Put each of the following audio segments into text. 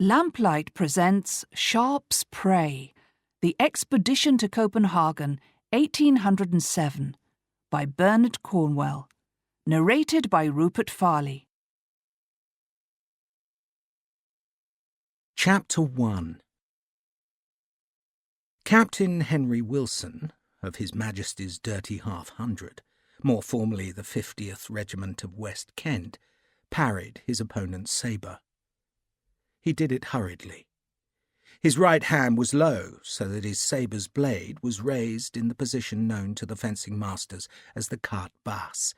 Lamplight presents Sharpe's Prey, The Expedition to Copenhagen, 1807, by Bernard Cornwell. Narrated by Rupert Farley. Chapter 1. Captain Henry Wilson, of His Majesty's Dirty Half-Hundred, more formally the 50th Regiment of West Kent, parried his opponent's sabre. He did it hurriedly. His right hand was low, so that his sabre's blade was raised in the position known to the fencing masters as the carte basse,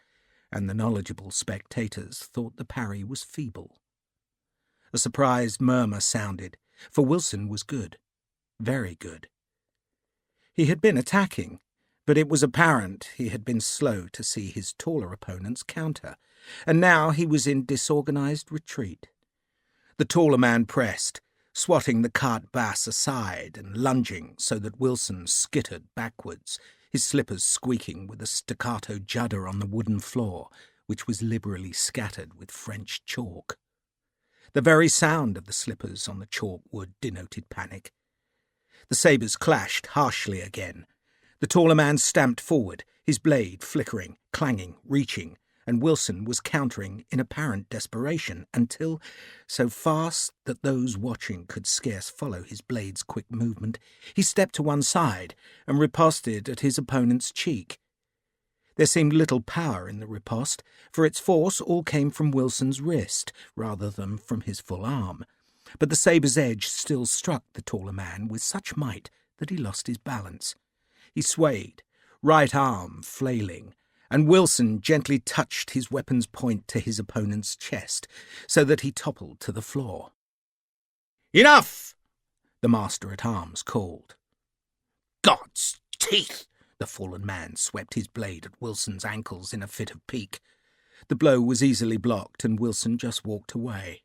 and the knowledgeable spectators thought the parry was feeble. A surprised murmur sounded, for Wilson was good, very good. He had been attacking, but it was apparent he had been slow to see his taller opponent's counter, and now he was in disorganized retreat. The taller man pressed, swatting the carte basse aside and lunging so that Wilson skittered backwards, his slippers squeaking with a staccato judder on the wooden floor, which was liberally scattered with French chalk. The very sound of the slippers on the chalk wood denoted panic. The sabres clashed harshly again. The taller man stamped forward, his blade flickering, clanging, reaching, and Wilson was countering in apparent desperation until, so fast that those watching could scarce follow his blade's quick movement, he stepped to one side and riposted at his opponent's cheek. There seemed little power in the riposte, for its force all came from Wilson's wrist rather than from his full arm, but the sabre's edge still struck the taller man with such might that he lost his balance. He swayed, right arm flailing, and Wilson gently touched his weapon's point to his opponent's chest, so that he toppled to the floor. "Enough!" the master-at-arms called. "God's teeth!" the fallen man swept his blade at Wilson's ankles in a fit of pique. The blow was easily blocked, and Wilson just walked away.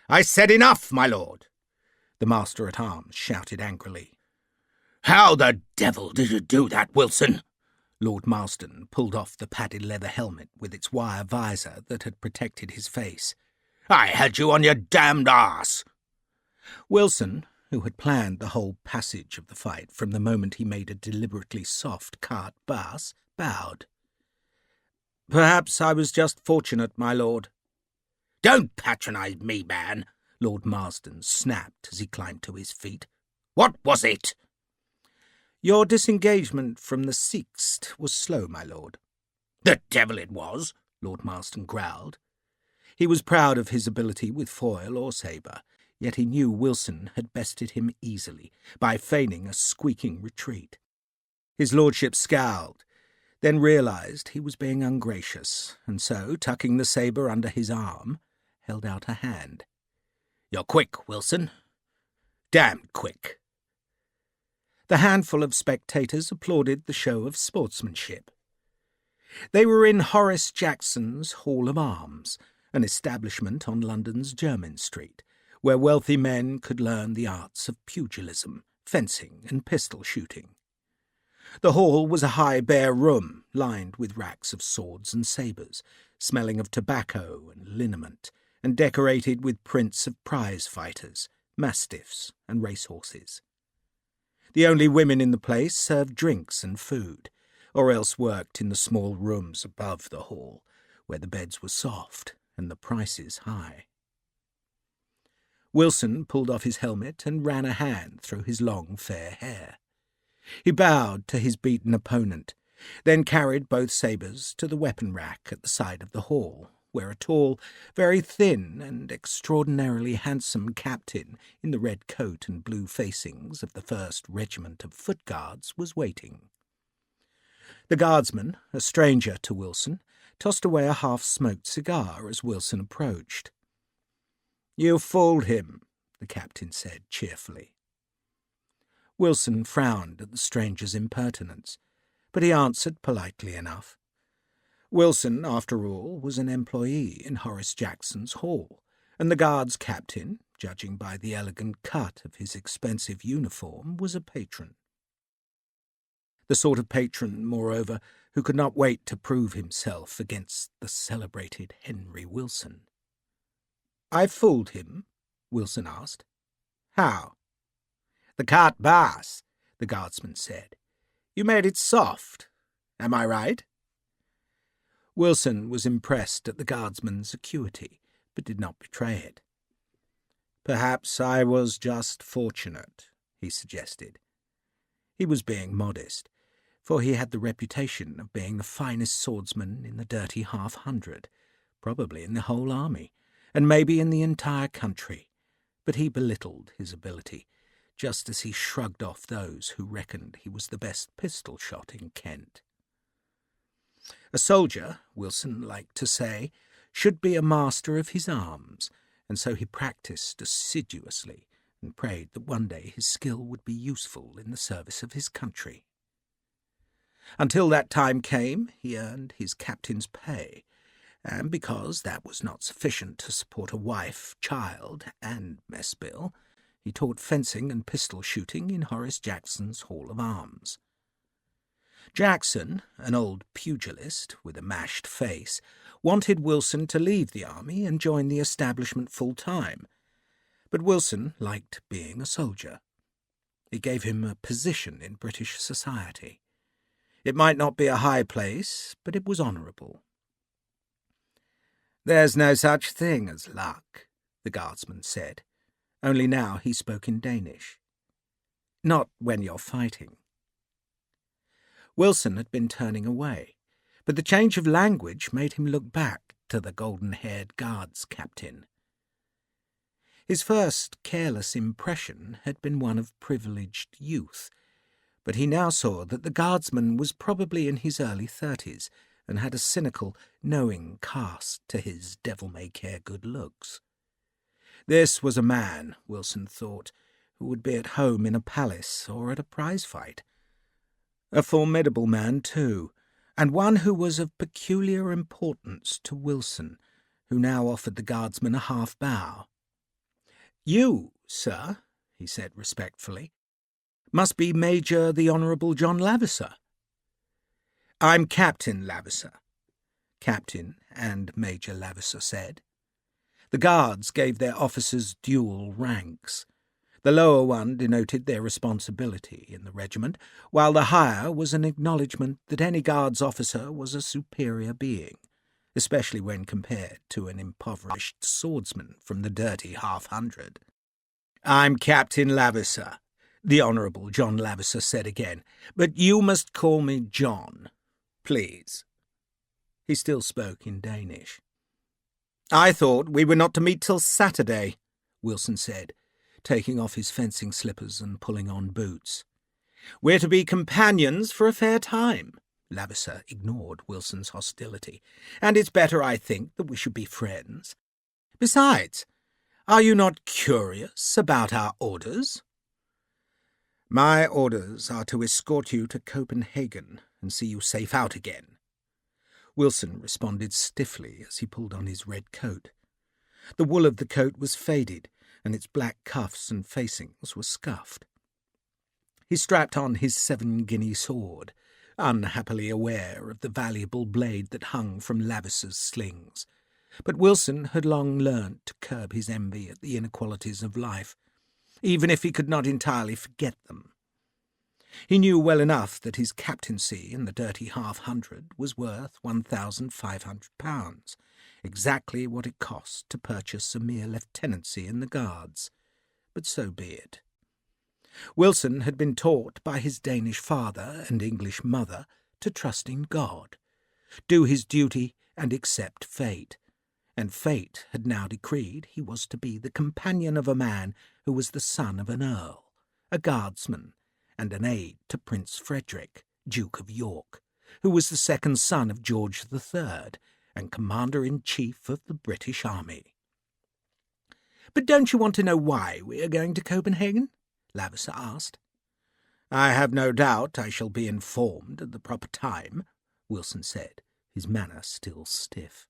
"I said enough, my lord!" the master-at-arms shouted angrily. "How the devil did you do that, Wilson?" Lord Marston pulled off the padded leather helmet with its wire visor that had protected his face. "I had you on your damned arse!" Wilson, who had planned the whole passage of the fight from the moment he made a deliberately soft carte basse, bowed. "Perhaps I was just fortunate, my lord." "Don't patronize me, man," Lord Marsden snapped as he climbed to his feet. "What was it?" "Your disengagement from the Sixth was slow, my lord." "The devil it was," Lord Marston growled. He was proud of his ability with foil or sabre, yet he knew Wilson had bested him easily by feigning a squeaking retreat. His lordship scowled, then realized he was being ungracious, and so, tucking the sabre under his arm, held out a hand. "You're quick, Wilson. Damned quick." The handful of spectators applauded the show of sportsmanship. They were in Horace Jackson's Hall of Arms, an establishment on London's Jermyn Street, where wealthy men could learn the arts of pugilism, fencing, and pistol shooting. The hall was a high bare room, lined with racks of swords and sabres, smelling of tobacco and liniment, and decorated with prints of prize fighters, mastiffs, and racehorses. The only women in the place served drinks and food, or else worked in the small rooms above the hall, where the beds were soft and the prices high. Wilson pulled off his helmet and ran a hand through his long, fair hair. He bowed to his beaten opponent, then carried both sabres to the weapon rack at the side of the hall, where a tall, very thin and extraordinarily handsome captain in the red coat and blue facings of the 1st Regiment of Foot Guards was waiting. The guardsman, a stranger to Wilson, tossed away a half-smoked cigar as Wilson approached. "You fooled him," the captain said cheerfully. Wilson frowned at the stranger's impertinence, but he answered politely enough. Wilson, after all, was an employee in Horace Jackson's hall, and the guard's captain, judging by the elegant cut of his expensive uniform, was a patron. The sort of patron, moreover, who could not wait to prove himself against the celebrated Henry Wilson. "I fooled him," Wilson asked. "How?" "The carte basse," the guardsman said. "You made it soft. Am I right?" Wilson was impressed at the guardsman's acuity, but did not betray it. "Perhaps I was just fortunate," he suggested. He was being modest, for he had the reputation of being the finest swordsman in the dirty 500, probably in the whole army, and maybe in the entire country. But he belittled his ability, just as he shrugged off those who reckoned he was the best pistol shot in Kent. A soldier, Wilson liked to say, should be a master of his arms, and so he practised assiduously and prayed that one day his skill would be useful in the service of his country. Until that time came, he earned his captain's pay, and because that was not sufficient to support a wife, child, and mess bill, he taught fencing and pistol shooting in Horace Jackson's Hall of Arms. Jackson, an old pugilist with a mashed face, wanted Wilson to leave the army and join the establishment full-time, but Wilson liked being a soldier. It gave him a position in British society. It might not be a high place, but it was honourable. "There's no such thing as luck," the guardsman said, only now he spoke in Danish. "Not when you're fighting." Wilson had been turning away, but the change of language made him look back to the golden-haired guards captain. His first careless impression had been one of privileged youth, but he now saw that the guardsman was probably in his early 30s and had a cynical, knowing cast to his devil-may-care good looks. This was a man, Wilson thought, who would be at home in a palace or at a prize-fight. A formidable man, too, and one who was of peculiar importance to Wilson, who now offered the guardsman a half-bow. "You, sir," he said respectfully, "must be Major the Honourable John Lavisser." "I'm Captain Lavisser," Captain and Major Lavisser said. The guards gave their officers dual ranks. The lower one denoted their responsibility in the regiment, while the higher was an acknowledgment that any guards officer was a superior being, especially when compared to an impoverished swordsman from the dirty 500. "I'm Captain Lavisser," the Honourable John Lavisser said again, "but you must call me John, please." He still spoke in Danish. "I thought we were not to meet till Saturday," Wilson said, taking off his fencing slippers and pulling on boots. "We're to be companions for a fair time." Lavisser ignored Wilson's hostility. "And it's better, I think, that we should be friends. Besides, are you not curious about our orders?" "My orders are to escort you to Copenhagen and see you safe out again." Wilson responded stiffly as he pulled on his red coat. The wool of the coat was faded, and its black cuffs and facings were scuffed. He strapped on his 7-guinea sword, unhappily aware of the valuable blade that hung from Lavisser's slings. But Wilson had long learnt to curb his envy at the inequalities of life, even if he could not entirely forget them. He knew well enough that his captaincy in the dirty 500 was worth £1,500, exactly what it cost to purchase a mere lieutenancy in the Guards. But so be it. Wilson had been taught by his Danish father and English mother to trust in God, do his duty and accept fate, and fate had now decreed he was to be the companion of a man who was the son of an earl, a guardsman, and an aide to Prince Frederick, Duke of York, who was the second son of George III and Commander-in-Chief of the British Army. "But don't you want to know why we are going to Copenhagen?" Lavisser asked. "I have no doubt I shall be informed at the proper time," Wilson said, his manner still stiff.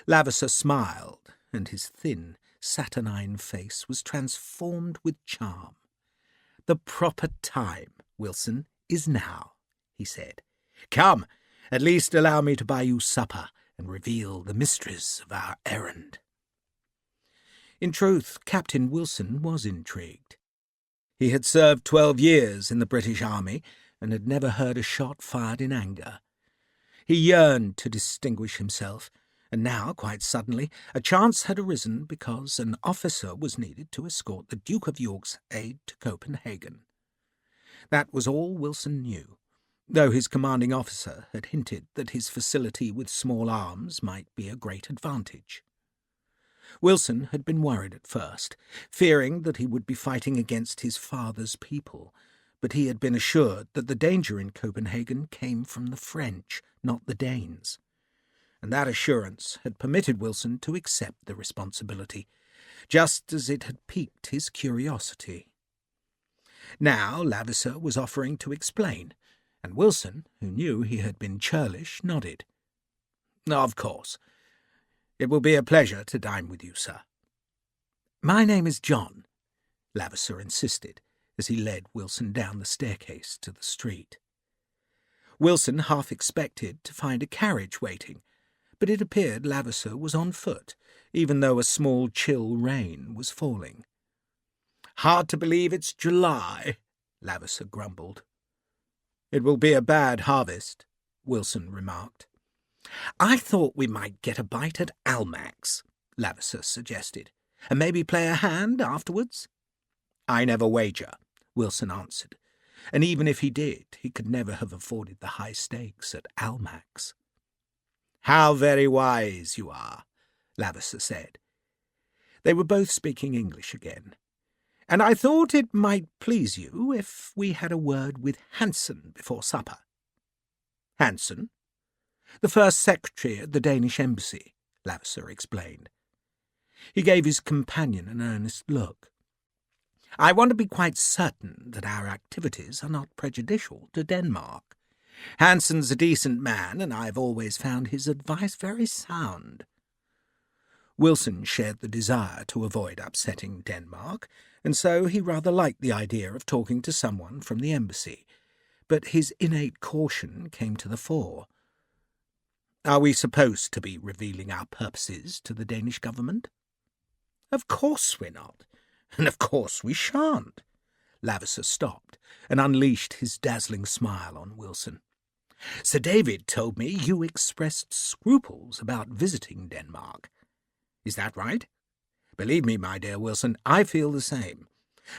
Lavisser smiled, and his thin, saturnine face was transformed with charm. "The proper time, Wilson, is now," he said. "Come, at least allow me to buy you supper and reveal the mysteries of our errand." In truth, Captain Wilson was intrigued. He had served 12 years in the British Army and had never heard a shot fired in anger. He yearned to distinguish himself, and now, quite suddenly, a chance had arisen because an officer was needed to escort the Duke of York's aide to Copenhagen. That was all Wilson knew, though his commanding officer had hinted that his facility with small arms might be a great advantage. Wilson had been worried at first, fearing that he would be fighting against his father's people, but he had been assured that the danger in Copenhagen came from the French, not the Danes. And that assurance had permitted Wilson to accept the responsibility, just as it had piqued his curiosity. Now Lavesser was offering to explain, and Wilson, who knew he had been churlish, nodded. "Of course. It will be a pleasure to dine with you, sir." "My name is John," Lavesser insisted, as he led Wilson down the staircase to the street. Wilson half expected to find a carriage waiting, but it appeared Lavesser was on foot, even though a small chill rain was falling. "Hard to believe it's July," Lavesser grumbled. "It will be a bad harvest," Wilson remarked. "I thought we might get a bite at Almack's," Lavesser suggested, "and maybe play a hand afterwards." "I never wager," Wilson answered, and even if he did, he could never have afforded the high stakes at Almack's. "How very wise you are," Lavesser said. They were both speaking English again. "And I thought it might please you if we had a word with Hansen before supper." "Hansen?" "The first secretary at the Danish embassy," Lavesser explained. He gave his companion an earnest look. "I want to be quite certain that our activities are not prejudicial to Denmark. Hansen's a decent man, and I've always found his advice very sound." Wilson shared the desire to avoid upsetting Denmark, and so he rather liked the idea of talking to someone from the embassy, but his innate caution came to the fore. "Are we supposed to be revealing our purposes to the Danish government?" "Of course we're not, and of course we shan't." Lavesser stopped and unleashed his dazzling smile on Wilson. "Sir David told me you expressed scruples about visiting Denmark. Is that right? Believe me, my dear Wilson, I feel the same.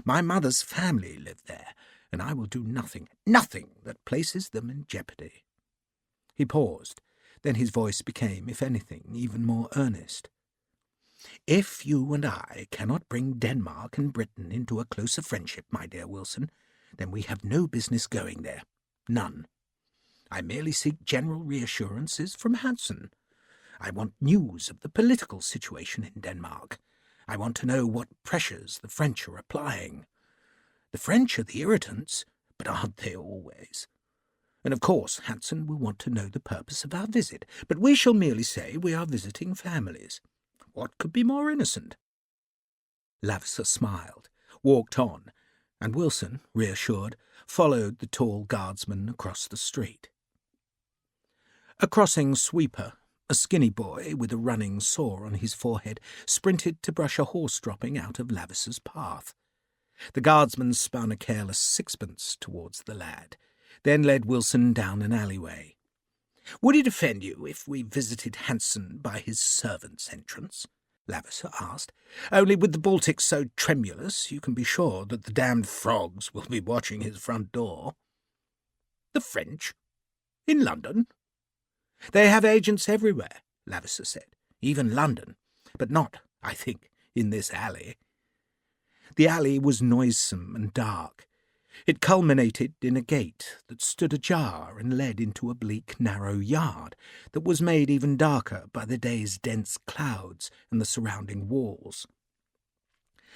My mother's family live there, and I will do nothing that places them in jeopardy." He paused. Then his voice became, if anything, even more earnest. "If you and I cannot bring Denmark and Britain into a closer friendship, my dear Wilson, then we have no business going there. None. I merely seek general reassurances from Hansen. I want news of the political situation in Denmark. I want to know what pressures the French are applying. The French are the irritants, but aren't they always? And of course Hansen will want to know the purpose of our visit, but we shall merely say we are visiting families. What could be more innocent?" Lavesser smiled, walked on, and Wilson, reassured, followed the tall guardsman across the street. A crossing sweeper, a skinny boy with a running sore on his forehead, sprinted to brush a horse dropping out of Lavesser's path. The guardsman spun a careless sixpence towards the lad, then led Wilson down an alleyway. "Would it offend you if we visited Hansen by his servants' entrance?" Lavesser asked. "Only with the Baltic so tremulous, you can be sure that the damned frogs will be watching his front door." "The French? In London?" "They have agents everywhere," Lavesser said, "even London, but not, I think, in this alley." The alley was noisome and dark. It culminated in a gate that stood ajar and led into a bleak, narrow yard that was made even darker by the day's dense clouds and the surrounding walls.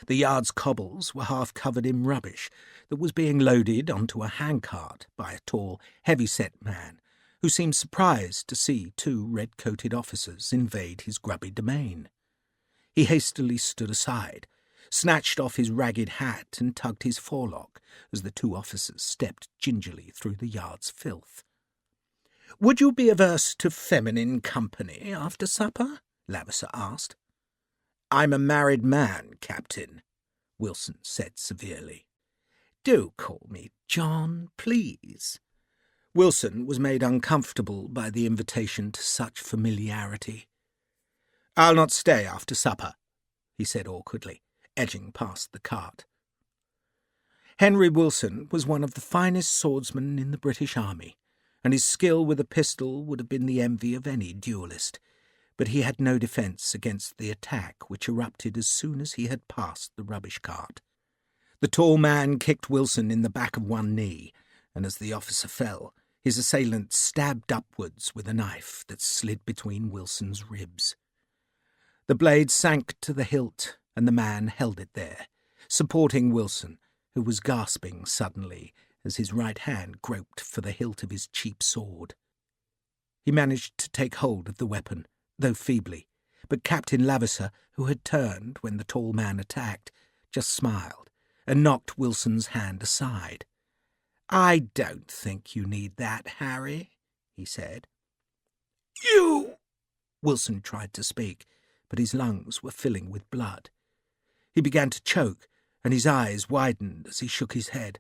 The yard's cobbles were half covered in rubbish that was being loaded onto a handcart by a tall, heavy-set man who seemed surprised to see two red-coated officers invade his grubby domain. He hastily stood aside, snatched off his ragged hat and tugged his forelock as the two officers stepped gingerly through the yard's filth. "Would you be averse to feminine company after supper?" Lavesser asked. I'm a married man, Captain, Wilson said severely. Do call me John, please. Wilson was made uncomfortable by the invitation to such familiarity. I'll not stay after supper, he said awkwardly, edging past the cart. Henry Wilson was one of the finest swordsmen in the British Army, and his skill with a pistol would have been the envy of any duellist, but he had no defence against the attack which erupted as soon as he had passed the rubbish cart. The tall man kicked Wilson in the back of one knee, and as the officer fell, his assailant stabbed upwards with a knife that slid between Wilson's ribs. The blade sank to the hilt, and the man held it there, supporting Wilson, who was gasping suddenly as his right hand groped for the hilt of his cheap sword. He managed to take hold of the weapon, though feebly, but Captain Lavisser, who had turned when the tall man attacked, just smiled and knocked Wilson's hand aside. I don't think you need that, Harry, he said. You! Wilson tried to speak, but his lungs were filling with blood. He began to choke, and his eyes widened as he shook his head.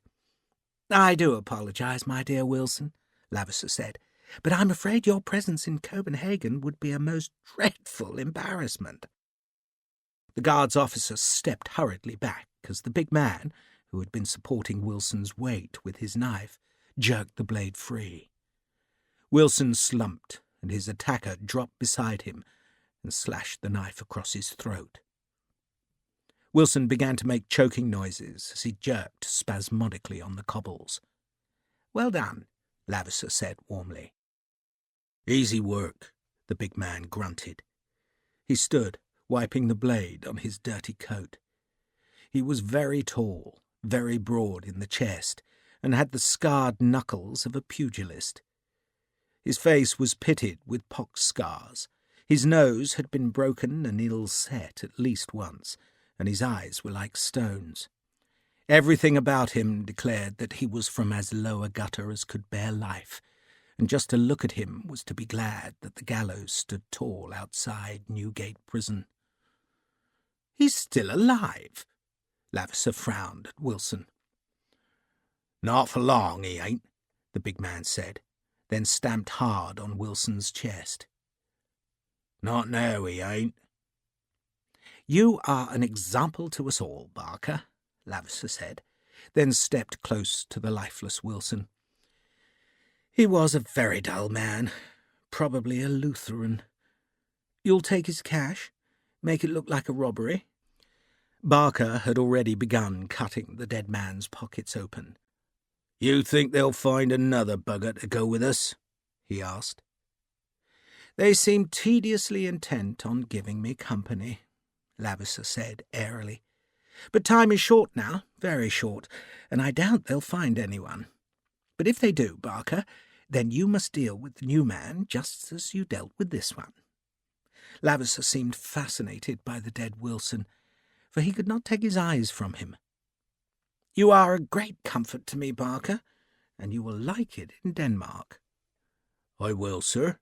I do apologise, my dear Wilson, Lavisser said, but I'm afraid your presence in Copenhagen would be a most dreadful embarrassment. The guard's officer stepped hurriedly back as the big man, who had been supporting Wilson's weight with his knife, jerked the blade free. Wilson slumped, and his attacker dropped beside him and slashed the knife across his throat. Wilson began to make choking noises as he jerked spasmodically on the cobbles. Well done, Lavisser said warmly. Easy work, the big man grunted. He stood, wiping the blade on his dirty coat. He was very tall, very broad in the chest, and had the scarred knuckles of a pugilist. His face was pitted with pox scars. His nose had been broken and ill-set at least once, and his eyes were like stones. Everything about him declared that he was from as low a gutter as could bear life, and just to look at him was to be glad that the gallows stood tall outside Newgate Prison. He's still alive, Lavisser frowned at Wilson. Not for long, he ain't, the big man said, then stamped hard on Wilson's chest. Not now, he ain't. You are an example to us all, Barker, Lavisser said, then stepped close to the lifeless Wilson. He was a very dull man, probably a Lutheran. You'll take his cash? Make it look like a robbery? Barker had already begun cutting the dead man's pockets open. You think they'll find another bugger to go with us? He asked. They seem tediously intent on giving me company, Lavisser said airily. But time is short now, very short, and I doubt they'll find anyone. But if they do, Barker, then you must deal with the new man just as you dealt with this one. Lavisser seemed fascinated by the dead Wilson, for he could not take his eyes from him. You are a great comfort to me, Barker, and you will like it in Denmark. I will, sir.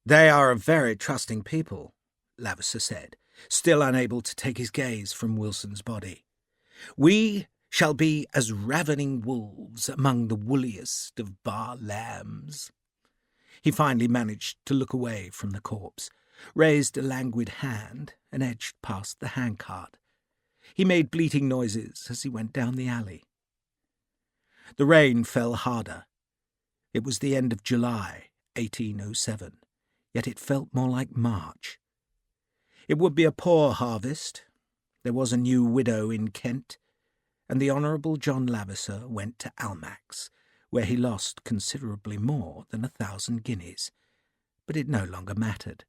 They are a very trusting people, Lavisser said, still unable to take his gaze from Wilson's body. We shall be as ravening wolves among the woolliest of bar lambs. He finally managed to look away from the corpse, raised a languid hand, and edged past the handcart. He made bleating noises as he went down the alley. The rain fell harder. It was the end of July, 1807, yet it felt more like March. It would be a poor harvest. There was a new widow in Kent, and the Honourable John Lavisser went to Almack's, where he lost considerably more than 1,000 guineas, but it no longer mattered.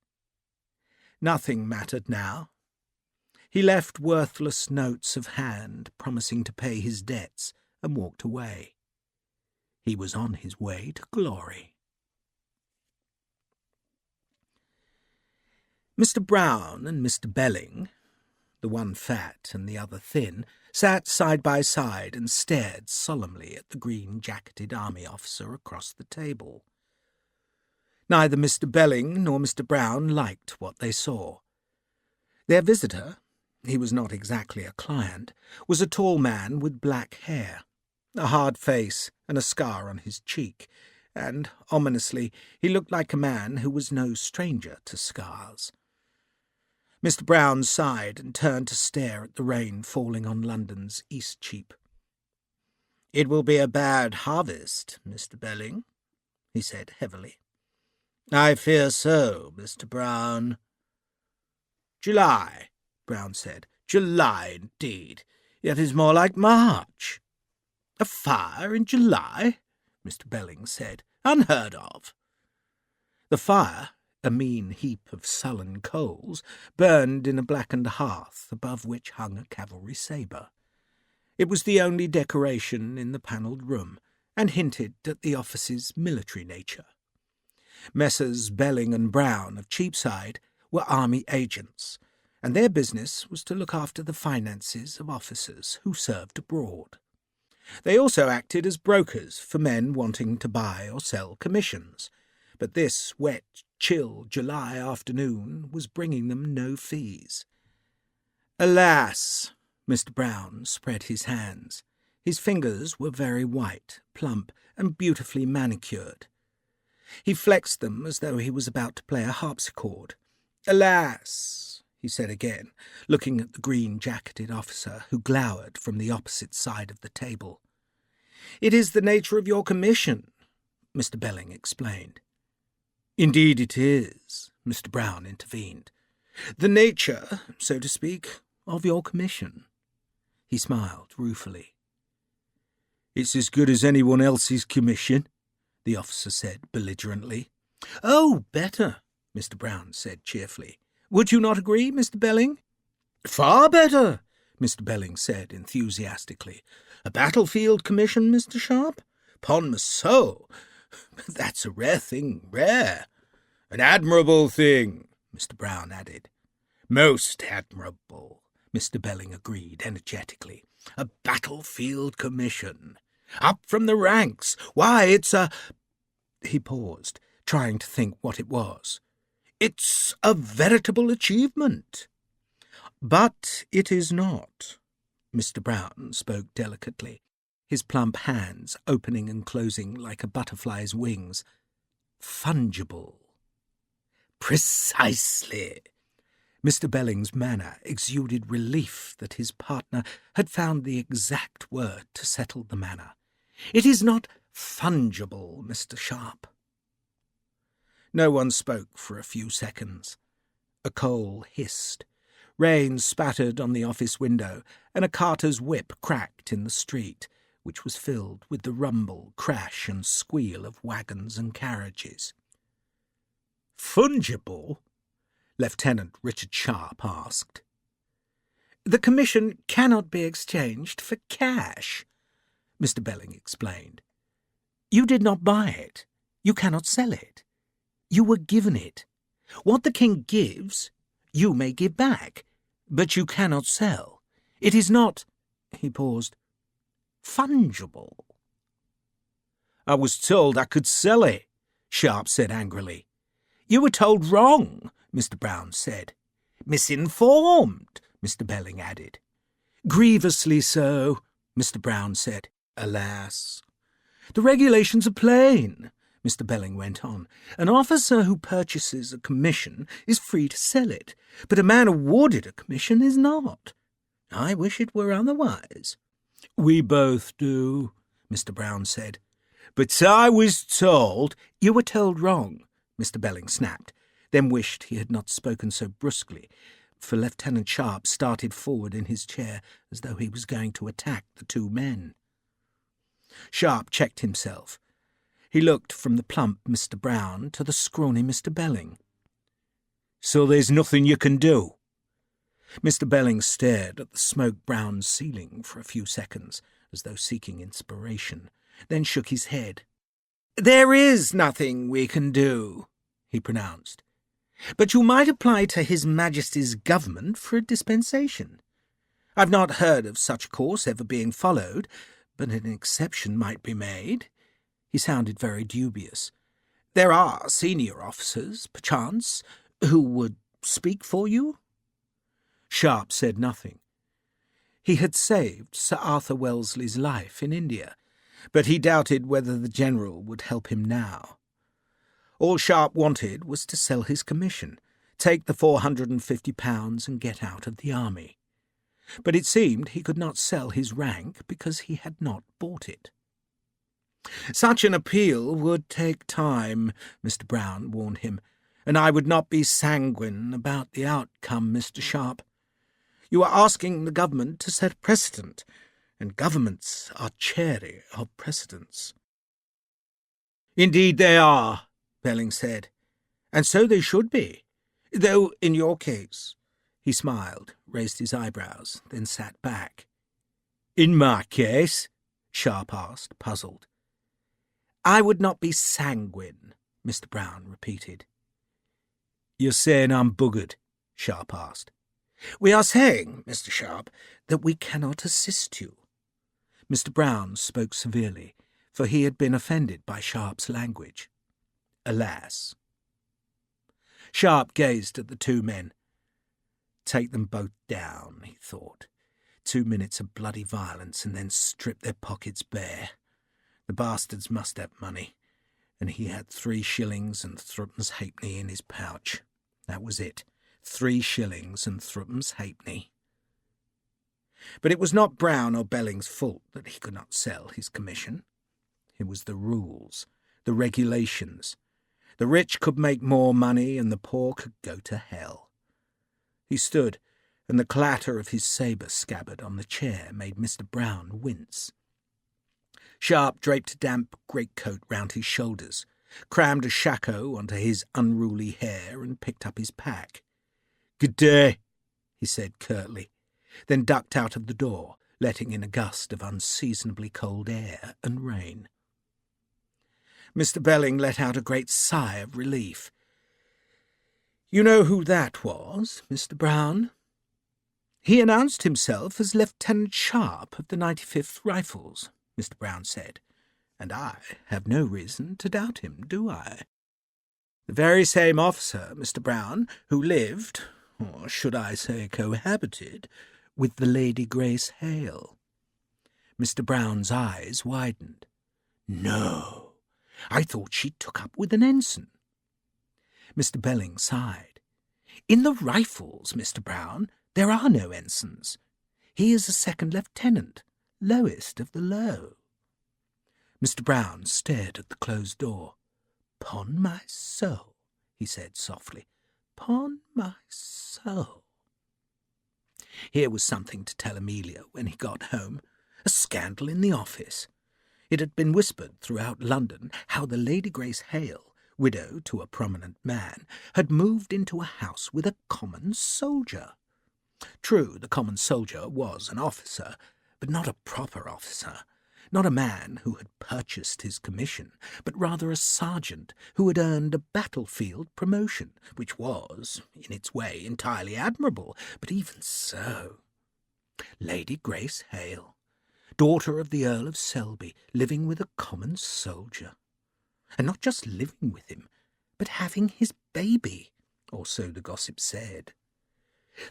Nothing mattered now. He left worthless notes of hand promising to pay his debts and walked away. He was on his way to glory. Mr. Brown and Mr. Belling, the one fat and the other thin, sat side by side and stared solemnly at the green-jacketed army officer across the table. Neither Mr. Belling nor Mr. Brown liked what they saw. Their visitor, he was not exactly a client, was a tall man with black hair, a hard face and a scar on his cheek, and, ominously, he looked like a man who was no stranger to scars. Mr. Brown sighed and turned to stare at the rain falling on London's East Cheap. "It will be a bad harvest, Mr. Belling," he said heavily. "I fear so, Mr. Brown." "July," Brown said. "July, indeed. It is more like March." "A fire in July?" Mr. Belling said. "Unheard of." The fire, a mean heap of sullen coals, burned in a blackened hearth above which hung a cavalry sabre. It was the only decoration in the panelled room, and hinted at the office's military nature. Messrs. Belling and Brown of Cheapside were army agents, and their business was to look after the finances of officers who served abroad. They also acted as brokers for men wanting to buy or sell commissions, but this wet, chill July afternoon was bringing them no fees. "Alas!" Mr. Brown spread his hands. His fingers were very white, plump, and beautifully manicured. He flexed them as though he was about to play a harpsichord. "Alas!" he said again, looking at the green-jacketed officer who glowered from the opposite side of the table. "It is the nature of your commission," Mr. Belling explained. "Indeed it is," Mr. Brown intervened. "The nature, so to speak, of your commission." He smiled ruefully. "It's as good as anyone else's commission," the officer said belligerently. "Oh, better," Mr. Brown said cheerfully. "Would you not agree, Mr. Belling?" "Far better," Mr. Belling said enthusiastically. "A battlefield commission, Mr. Sharpe? 'Pon my soul, that's a rare thing, rare." "An admirable thing," Mr. Brown added. "Most admirable," Mr. Belling agreed energetically. "A battlefield commission. Up from the ranks. Why, it's a—" He paused, trying to think what it was. "It's a veritable achievement." "But it is not." Mr. Brown spoke delicately, his plump hands opening and closing like a butterfly's wings. "Fungible." "Precisely." Mr. Belling's manner exuded relief that his partner had found the exact word to settle the matter. "It is not fungible, Mr. Sharpe." No one spoke for a few seconds. A coal hissed. Rain spattered on the office window, and a carter's whip cracked in the street, which was filled with the rumble, crash, and squeal of wagons and carriages. "Fungible?" Lieutenant Richard Sharpe asked. "The commission cannot be exchanged for cash," Mr. Belling explained. "You did not buy it. You cannot sell it. You were given it. What the king gives, you may give back, but you cannot sell. It is not—" he paused— "fungible." "I was told I could sell it," Sharpe said angrily. "You were told wrong," Mr. Brown said. "Misinformed," Mr. Belling added. "Grievously so," Mr. Brown said. "Alas." "The regulations are plain," Mr. Belling went on. "An officer who purchases a commission is free to sell it, but a man awarded a commission is not. I wish it were otherwise." "We both do," Mr. Brown said. "But I was told—" "You were told wrong," Mr. Belling snapped, then wished he had not spoken so brusquely, for Lieutenant Sharpe started forward in his chair as though he was going to attack the two men. Sharpe checked himself. He looked from the plump Mr. Brown to the scrawny Mr. Belling. "So there's nothing you can do?" Mr. Belling stared at the smoke-brown ceiling for a few seconds, as though seeking inspiration, then shook his head. "There is nothing we can do," he pronounced. "But you might apply to His Majesty's government for a dispensation. I've not heard of such a course ever being followed, but an exception might be made." He sounded very dubious. "There are senior officers, perchance, who would speak for you?" Sharpe said nothing. He had saved Sir Arthur Wellesley's life in India, but he doubted whether the general would help him now. All Sharpe wanted was to sell his commission, take the £450 and get out of the army. But it seemed he could not sell his rank because he had not bought it. "Such an appeal would take time," Mr. Brown warned him, "and I would not be sanguine about the outcome, Mr. Sharpe. You are asking the government to set a precedent, and governments are chary of precedents." "Indeed they are," Belling said, "and so they should be, though in your case—" He smiled, raised his eyebrows, then sat back. "In my case?" Sharpe asked, puzzled. "I would not be sanguine," Mr. Brown repeated. "You're saying I'm buggered?" Sharpe asked. "We are saying, Mr. Sharpe, that we cannot assist you." Mr. Brown spoke severely, for he had been offended by Sharpe's language. Alas. Sharpe gazed at the two men. Take them both down, he thought. 2 minutes of bloody violence and then strip their pockets bare. The bastards must have money, and he had 3 shillings and 3 halfpenny in his pouch. That was it, 3 shillings and 3 halfpenny. But it was not Brown or Belling's fault that he could not sell his commission. It was the rules, the regulations. The rich could make more money and the poor could go to hell. He stood, and the clatter of his sabre scabbard on the chair made Mr. Brown wince. Sharpe draped a damp greatcoat round his shoulders, crammed a shako onto his unruly hair, and picked up his pack. "Good day," he said curtly, then ducked out of the door, letting in a gust of unseasonably cold air and rain. Mr. Belling let out a great sigh of relief. "You know who that was, Mr. Brown?" "He announced himself as Lieutenant Sharpe of the 95th Rifles," Mr. Brown said, "and I have no reason to doubt him, do I? The very same officer, Mr. Brown, who lived, or should I say cohabited, with the Lady Grace Hale." Mr. Brown's eyes widened. "No, I thought she took up with an ensign." Mr. Belling sighed. "In the Rifles, Mr. Brown, there are no ensigns. He is a second lieutenant, lowest of the low." Mr. Brown stared at the closed door. "'Pon my soul," he said softly. "'Pon my soul." Here was something to tell Amelia when he got home. A scandal in the office. It had been whispered throughout London how the Lady Grace Hale, widow to a prominent man, had moved into a house with a common soldier. True, the common soldier was an officer, but not a proper officer, not a man who had purchased his commission, but rather a sergeant who had earned a battlefield promotion, which was, in its way, entirely admirable, but even so. Lady Grace Hale, daughter of the Earl of Selby, living with a common soldier. And not just living with him, but having his baby, or so the gossip said.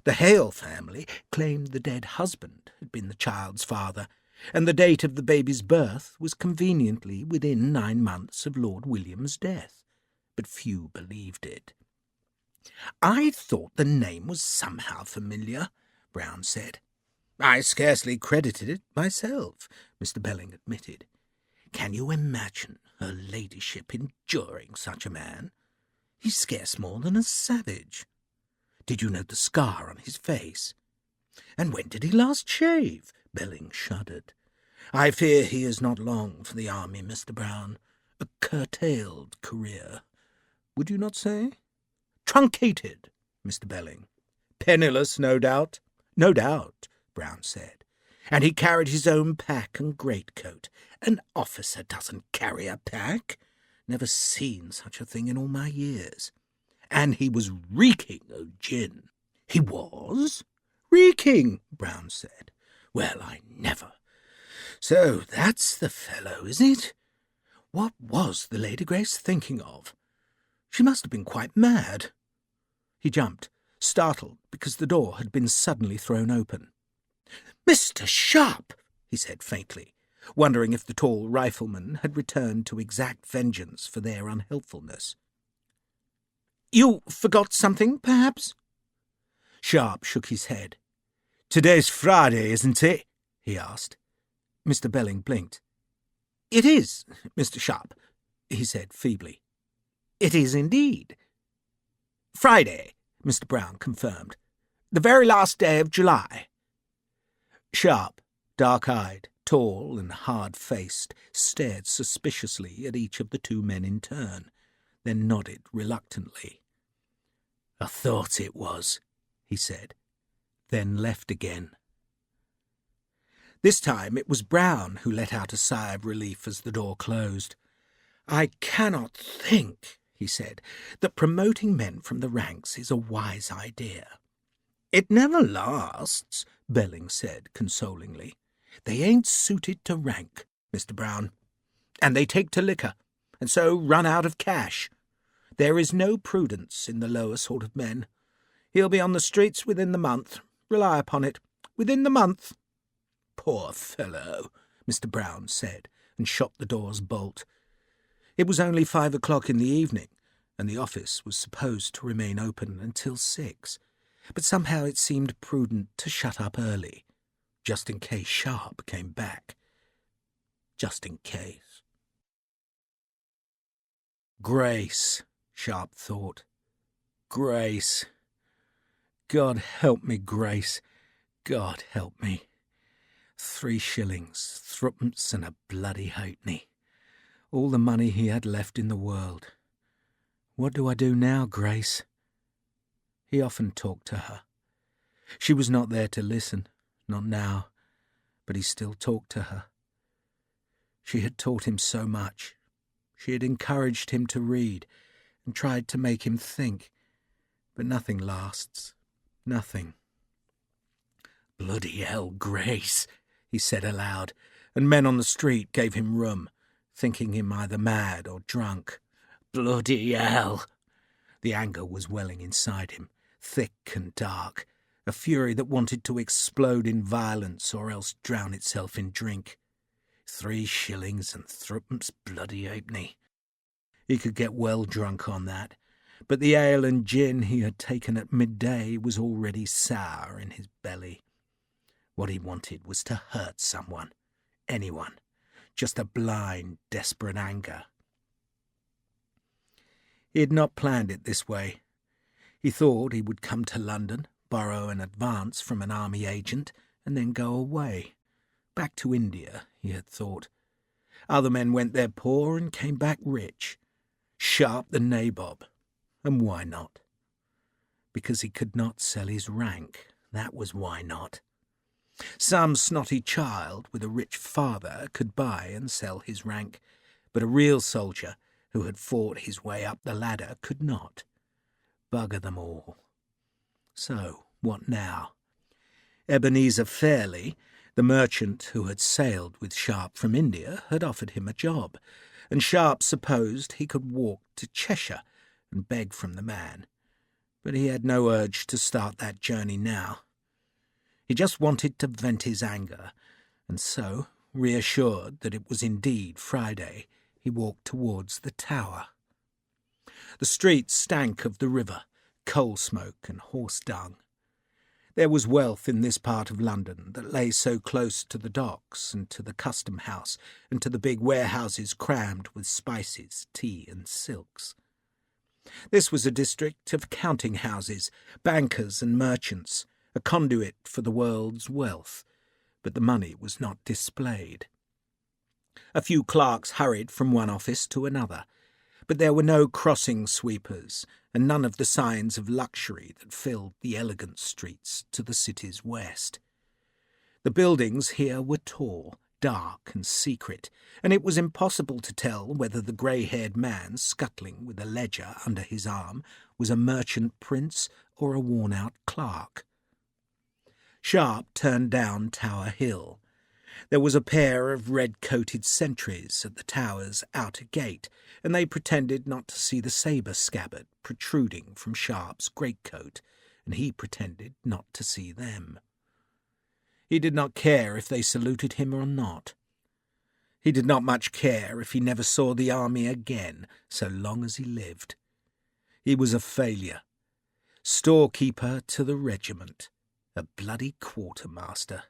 The Hale family claimed the dead husband had been the child's father, and the date of the baby's birth was conveniently within 9 months of Lord William's death, but few believed it. "I thought the name was somehow familiar," Brown said. "I scarcely credited it myself," Mr. Belling admitted. "Can you imagine her ladyship enduring such a man? He's scarce more than a savage. Did you note the scar on his face? And when did he last shave?" Belling shuddered. "I fear he is not long for the army, Mr. Brown. A curtailed career, would you not say?" "Truncated, Mr. Belling. Penniless, no doubt?" "No doubt," Brown said. "And he carried his own pack and greatcoat. An officer doesn't carry a pack. Never seen such a thing in all my years. And he was reeking of gin." "He was? Reeking?" Brown said. "Well, I never. So that's the fellow, is it? What was the Lady Grace thinking of? She must have been quite mad." He jumped, startled because the door had been suddenly thrown open. "Mr. Sharpe," he said faintly, wondering if the tall rifleman had returned to exact vengeance for their unhelpfulness. "You forgot something, perhaps?" Sharpe shook his head. "Today's Friday, isn't it?" he asked. Mr. Belling blinked. "It is, Mr. Sharpe," he said feebly. "It is indeed." "Friday," Mr. Brown confirmed. "The very last day of July." Sharpe, dark-eyed, tall and hard-faced, stared suspiciously at each of the two men in turn, then nodded reluctantly. "I thought it was," he said, then left again. This time it was Brown who let out a sigh of relief as the door closed. "I cannot think," he said, "that promoting men from the ranks is a wise idea." "It never lasts," Belling said consolingly. "They ain't suited to rank, Mr. Brown, and they take to liquor, and so run out of cash. There is no prudence in the lower sort of men. He'll be on the streets within the month, rely upon it, within the month." "Poor fellow," Mr. Brown said, and shot the door's bolt. It was only 5 o'clock in the evening, and the office was supposed to remain open until 6, but somehow it seemed prudent to shut up early, just in case Sharpe came back. Just in case. Grace, Sharpe thought. Grace. God help me, Grace. God help me. 3 shillings, 3pence and a bloody halfpenny. All the money he had left in the world. What do I do now, Grace? He often talked to her. She was not there to listen, not now, but he still talked to her. She had taught him so much. She had encouraged him to read and tried to make him think, but nothing lasts. Nothing. "Bloody hell, Grace," he said aloud, and men on the street gave him room, thinking him either mad or drunk. "Bloody hell!" The anger was welling inside him, thick and dark, a fury that wanted to explode in violence or else drown itself in drink. 3 shillings and 3pence bloody halfpenny. He could get well drunk on that, but the ale and gin he had taken at midday was already sour in his belly. What he wanted was to hurt someone, anyone, just a blind, desperate anger. He had not planned it this way. He thought he would come to London, borrow an advance from an army agent, and then go away. Back to India, he had thought. Other men went there poor and came back rich. Sharpe the nabob. And why not? Because he could not sell his rank. That was why not. Some snotty child with a rich father could buy and sell his rank, but a real soldier who had fought his way up the ladder could not. Bugger them all. So, what now? Ebenezer Fairley, the merchant who had sailed with Sharpe from India, had offered him a job, and Sharpe supposed he could walk to Cheshire and beg from the man. But he had no urge to start that journey now. He just wanted to vent his anger, and so, reassured that it was indeed Friday, he walked towards the tower. The streets stank of the river, coal smoke and horse dung. There was wealth in this part of London that lay so close to the docks and to the custom house and to the big warehouses crammed with spices, tea and silks. This was a district of counting houses, bankers and merchants, a conduit for the world's wealth, but the money was not displayed. A few clerks hurried from one office to another, but there were no crossing sweepers and none of the signs of luxury that filled the elegant streets to the city's west. The buildings here were tall, dark and secret, and it was impossible to tell whether the grey-haired man scuttling with a ledger under his arm was a merchant prince or a worn-out clerk. Sharpe turned down Tower Hill. There was a pair of red-coated sentries at the tower's outer gate, and they pretended not to see the sabre scabbard protruding from Sharpe's greatcoat and he pretended not to see them. He did not care if they saluted him or not. He did not much care if he never saw the army again, so long as he lived. He was a failure. Storekeeper to the regiment. A bloody quartermaster.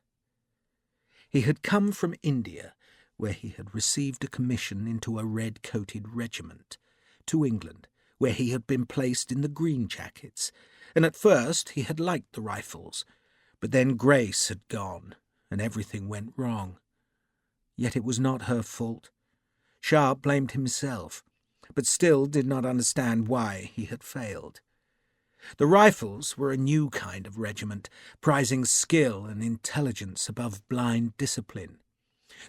He had come from India, where he had received a commission into a red-coated regiment, to England, where he had been placed in the Green Jackets, and at first he had liked the Rifles, but then Grace had gone, and everything went wrong. Yet it was not her fault. Sharpe blamed himself, but still did not understand why he had failed. The Rifles were a new kind of regiment, prizing skill and intelligence above blind discipline.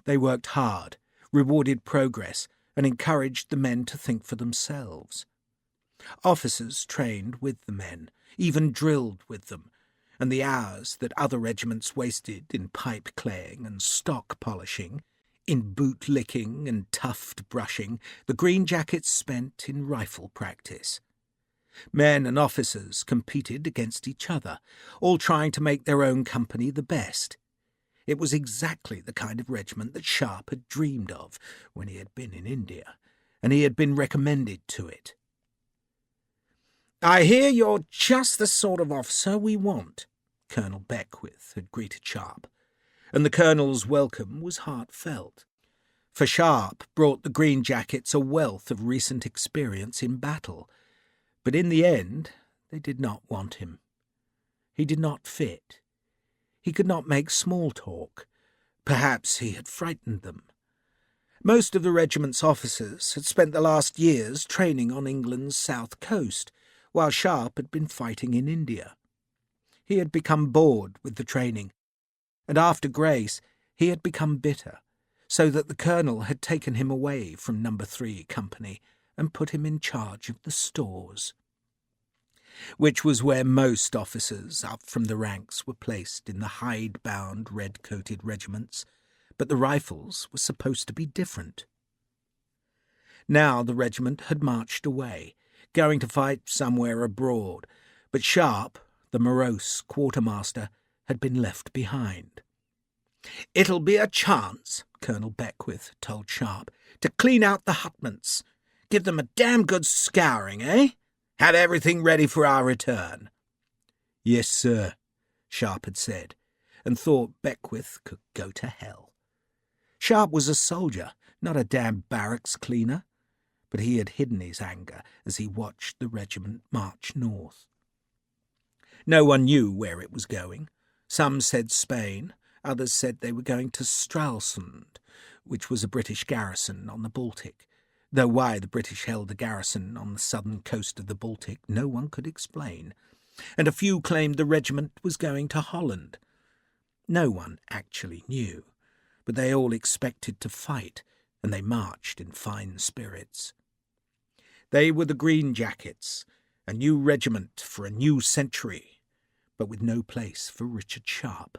They worked hard, rewarded progress, and encouraged the men to think for themselves. Officers trained with the men, even drilled with them, and the hours that other regiments wasted in pipe claying and stock polishing, in boot licking and tuft brushing, the Green Jackets spent in rifle practice. Men and officers competed against each other, all trying to make their own company the best. It was exactly the kind of regiment that Sharpe had dreamed of when he had been in India, and he had been recommended to it. "I hear you're just the sort of officer we want," Colonel Beckwith had greeted Sharpe, and the colonel's welcome was heartfelt. For Sharpe brought the Green Jackets a wealth of recent experience in battle, but in the end they did not want him. He did not fit. He could not make small talk. Perhaps he had frightened them. Most of the regiment's officers had spent the last years training on England's south coast, while Sharpe had been fighting in India. He had become bored with the training, and after Grace he had become bitter, so that the colonel had taken him away from No. 3 Company and put him in charge of the stores, which was where most officers up from the ranks were placed in the hide-bound, red-coated regiments, but the Rifles were supposed to be different. Now the regiment had marched away, going to fight somewhere abroad, but Sharpe, the morose quartermaster, had been left behind. "It'll be a chance," Colonel Beckwith told Sharpe, "to clean out the hutments. Give them a damn good scouring, eh? Have everything ready for our return." "Yes, sir," Sharpe had said, and thought Beckwith could go to hell. Sharpe was a soldier, not a damn barracks cleaner, but he had hidden his anger as he watched the regiment march north. No one knew where it was going. Some said Spain, others said they were going to Stralsund, which was a British garrison on the Baltic, though why the British held a garrison on the southern coast of the Baltic no one could explain, and a few claimed the regiment was going to Holland. No one actually knew, but they all expected to fight, and they marched in fine spirits. They were the Green Jackets, a new regiment for a new century, but with no place for Richard Sharpe.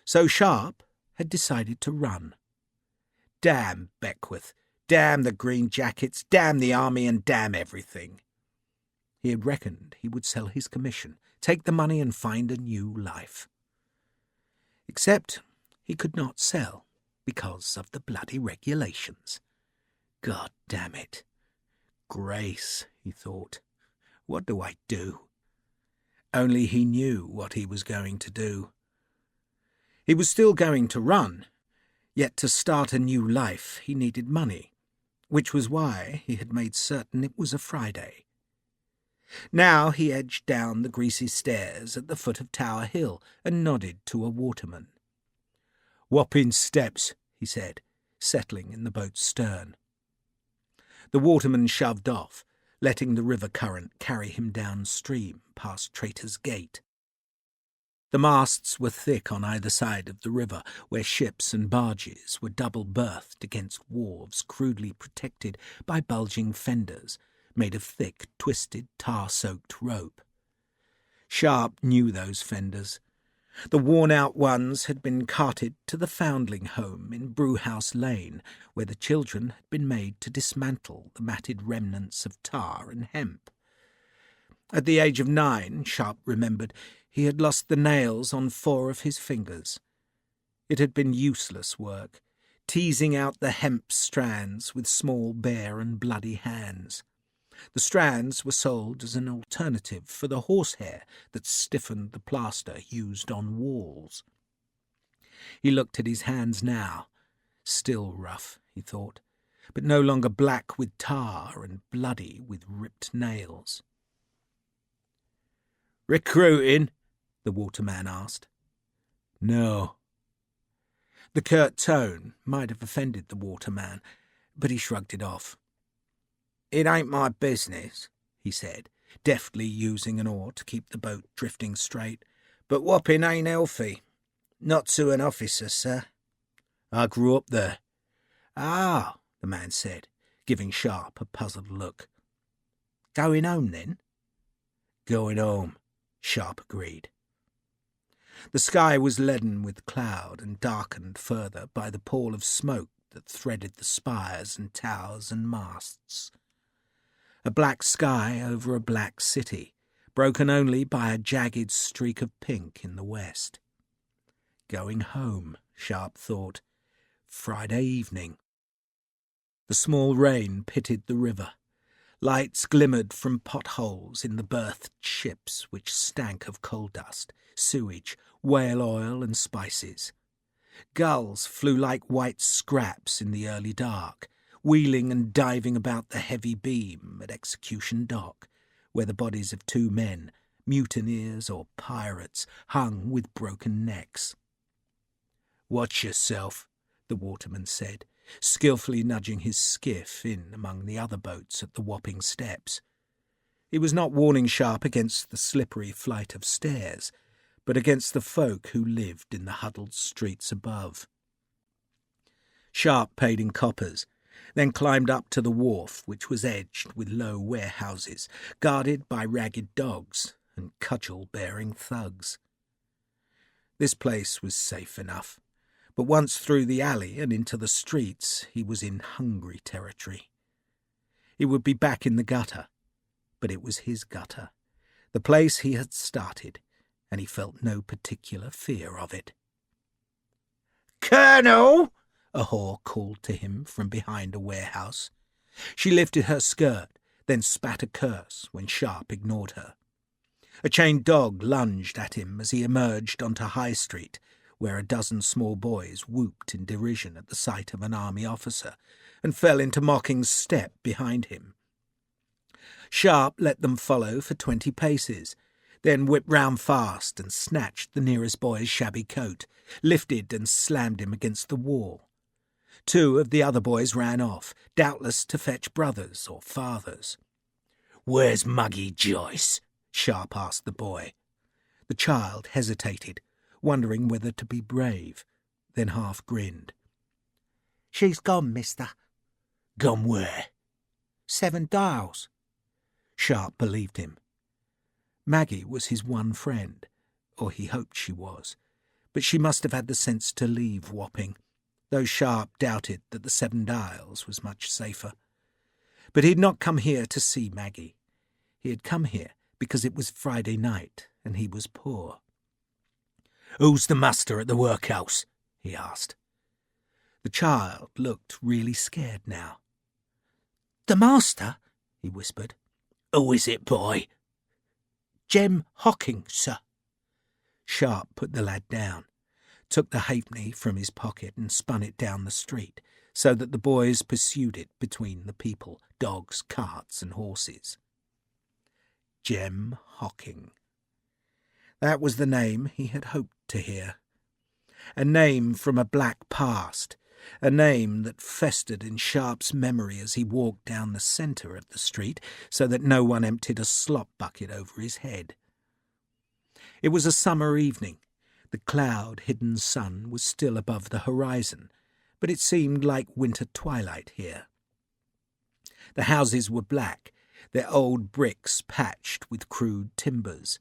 So Sharpe had decided to run. Damn Beckwith, damn the Green Jackets, damn the army, and damn everything. He had reckoned he would sell his commission, take the money and find a new life. Except he could not sell because of the bloody regulations. God damn it. Grace, he thought. What do I do? Only he knew what he was going to do. He was still going to run, yet to start a new life he needed money, which was why he had made certain it was a Friday. Now he edged down the greasy stairs at the foot of Tower Hill and nodded to a waterman. "Whopping steps," he said, settling in the boat's stern. The waterman shoved off, letting the river current carry him downstream past Traitor's Gate. The masts were thick on either side of the river, where ships and barges were double-berthed against wharves crudely protected by bulging fenders made of thick, twisted, tar-soaked rope. Sharpe knew those fenders. The worn-out ones had been carted to the foundling home in Brewhouse Lane, where the children had been made to dismantle the matted remnants of tar and hemp. At the age of 9, Sharpe remembered, he had lost the nails on 4 of his fingers. It had been useless work, teasing out the hemp strands with small, bare and bloody hands. The strands were sold as an alternative for the horsehair that stiffened the plaster used on walls. He looked at his hands now. Still rough, he thought, but no longer black with tar and bloody with ripped nails. "Recruiting?" the waterman asked. "No." The curt tone might have offended the waterman, but he shrugged it off. "It ain't my business," he said, deftly using an oar to keep the boat drifting straight, "but whopping ain't healthy. Not to an officer, sir." "I grew up there." "Ah," the man said, giving Sharpe a puzzled look. "Going home, then?" "Going home," Sharpe agreed. The sky was leaden with cloud and darkened further by the pall of smoke that threaded the spires and towers and masts. A black sky over a black city, broken only by a jagged streak of pink in the west. Going home, Sharpe thought. Friday evening. The small rain pitted the river. Lights glimmered from potholes in the berthed ships which stank of coal dust, sewage, whale oil and spices. Gulls flew like white scraps in the early dark, wheeling and diving about the heavy beam at Execution Dock, where the bodies of 2 men, mutineers or pirates, hung with broken necks. "Watch yourself," the waterman said, skilfully nudging his skiff in among the other boats at the Wapping steps. He was not warning Sharpe against the slippery flight of stairs, but against the folk who lived in the huddled streets above. Sharpe paid in coppers, then climbed up to the wharf, which was edged with low warehouses, guarded by ragged dogs and cudgel-bearing thugs. This place was safe enough, but once through the alley and into the streets he was in hungry territory. He would be back in the gutter, but it was his gutter, the place he had started, and he felt no particular fear of it. "Colonel!" a whore called to him from behind a warehouse. She lifted her skirt, then spat a curse when Sharpe ignored her. A chained dog lunged at him as he emerged onto High Street, where a dozen small boys whooped in derision at the sight of an army officer, and fell into mocking step behind him. Sharpe let them follow for 20 paces, then whipped round fast and snatched the nearest boy's shabby coat, lifted and slammed him against the wall. 2 of the other boys ran off, doubtless to fetch brothers or fathers. "Where's Muggy Joyce?" Sharpe asked the boy. The child hesitated, wondering whether to be brave, then half grinned. "She's gone, mister." "Gone where?" "7 Dials." Sharpe believed him. Maggie was his one friend, or he hoped she was, but she must have had the sense to leave Wapping, though Sharpe doubted that the 7 Dials was much safer. But he had not come here to see Maggie. He had come here because it was Friday night and he was poor. "Who's the master at the workhouse?" he asked. The child looked really scared now. "The master?" he whispered. "Who is it, boy?" "Jem Hocking, sir." Sharpe put the lad down, took the halfpenny from his pocket and spun it down the street, so that the boys pursued it between the people, dogs, carts and horses. Jem Hocking. That was the name he had hoped to hear. A name from a black past, a name that festered in Sharpe's memory as he walked down the centre of the street so that no one emptied a slop bucket over his head. It was a summer evening. The cloud-hidden sun was still above the horizon, but it seemed like winter twilight here. The houses were black, their old bricks patched with crude timbers.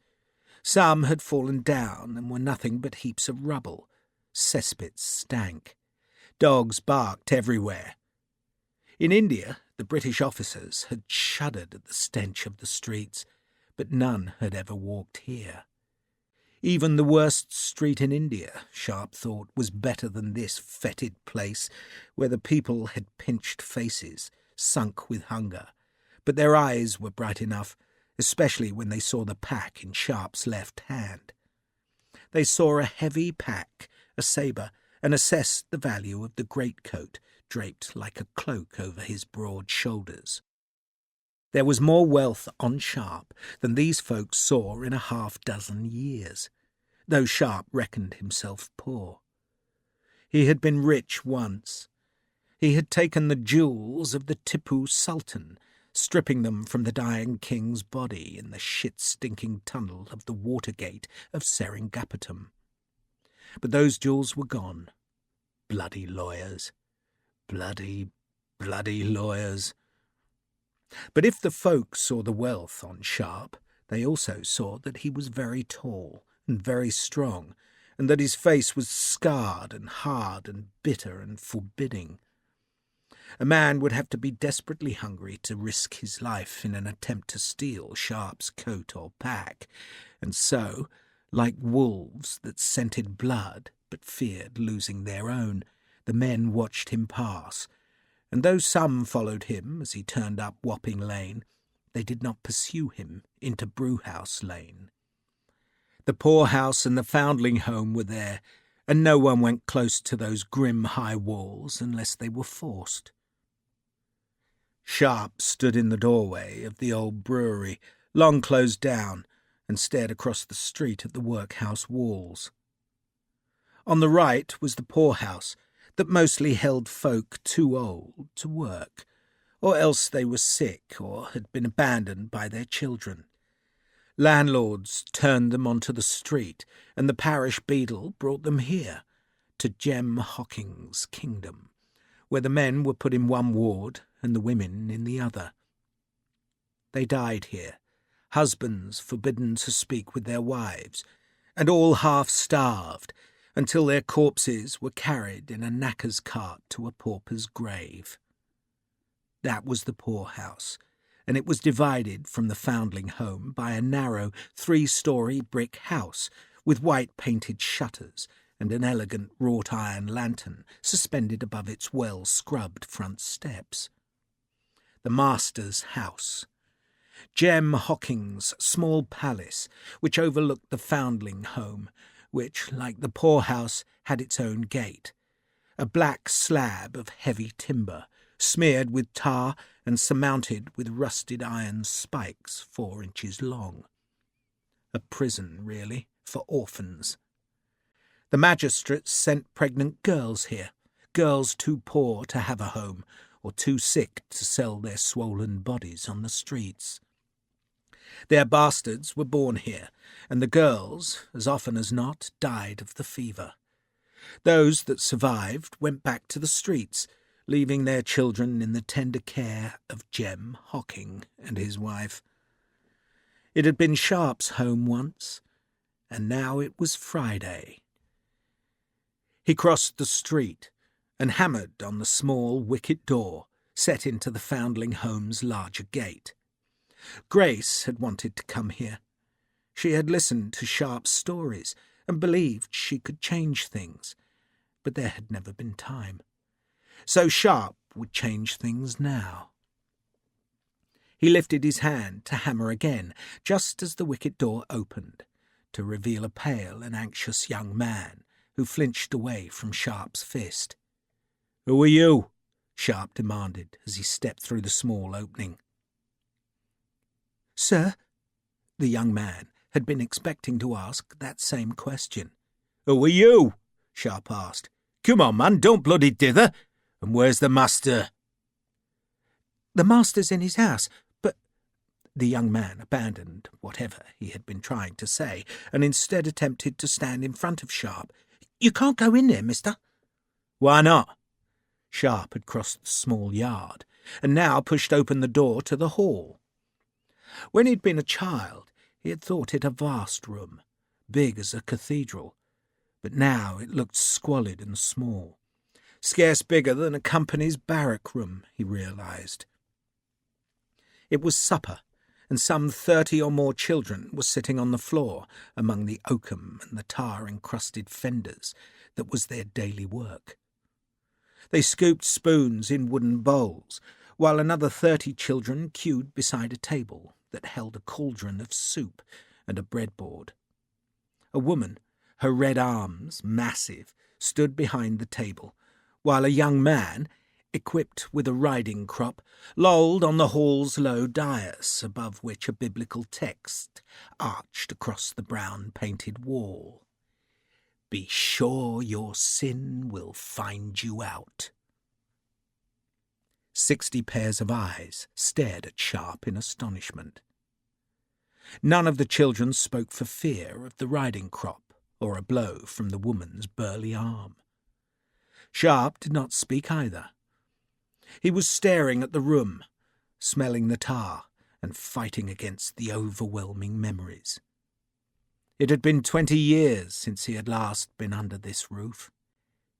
Some had fallen down and were nothing but heaps of rubble. Cesspits stank. Dogs barked everywhere. In India, the British officers had shuddered at the stench of the streets, but none had ever walked here. Even the worst street in India, Sharpe thought, was better than this fetid place where the people had pinched faces, sunk with hunger, but their eyes were bright enough, especially when they saw the pack in Sharpe's left hand. They saw a heavy pack, a sabre, and assessed the value of the greatcoat draped like a cloak over his broad shoulders. There was more wealth on Sharpe than these folks saw in a half-dozen years, though Sharpe reckoned himself poor. He had been rich once. He had taken the jewels of the Tipu Sultan, stripping them from the dying king's body in the shit-stinking tunnel of the Watergate of Seringapatam. But those jewels were gone. Bloody lawyers. Bloody lawyers. But if the folk saw the wealth on Sharpe, they also saw that he was very tall and very strong, and that his face was scarred and hard and bitter and forbidding. A man would have to be desperately hungry to risk his life in an attempt to steal Sharpe's coat or pack, and so, like wolves that scented blood but feared losing their own, the men watched him pass, and though some followed him as he turned up Wapping Lane, they did not pursue him into Brewhouse Lane. The poorhouse and the foundling home were there, and no one went close to those grim high walls unless they were forced. Sharpe stood in the doorway of the old brewery, long closed down, and stared across the street at the workhouse walls. On the right was the poorhouse, that mostly held folk too old to work, or else they were sick or had been abandoned by their children. Landlords turned them onto the street, and the parish beadle brought them here, to Jem Hocking's kingdom, where the men were put in one ward and the women in the other. They died here, husbands forbidden to speak with their wives, and all half-starved, until their corpses were carried in a knacker's cart to a pauper's grave. That was the poorhouse, and it was divided from the foundling home by a narrow 3-story brick house with white-painted shutters and an elegant wrought-iron lantern suspended above its well-scrubbed front steps. The master's house. Jem Hocking's small palace, which overlooked the foundling home, which, like the poorhouse, had its own gate, a black slab of heavy timber, smeared with tar and surmounted with rusted iron spikes 4 inches long. A prison, really, for orphans. The magistrates sent pregnant girls here, girls too poor to have a home, or too sick to sell their swollen bodies on the streets. Their bastards were born here, and the girls, as often as not, died of the fever. Those that survived went back to the streets, leaving their children in the tender care of Jem Hocking and his wife. It had been Sharpe's home once, and now it was Friday. He crossed the street and hammered on the small wicket door set into the foundling home's larger gate. Grace had wanted to come here. She had listened to Sharpe's stories and believed she could change things, but there had never been time. So Sharpe would change things now. He lifted his hand to hammer again, just as the wicket door opened, to reveal a pale and anxious young man who flinched away from Sharpe's fist. "Who are you?" Sharpe demanded as he stepped through the small opening. "Sir?" The young man had been expecting to ask that same question. "Who are you?" Sharpe asked. "Come on, man, don't bloody dither. And where's the master?" "The master's in his house, but—" The young man abandoned whatever he had been trying to say, and instead attempted to stand in front of Sharpe. "You can't go in there, mister." "Why not?" Sharpe had crossed the small yard, and now pushed open the door to the hall. When he'd been a child, he had thought it a vast room, big as a cathedral, but now it looked squalid and small, scarce bigger than a company's barrack room, he realised. It was supper, and some 30 or more children were sitting on the floor among the oakum and the tar-encrusted fenders that was their daily work. They scooped spoons in wooden bowls, while another 30 children queued beside a table that held a cauldron of soup and a breadboard. A woman, her red arms massive, stood behind the table, while a young man, equipped with a riding crop, lolled on the hall's low dais, above which a biblical text arched across the brown-painted wall. "Be sure your sin will find you out." 60 pairs of eyes stared at Sharpe in astonishment. None of the children spoke for fear of the riding crop or a blow from the woman's burly arm. Sharpe did not speak either. He was staring at the room, smelling the tar and fighting against the overwhelming memories. It had been 20 years since he had last been under this roof.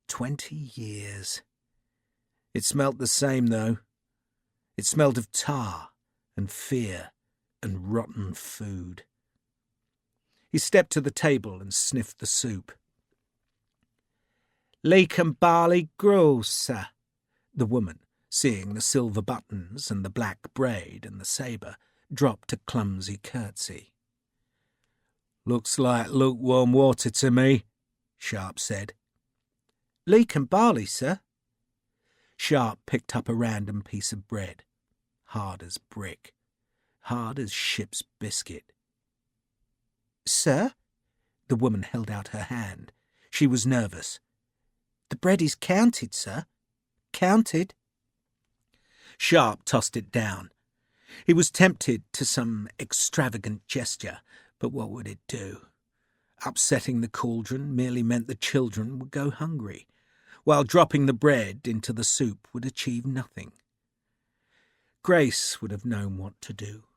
20 years. It smelt the same, though. It smelt of tar and fear and rotten food. He stepped to the table and sniffed the soup. "Leek and barley gruel, sir," the woman, seeing the silver buttons and the black braid and the sabre, dropped a clumsy curtsy. "Looks like lukewarm water to me," Sharpe said. "Leek and barley, sir." Sharpe picked up a random piece of bread, hard as brick, hard as ship's biscuit. "Sir?" The woman held out her hand. She was nervous. "The bread is counted, sir. Counted." Sharpe tossed it down. He was tempted to some extravagant gesture, but what would it do? Upsetting the cauldron merely meant the children would go hungry, while dropping the bread into the soup would achieve nothing. Grace would have known what to do.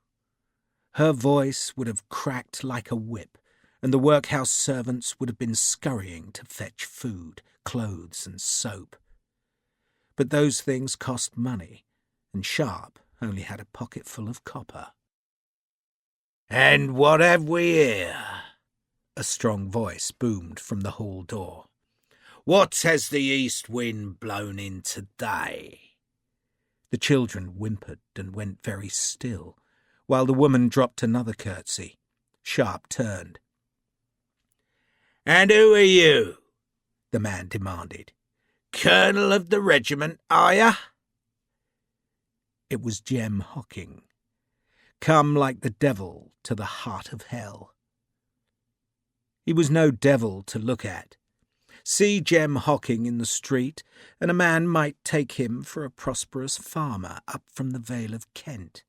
Her voice would have cracked like a whip, and the workhouse servants would have been scurrying to fetch food, clothes and soap. But those things cost money, and Sharpe only had a pocket full of copper. "And what have we here?" A strong voice boomed from the hall door. "What has the east wind blown in today?" The children whimpered and went very still, while the woman dropped another curtsy. Sharpe turned. "And who are you?" the man demanded. "Colonel of the regiment, are ya?" It was Jem Hocking, come like the devil to the heart of hell. He was no devil to look at. See Jem Hocking in the street, and a man might take him for a prosperous farmer up from the Vale of Kent.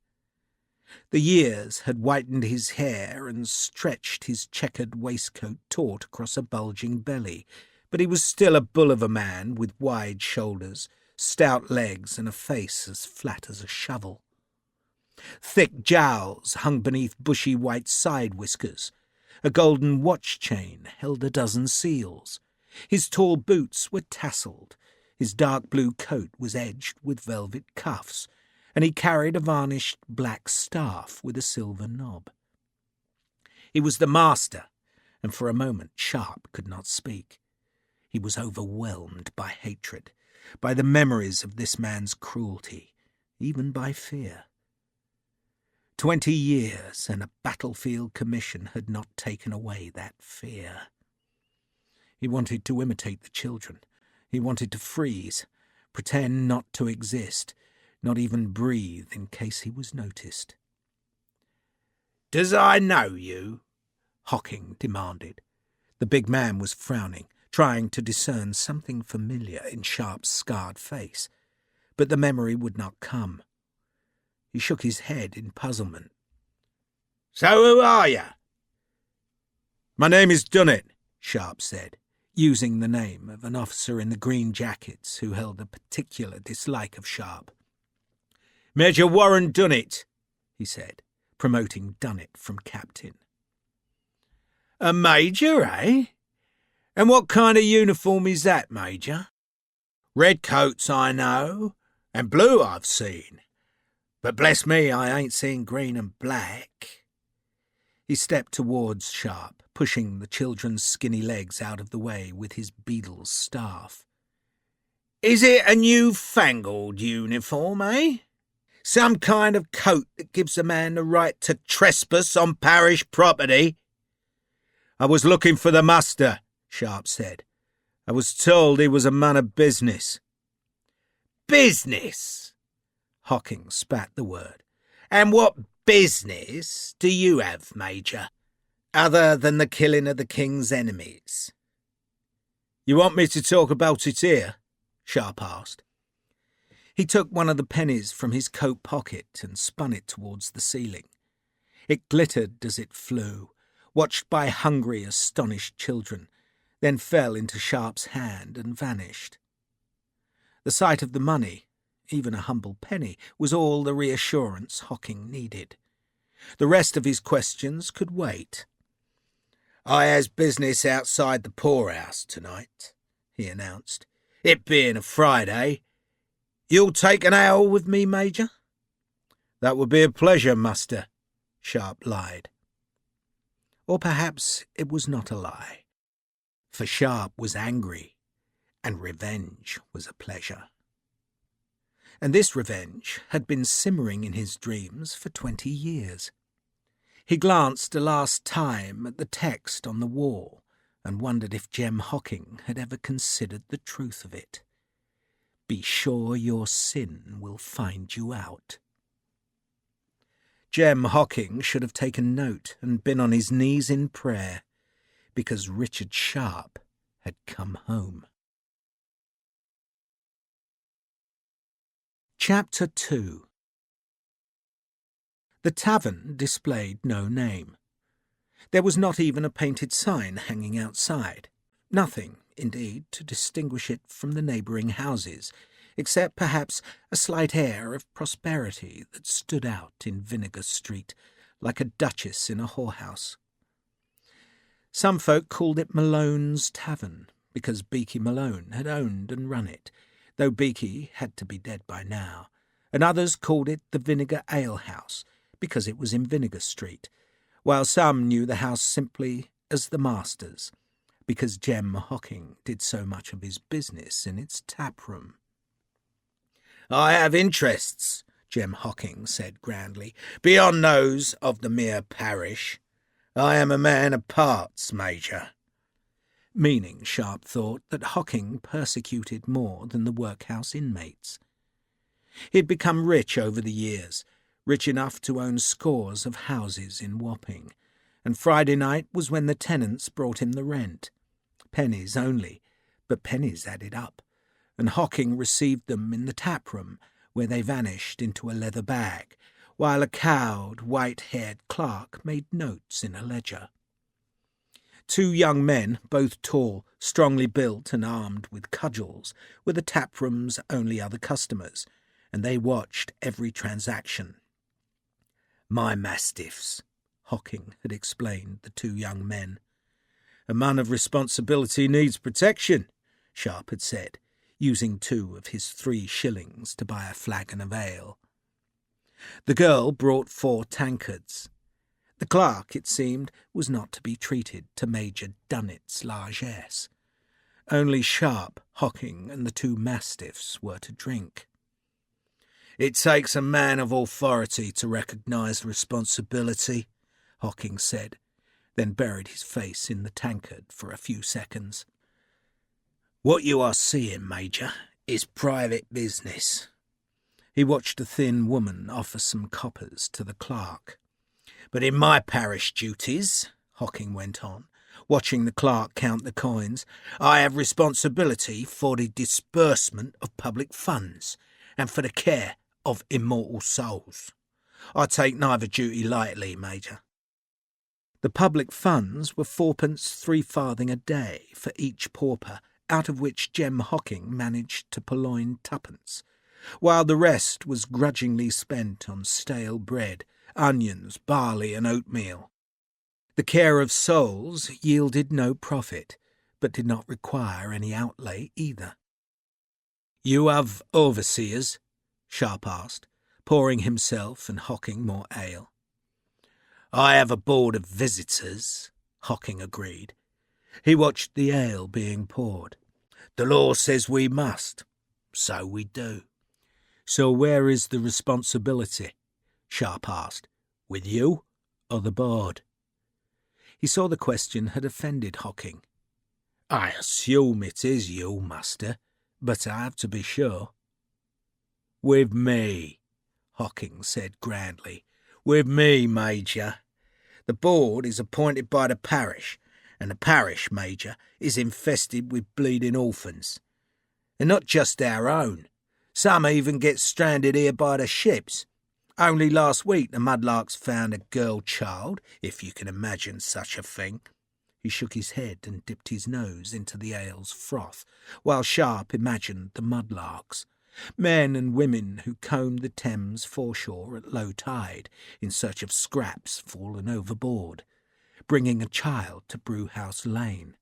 The years had whitened his hair and stretched his checkered waistcoat taut across a bulging belly, but he was still a bull of a man with wide shoulders, stout legs, and a face as flat as a shovel. Thick jowls hung beneath bushy white side whiskers. A golden watch chain held a dozen seals. His tall boots were tasselled. His dark blue coat was edged with velvet cuffs, and he carried a varnished black staff with a silver knob. He was the master, and for a moment Sharpe could not speak. He was overwhelmed by hatred, by the memories of this man's cruelty, even by fear. 20 years and a battlefield commission had not taken away that fear. He wanted to imitate the children. He wanted to freeze, pretend not to exist, not even breathe in case he was noticed. "Does I know you?" Hocking demanded. The big man was frowning, trying to discern something familiar in Sharpe's scarred face, but the memory would not come. He shook his head in puzzlement. "So who are you?" "My name is Dunnett," Sharpe said, using the name of an officer in the green jackets who held a particular dislike of Sharpe. "Major Warren Dunnett," he said, promoting Dunnett from captain. "A major, eh? And what kind of uniform is that, Major? Red coats, I know, and blue I've seen. But bless me, I ain't seen green and black. He stepped towards Sharpe, pushing the children's skinny legs out of the way with his beadle's staff. Is it a new-fangled uniform, eh? Some kind of coat that gives a man the right to trespass on parish property? I was looking for the muster, Sharpe said. I was told he was a man of business. Business? Hocking spat the word. And what business do you have, Major, other than the killing of the king's enemies? You want me to talk about it here? Sharpe asked. He took one of the pennies from his coat pocket and spun it towards the ceiling. It glittered as it flew, watched by hungry, astonished children, then fell into Sharpe's hand and vanished. The sight of the money, even a humble penny, was all the reassurance Hocking needed. The rest of his questions could wait. I has business outside the poorhouse tonight, he announced. It being a Friday. You'll take an ale with me, Major? That would be a pleasure, Muster, Sharpe lied. Or perhaps it was not a lie, for Sharpe was angry, and revenge was a pleasure. And this revenge had been simmering in his dreams for 20 years. He glanced a last time at the text on the wall and wondered if Jem Hocking had ever considered the truth of it. Be sure your sin will find you out. Jem Hocking should have taken note and been on his knees in prayer, because Richard Sharpe had come home. Chapter 2. The tavern displayed no name. There was not even a painted sign hanging outside. Nothing, indeed, to distinguish it from the neighbouring houses, except perhaps a slight air of prosperity that stood out in Vinegar Street, like a duchess in a whorehouse. Some folk called it Malone's Tavern, because Beaky Malone had owned and run it, though Beaky had to be dead by now, and others called it the Vinegar Ale House, because it was in Vinegar Street, while some knew the house simply as the Master's, because Jem Hocking did so much of his business in its tap-room. I have interests, Jem Hocking said grandly, beyond those of the mere parish. I am a man of parts, Major. Meaning, Sharpe thought, that Hocking persecuted more than the workhouse inmates. He had become rich over the years, rich enough to own scores of houses in Wapping, and Friday night was when the tenants brought him the rent. Pennies only, but pennies added up, and Hocking received them in the tap-room, where they vanished into a leather bag, while a cowed, white-haired clerk made notes in a ledger. 2 young men, both tall, strongly built and armed with cudgels, were the tap-room's only other customers, and they watched every transaction. My mastiffs, Hocking had explained the 2 young men. A man of responsibility needs protection, Sharpe had said, using 2 of his 3 shillings to buy a flagon of ale. The girl brought 4 tankards. The clerk, it seemed, was not to be treated to Major Dunnet's largesse. Only Sharpe, Hocking, and the 2 mastiffs were to drink. It takes a man of authority to recognise responsibility, Hocking said, then buried his face in the tankard for a few seconds. What you are seeing, Major, is private business. He watched a thin woman offer some coppers to the clerk. But in my parish duties, Hocking went on, watching the clerk count the coins, I have responsibility for the disbursement of public funds and for the care of immortal souls. I take neither duty lightly, Major. The public funds were 4pence 3 farthing a day for each pauper, out of which Jem Hocking managed to purloin 2pence, while the rest was grudgingly spent on stale bread, onions, barley and oatmeal. The care of souls yielded no profit, but did not require any outlay either. You have overseers? Sharpe asked, pouring himself and Hocking more ale. "I have a board of visitors," Hocking agreed. He watched the ale being poured. "The law says we must. So we do." "So where is the responsibility?" Sharpe asked. "With you or the board?" He saw the question had offended Hocking. "I assume it is you, master, but I have to be sure." "With me," Hocking said grandly. "With me, Major. The board is appointed by the parish, and the parish, Major, is infested with bleeding orphans. And not just our own. Some even get stranded here by the ships. Only last week the mudlarks found a girl child, if you can imagine such a thing." He shook his head and dipped his nose into the ale's froth, while Sharpe imagined the mudlarks, men and women who combed the Thames foreshore at low tide in search of scraps fallen overboard, bringing a child to Brewhouse Lane.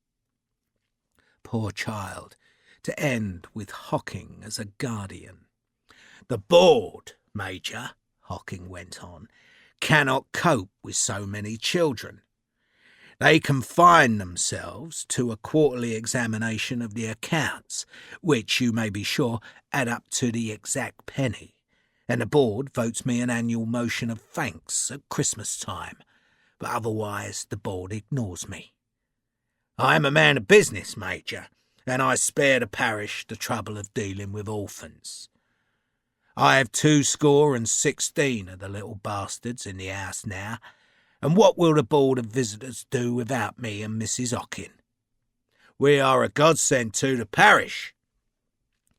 Poor child, to end with Hocking as a guardian. "The board, Major," Hocking went on, "cannot cope with so many children. They confine themselves to a quarterly examination of the accounts, which, you may be sure, add up to the exact penny, and the board votes me an annual motion of thanks at Christmas time, but otherwise the board ignores me. I am a man of business, Major, and I spare the parish the trouble of dealing with orphans. I have 216 of the little bastards in the house now, and what will the board of visitors do without me and Mrs. Hocking? We are a godsend to the parish."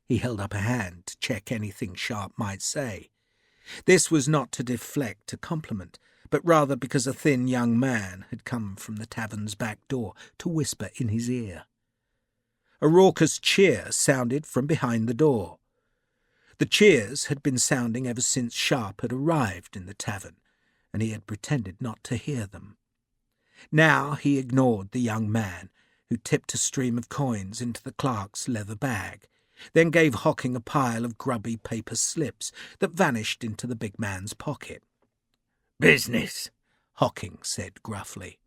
He held up a hand to check anything Sharpe might say. This was not to deflect a compliment, but rather because a thin young man had come from the tavern's back door to whisper in his ear. A raucous cheer sounded from behind the door. The cheers had been sounding ever since Sharpe had arrived in the tavern, and he had pretended not to hear them. Now he ignored the young man, who tipped a stream of coins into the clerk's leather bag, then gave Hocking a pile of grubby paper slips that vanished into the big man's pocket. "Business," Hocking said gruffly.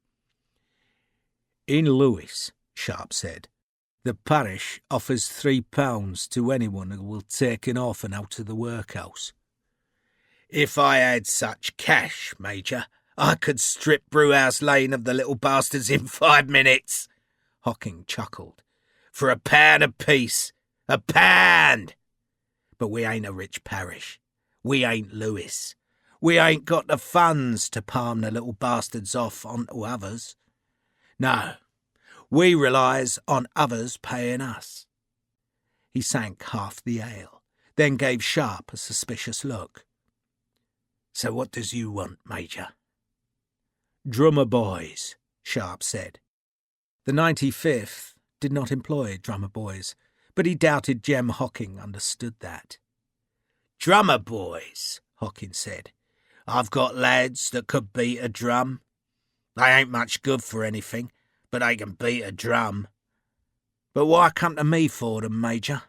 "In Lewis," Sharpe said, "the parish offers £3 to anyone who will take an orphan out of the workhouse." "If I had such cash, Major, I could strip Brewhouse Lane of the little bastards in 5 minutes," Hocking chuckled. "For £1 apiece. £1! But we ain't a rich parish. We ain't Lewis. We ain't got the funds to palm the little bastards off onto others. No, we relies on others paying us." He sank half the ale, then gave Sharpe a suspicious look. "So what does you want, Major?" "Drummer boys," Sharpe said. The 95th did not employ drummer boys, but he doubted Jem Hocking understood that. "Drummer boys," Hocking said. "I've got lads that could beat a drum. They ain't much good for anything, but they can beat a drum. But why come to me for them, Major?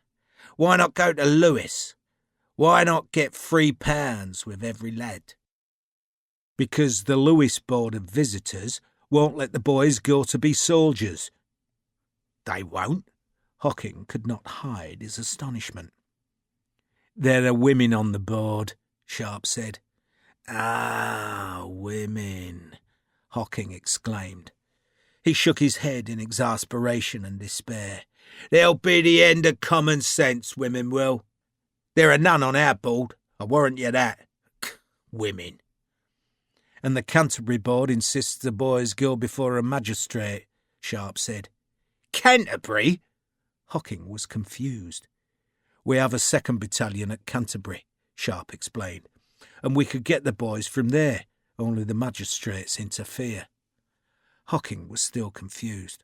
Why not go to Lewis? Why not get £3 with every lad?" "Because the Lewis Board of Visitors won't let the boys go to be soldiers." "They won't?" Hocking could not hide his astonishment. "There are women on the board," Sharpe said. "Ah, women," Hocking exclaimed. He shook his head in exasperation and despair. "There'll be the end of common sense, women will. There are none on our board, I warrant you that. Women." "And the Canterbury board insists the boys go before a magistrate," Sharpe said. "Canterbury?" Hocking was confused. "We have a 2nd battalion at Canterbury," Sharpe explained, "and we could get the boys from there, only the magistrates interfere." Hocking was still confused.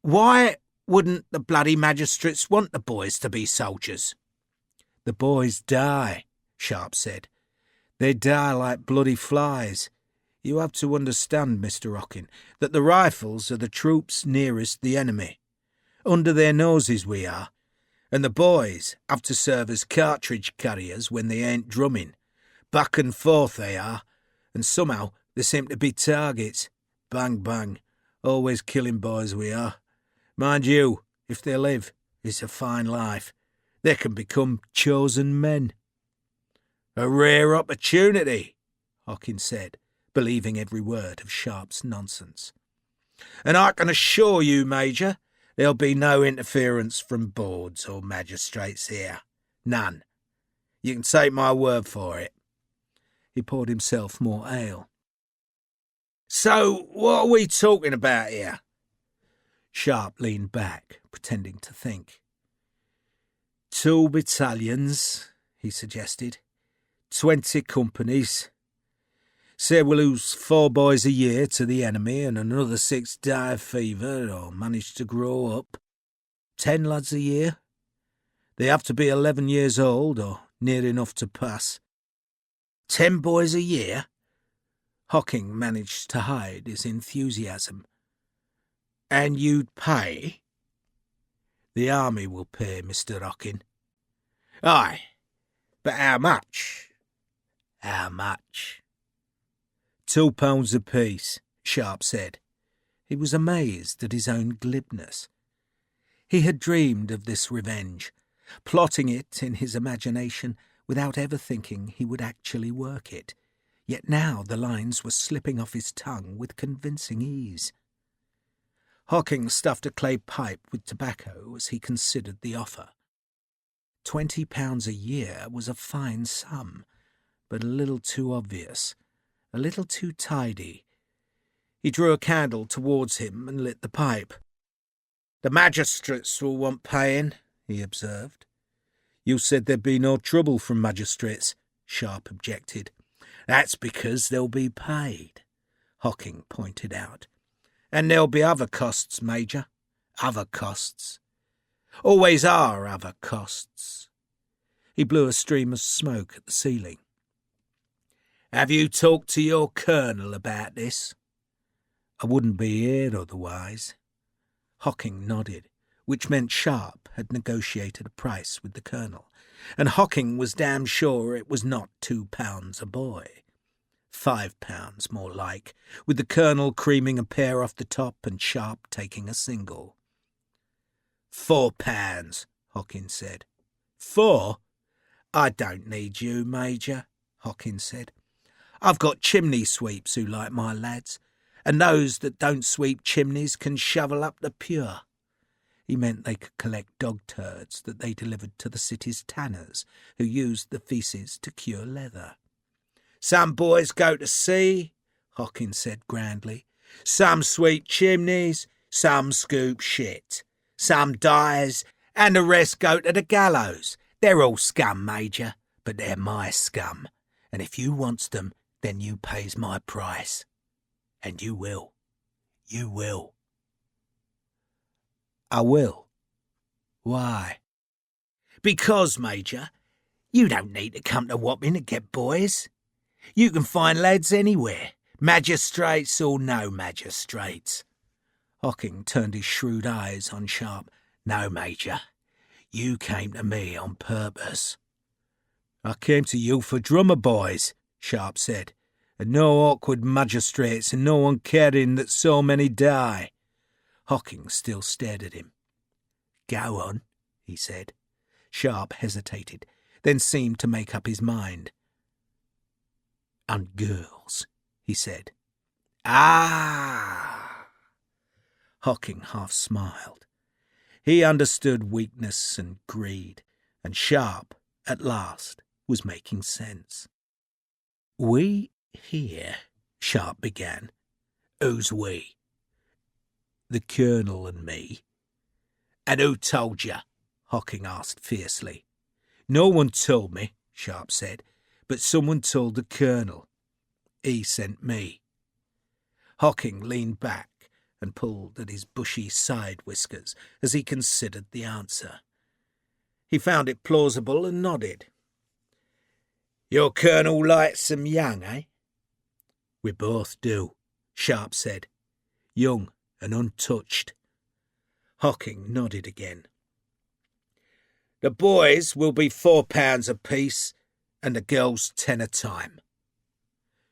"Why wouldn't the bloody magistrates want the boys to be soldiers?" "The boys die," Sharpe said. "They die like bloody flies. You have to understand, Mr. Hocking, that the rifles are the troops nearest the enemy. Under their noses we are, And the boys have to serve as cartridge carriers when they ain't drumming. Back and forth they are, and somehow they seem to be targets. Bang, bang. Always killing boys we are. Mind you, if they live, it's a fine life. They can become chosen men. A rare opportunity, Hawkins said, believing every word of Sharpe's nonsense. And I can assure you, Major, there'll be no interference from boards or magistrates here. None. You can take my word for it. He poured himself more ale. So, what are we talking about here? Sharpe leaned back, pretending to think. 2 battalions, he suggested. 20 companies. Say we'll lose 4 boys a year to the enemy and another 6 die of fever or manage to grow up. 10 lads a year. They have to be 11 years old or near enough to pass. 10 boys a year? Hocking managed to hide his enthusiasm. And you'd pay? The army will pay, Mr. Hocking. Aye, but how much? How much? £2 apiece, Sharpe said. He was amazed at his own glibness. He had dreamed of this revenge, plotting it in his imagination without ever thinking he would actually work it. Yet now the lines were slipping off his tongue with convincing ease. Hocking stuffed a clay pipe with tobacco as he considered the offer. £20 a year was a fine sum, but a little too obvious, a little too tidy. He drew a candle towards him and lit the pipe. The magistrates will want paying, he observed. You said there'd be no trouble from magistrates, Sharpe objected. That's because they'll be paid, Hocking pointed out. And there'll be other costs, Major. Other costs. Always are other costs. He blew a stream of smoke at the ceiling. Have you talked to your colonel about this? I wouldn't be here otherwise. Hocking nodded, which meant Sharpe had negotiated a price with the colonel, and Hocking was damn sure it was not £2 a boy. £5 more like, with the colonel creaming a pair off the top and Sharpe taking a single. £4, Hocking said. 4? I don't need you, Major, Hocking said. I've got chimney sweeps who like my lads, and those that don't sweep chimneys can shovel up the pure. He meant they could collect dog turds that they delivered to the city's tanners, who used the faeces to cure leather. Some boys go to sea, Hocking said grandly. Some sweep chimneys, some scoop shit. Some dies, and the rest go to the gallows. They're all scum, Major, but they're my scum. And if you wants them, then you pays my price. And you will. You will. I will. Why? Because, Major, you don't need to come to Wapping to get boys. You can find lads anywhere, magistrates or no magistrates. Hocking turned his shrewd eyes on Sharpe. No, Major, you came to me on purpose. I came to you for drummer boys, Sharpe said, and no awkward magistrates and no one caring that so many die. Hocking still stared at him. Go on, he said. Sharpe hesitated, then seemed to make up his mind. And girls, he said. Ah! Hocking half smiled. He understood weakness and greed, and Sharpe, at last, was making sense. We here, Sharpe began. Who's we? The colonel and me. And who told you? Hocking asked fiercely. No one told me, Sharpe said, but someone told the colonel. He sent me. Hocking leaned back and pulled at his bushy side whiskers as he considered the answer. He found it plausible and nodded. Your colonel likes them young, eh? We both do, Sharpe said. Young and untouched. Hocking nodded again. The boys will be £4 apiece, and the girls 10 a time.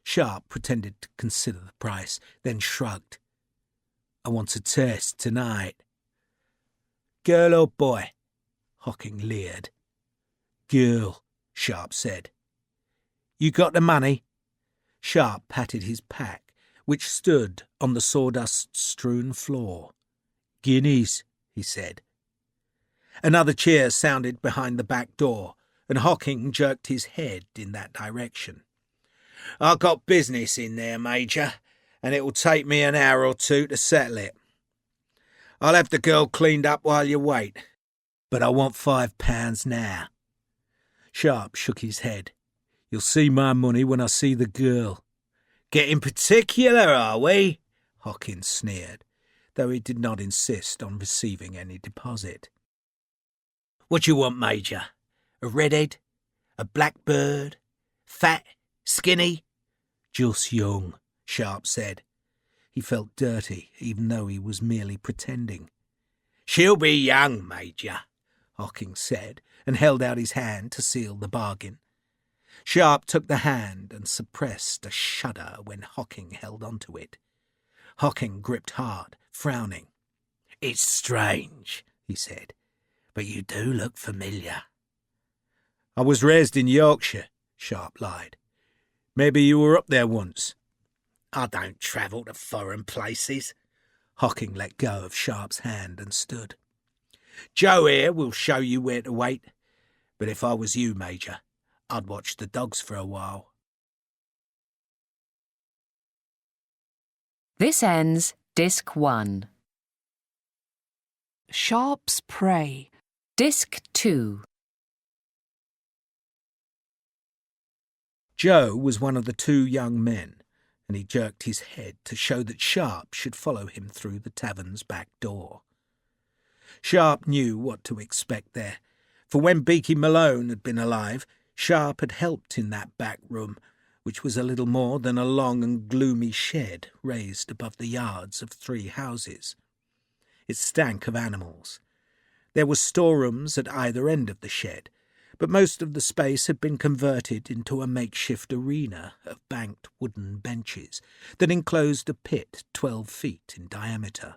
Sharpe pretended to consider the price, then shrugged. I want a test tonight. Girl or boy? Hocking leered. Girl, Sharpe said. You got the money? Sharpe patted his pack, which stood on the sawdust-strewn floor. Guineas, he said. Another cheer sounded behind the back door, and Hocking jerked his head in that direction. I've got business in there, Major, and it will take me an hour or two to settle it. I'll have the girl cleaned up while you wait, but I want £5 now. Sharpe shook his head. You'll see my money when I see the girl. Getting particular, are we? Hocking sneered, though he did not insist on receiving any deposit. What do you want, Major? A redhead? A blackbird? Fat? Skinny? Just young, Sharpe said. He felt dirty, even though he was merely pretending. She'll be young, Major, Hocking said, and held out his hand to seal the bargain. Sharpe took the hand and suppressed a shudder when Hocking held onto it. Hocking gripped hard, frowning. It's strange, he said, but you do look familiar. I was raised in Yorkshire, Sharpe lied. Maybe you were up there once. I don't travel to foreign places. Hocking let go of Sharpe's hand and stood. Joe here will show you where to wait, but if I was you, Major, I'd watch the dogs for a while. This ends Disc 1. Sharpe's Prey. Disc 2. Joe was one of the two young men, and he jerked his head to show that Sharpe should follow him through the tavern's back door. Sharpe knew what to expect there, for when Beaky Malone had been alive, Sharpe had helped in that back room, which was a little more than a long and gloomy shed raised above the yards of 3 houses. It stank of animals. There were storerooms at either end of the shed, but most of the space had been converted into a makeshift arena of banked wooden benches that enclosed a pit 12 feet in diameter.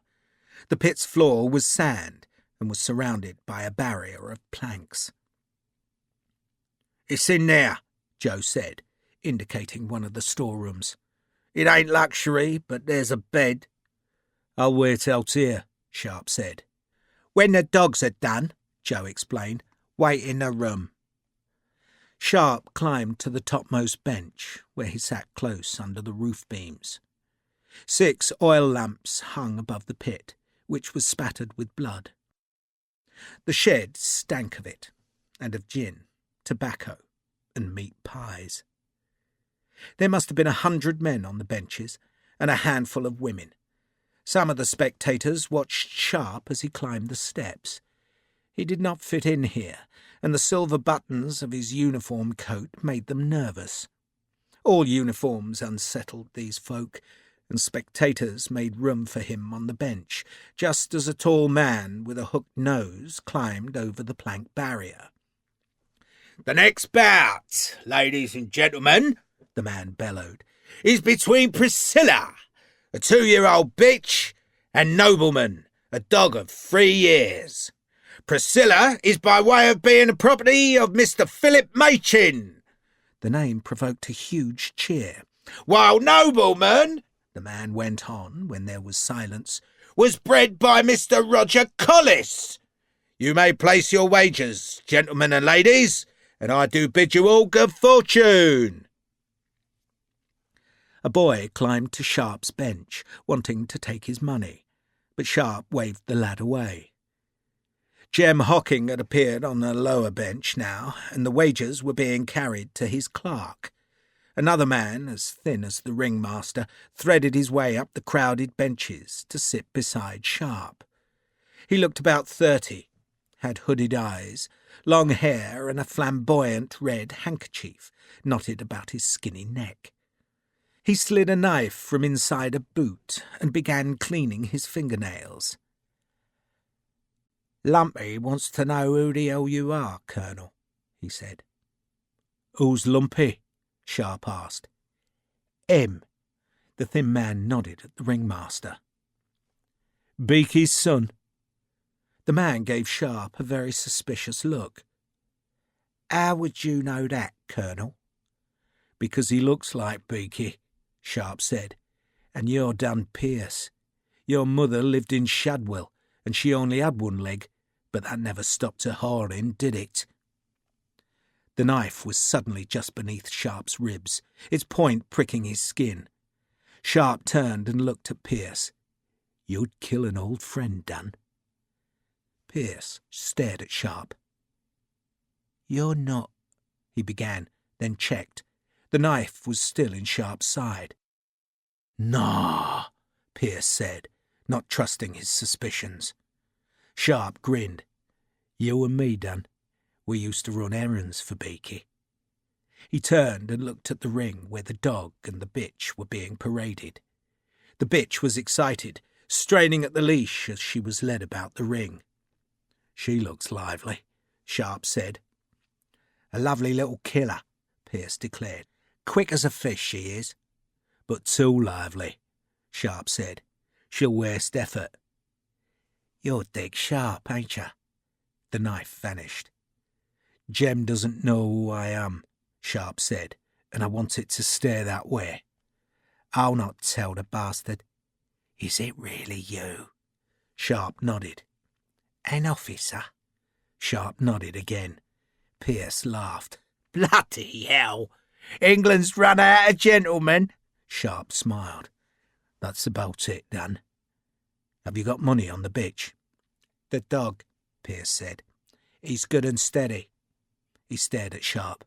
The pit's floor was sand and was surrounded by a barrier of planks. It's in there, Joe said, indicating one of the storerooms. It ain't luxury, but there's a bed. I'll wait out here, Sharpe said. When the dogs are done, Joe explained, wait in the room. Sharpe climbed to the topmost bench, where he sat close under the roof beams. 6 oil lamps hung above the pit, which was spattered with blood. The shed stank of it, and of gin, tobacco, and meat pies. There must have been 100 men on the benches, and a handful of women. Some of the spectators watched Sharpe as he climbed the steps. He did not fit in here, and the silver buttons of his uniform coat made them nervous. All uniforms unsettled these folk, and spectators made room for him on the bench, just as a tall man with a hooked nose climbed over the plank barrier. The next bout, ladies and gentlemen, the man bellowed, is between Priscilla, a 2-year-old bitch, and Nobleman, a dog of 3 years. Priscilla is by way of being the property of Mr. Philip Machin. The name provoked a huge cheer. While Nobleman, the man went on when there was silence, was bred by Mr. Roger Collis. You may place your wagers, gentlemen and ladies, and I do bid you all good fortune. A boy climbed to Sharpe's bench, wanting to take his money, but Sharpe waved the lad away. Jem Hocking had appeared on the lower bench now, and the wagers were being carried to his clerk. Another man, as thin as the ringmaster, threaded his way up the crowded benches to sit beside Sharpe. He looked about 30, had hooded eyes, long hair, and a flamboyant red handkerchief knotted about his skinny neck. He slid a knife from inside a boot and began cleaning his fingernails. "Lumpy wants to know who the hell you are, Colonel," he said. "Who's Lumpy?" Sharpe asked. "Him." The thin man nodded at the ringmaster. "Beaky's son." The man gave Sharpe a very suspicious look. "How would you know that, Colonel?" "Because he looks like Beaky," Sharpe said. "And you're done Pierce. Your mother lived in Shadwell, and she only had one leg, but that never stopped her whoring, did it?" The knife was suddenly just beneath Sharpe's ribs, its point pricking his skin. Sharpe turned and looked at Pierce. "You'd kill an old friend, Dan." Pierce stared at Sharpe. "You're not—" he began, then checked. The knife was still in Sharpe's side. "Nah," Pierce said, not trusting his suspicions. Sharpe grinned. "You and me, Dan. We used to run errands for Beaky." He turned and looked at the ring where the dog and the bitch were being paraded. The bitch was excited, straining at the leash as she was led about the ring. "She looks lively," Sharpe said. "A lovely little killer," Pierce declared. "Quick as a fish, she is." "But too lively," Sharpe said. "She'll waste effort." "You're Dick Sharpe, ain't you?" The knife vanished. "Jem doesn't know who I am," Sharpe said, "and I want it to stay that way. I'll not tell the bastard." "Is it really you?" Sharpe nodded. "An officer?" Sharpe nodded again. Pierce laughed. "Bloody hell! England's run out of gentlemen." Sharpe smiled. "That's about it, Dan." "Have you got money on the bitch?" "The dog," Pierce said. "He's good and steady." He stared at Sharpe.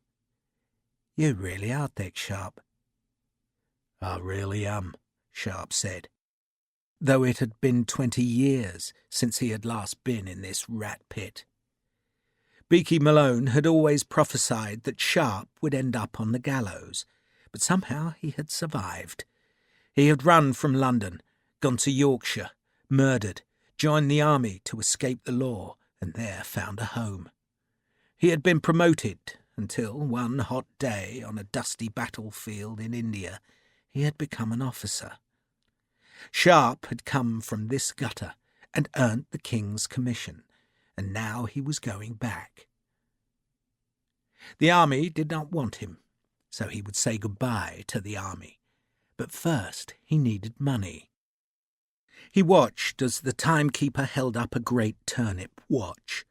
"You really are Dick Sharpe." "I really am," Sharpe said, though it had been 20 years since he had last been in this rat pit. Beaky Malone had always prophesied that Sharpe would end up on the gallows, but somehow he had survived. He had run from London, gone to Yorkshire, murdered, joined the army to escape the law, and there found a home. He had been promoted until one hot day on a dusty battlefield in India he had become an officer. Sharpe had come from this gutter and earned the king's commission, and now he was going back. The army did not want him, so he would say goodbye to the army. But first he needed money. He watched as the timekeeper held up a great turnip watch.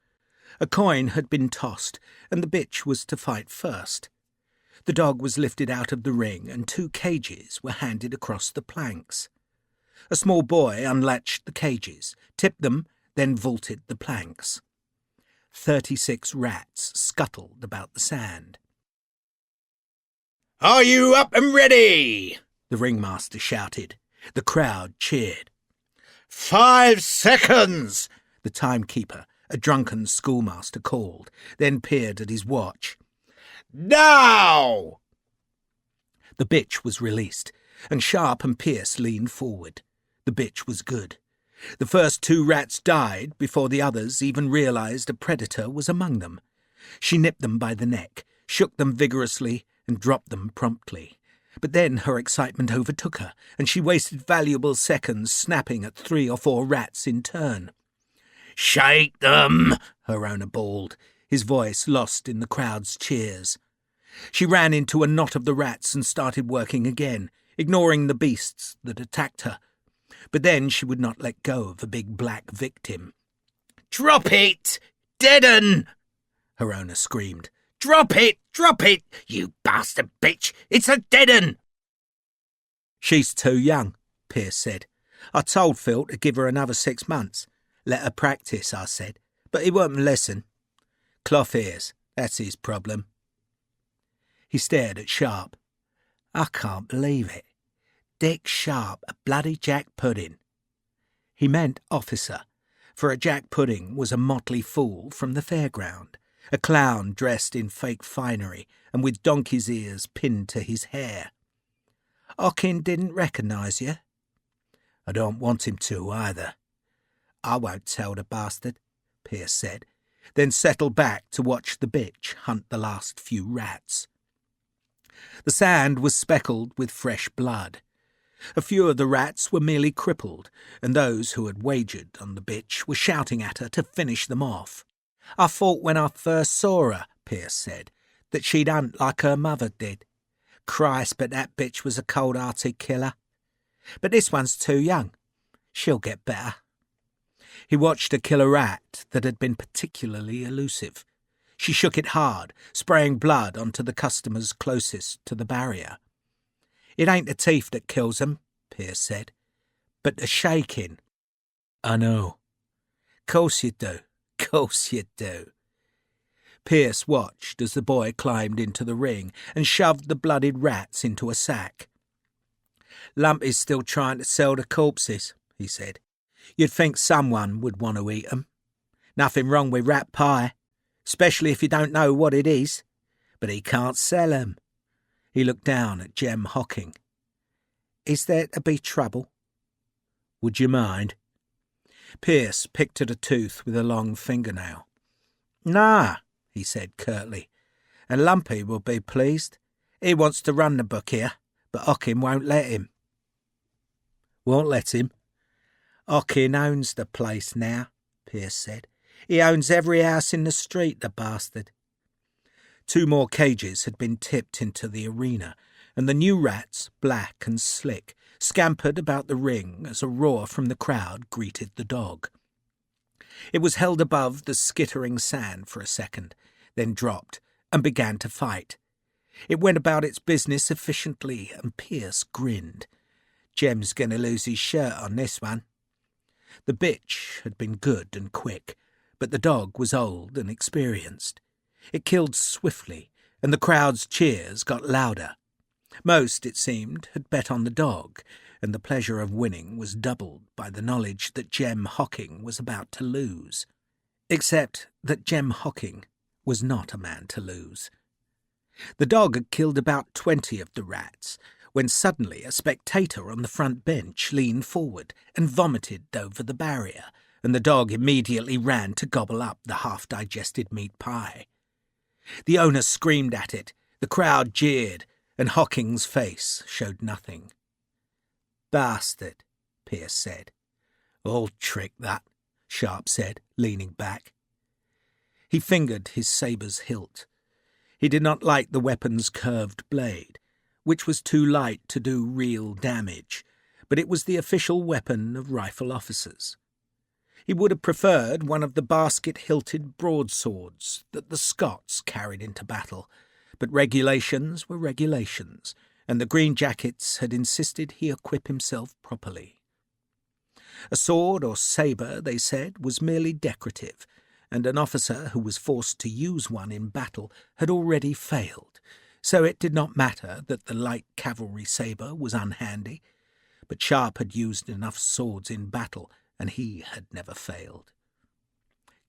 A coin had been tossed, and the bitch was to fight first. The dog was lifted out of the ring, and 2 cages were handed across the planks. A small boy unlatched the cages, tipped them, then vaulted the planks. 36 rats scuttled about the sand. "Are you up and ready?" the ringmaster shouted. The crowd cheered. 5 seconds, the timekeeper, a drunken schoolmaster, called, then peered at his watch. "Now!" The bitch was released, and Sharpe and Pierce leaned forward. The bitch was good. The first 2 rats died before the others even realized a predator was among them. She nipped them by the neck, shook them vigorously, and dropped them promptly. But then her excitement overtook her, and she wasted valuable seconds snapping at 3 or 4 rats in turn. "Shake them!" her owner bawled, his voice lost in the crowd's cheers. She ran into a knot of the rats and started working again, ignoring the beasts that attacked her. But then she would not let go of the big black victim. "Drop it! Deaden!" her owner screamed. "Drop it! Drop it! You bastard bitch! It's a deaden!" "She's too young," Pierce said. "I told Phil to give her another 6 months. Let her practice, I said, but he won't listen. Cloth ears, that's his problem." He stared at Sharpe. "I can't believe it. Dick Sharpe, a bloody Jack Pudding." He meant officer, for a Jack Pudding was a motley fool from the fairground, a clown dressed in fake finery and with donkey's ears pinned to his hair. "Ockin didn't recognise you?" "I don't want him to, either." "I won't tell the bastard," Pierce said, then settled back to watch the bitch hunt the last few rats. The sand was speckled with fresh blood. A few of the rats were merely crippled, and those who had wagered on the bitch were shouting at her to finish them off. "I thought when I first saw her," Pierce said, "that she'd hunt like her mother did. Christ, but that bitch was a cold-hearted killer. But this one's too young. She'll get better." He watched her kill a rat that had been particularly elusive. She shook it hard, spraying blood onto the customers closest to the barrier. "It ain't the teeth that kills 'em," Pierce said, "but the shaking." "I know." "Course you do. Course you do." Pierce watched as the boy climbed into the ring and shoved the blooded rats into a sack. "Lumpy's still trying to sell the corpses," he said. "You'd think someone would want to eat 'em. Nothing wrong with rat pie, especially if you don't know what it is. But he can't sell 'em." He looked down at Jem Hocking. "Is there to be trouble?" "Would you mind?" Pierce picked at a tooth with a long fingernail. "Nah," he said curtly, "and Lumpy will be pleased. He wants to run the book here, but Hocking won't let him." "Won't let him?" "Hocking owns the place now," Pierce said. "He owns every house in the street, the bastard." 2 more cages had been tipped into the arena, and the new rats, black and slick, scampered about the ring as a roar from the crowd greeted the dog. It was held above the skittering sand for a second, then dropped, and began to fight. It went about its business efficiently, and Pierce grinned. "Jem's going to lose his shirt on this one." The bitch had been good and quick, but the dog was old and experienced. It killed swiftly, and the crowd's cheers got louder. Most, it seemed, had bet on the dog, and the pleasure of winning was doubled by the knowledge that Jem Hocking was about to lose. Except that Jem Hocking was not a man to lose. The dog had killed about 20 of the rats, when suddenly a spectator on the front bench leaned forward and vomited over the barrier, and the dog immediately ran to gobble up the half-digested meat pie. The owner screamed at it, the crowd jeered, and Hocking's face showed nothing. "Bastard," Pierce said. "All trick, that," Sharpe said, leaning back. He fingered his saber's hilt. He did not like the weapon's curved blade, which was too light to do real damage, but it was the official weapon of rifle officers. He would have preferred one of the basket-hilted broadswords that the Scots carried into battle, but regulations were regulations, and the Green Jackets had insisted he equip himself properly. A sword or sabre, they said, was merely decorative, and an officer who was forced to use one in battle had already failed, so it did not matter that the light cavalry sabre was unhandy. But Sharpe had used enough swords in battle, and he had never failed.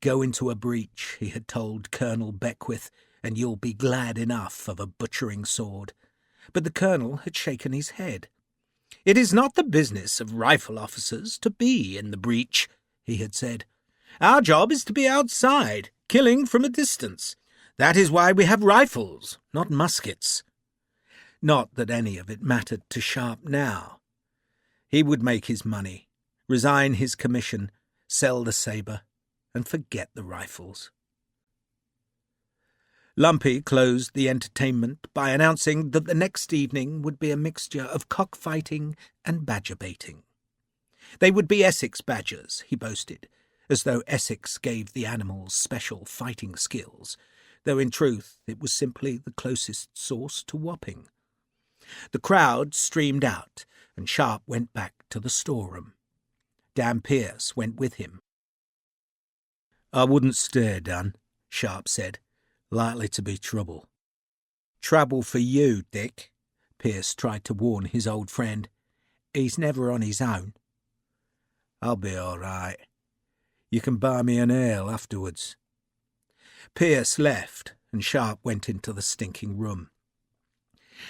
"Go into a breach," he had told Colonel Beckwith, "and you'll be glad enough of a butchering sword." But the colonel had shaken his head. "It is not the business of rifle officers to be in the breach," he had said. "Our job is to be outside, killing from a distance. That is why we have rifles, not muskets." Not that any of it mattered to Sharpe now. He would make his money, resign his commission, sell the sabre, and forget the rifles. Lumpy closed the entertainment by announcing that the next evening would be a mixture of cockfighting and badger baiting. They would be Essex badgers, he boasted, as though Essex gave the animals special fighting skills, though in truth it was simply the closest source to Wapping. The crowd streamed out, and Sharpe went back to the storeroom. Dan Pierce went with him. "I wouldn't stay, Dan," Sharpe said. "Likely to be trouble." "Trouble for you, Dick," Pierce tried to warn his old friend. "He's never on his own." "I'll be all right. You can buy me an ale afterwards." Pierce left, and Sharpe went into the stinking room.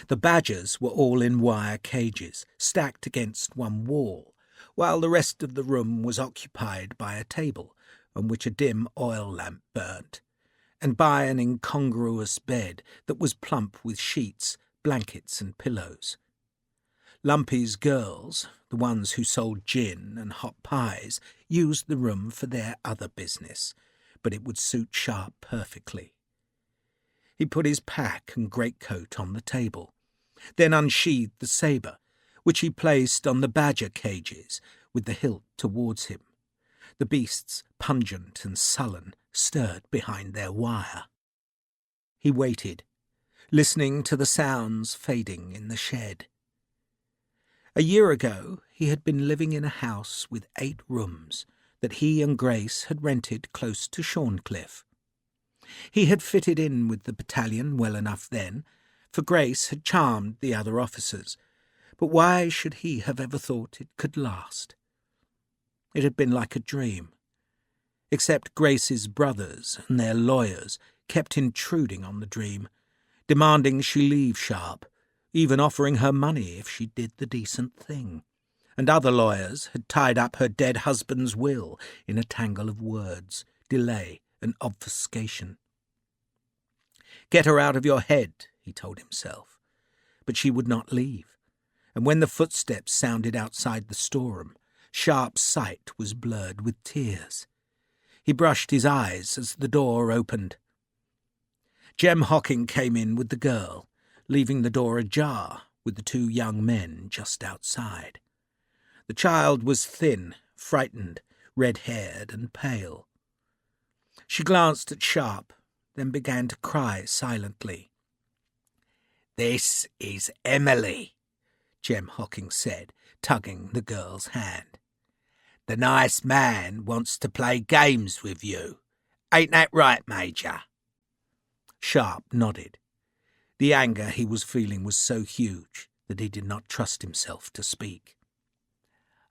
The badgers were all in wire cages, stacked against one wall, while the rest of the room was occupied by a table, on which a dim oil lamp burnt, and by an incongruous bed that was plump with sheets, blankets and pillows. Lumpy's girls, the ones who sold gin and hot pies, used the room for their other business, but it would suit Sharpe perfectly. He put his pack and greatcoat on the table, then unsheathed the sabre, which he placed on the badger cages with the hilt towards him. The beasts, pungent and sullen, stirred behind their wire. He waited, listening to the sounds fading in the shed. A year ago he had been living in a house with 8 rooms that he and Grace had rented close to Shorncliffe. He had fitted in with the battalion well enough then, for Grace had charmed the other officers, but why should he have ever thought it could last? It had been like a dream, except Grace's brothers and their lawyers kept intruding on the dream, demanding she leave Sharpe, even offering her money if she did the decent thing, and other lawyers had tied up her dead husband's will in a tangle of words, delay and obfuscation. Get her out of your head, he told himself, but she would not leave, and when the footsteps sounded outside the storeroom, Sharpe's sight was blurred with tears. He brushed his eyes as the door opened. Jem Hocking came in with the girl, leaving the door ajar with the 2 young men just outside. The child was thin, frightened, red-haired and pale. She glanced at Sharpe, then began to cry silently. "This is Emily," Jem Hocking said, tugging the girl's hand. "The nice man wants to play games with you. Ain't that right, Major?" Sharpe nodded. The anger he was feeling was so huge that he did not trust himself to speak.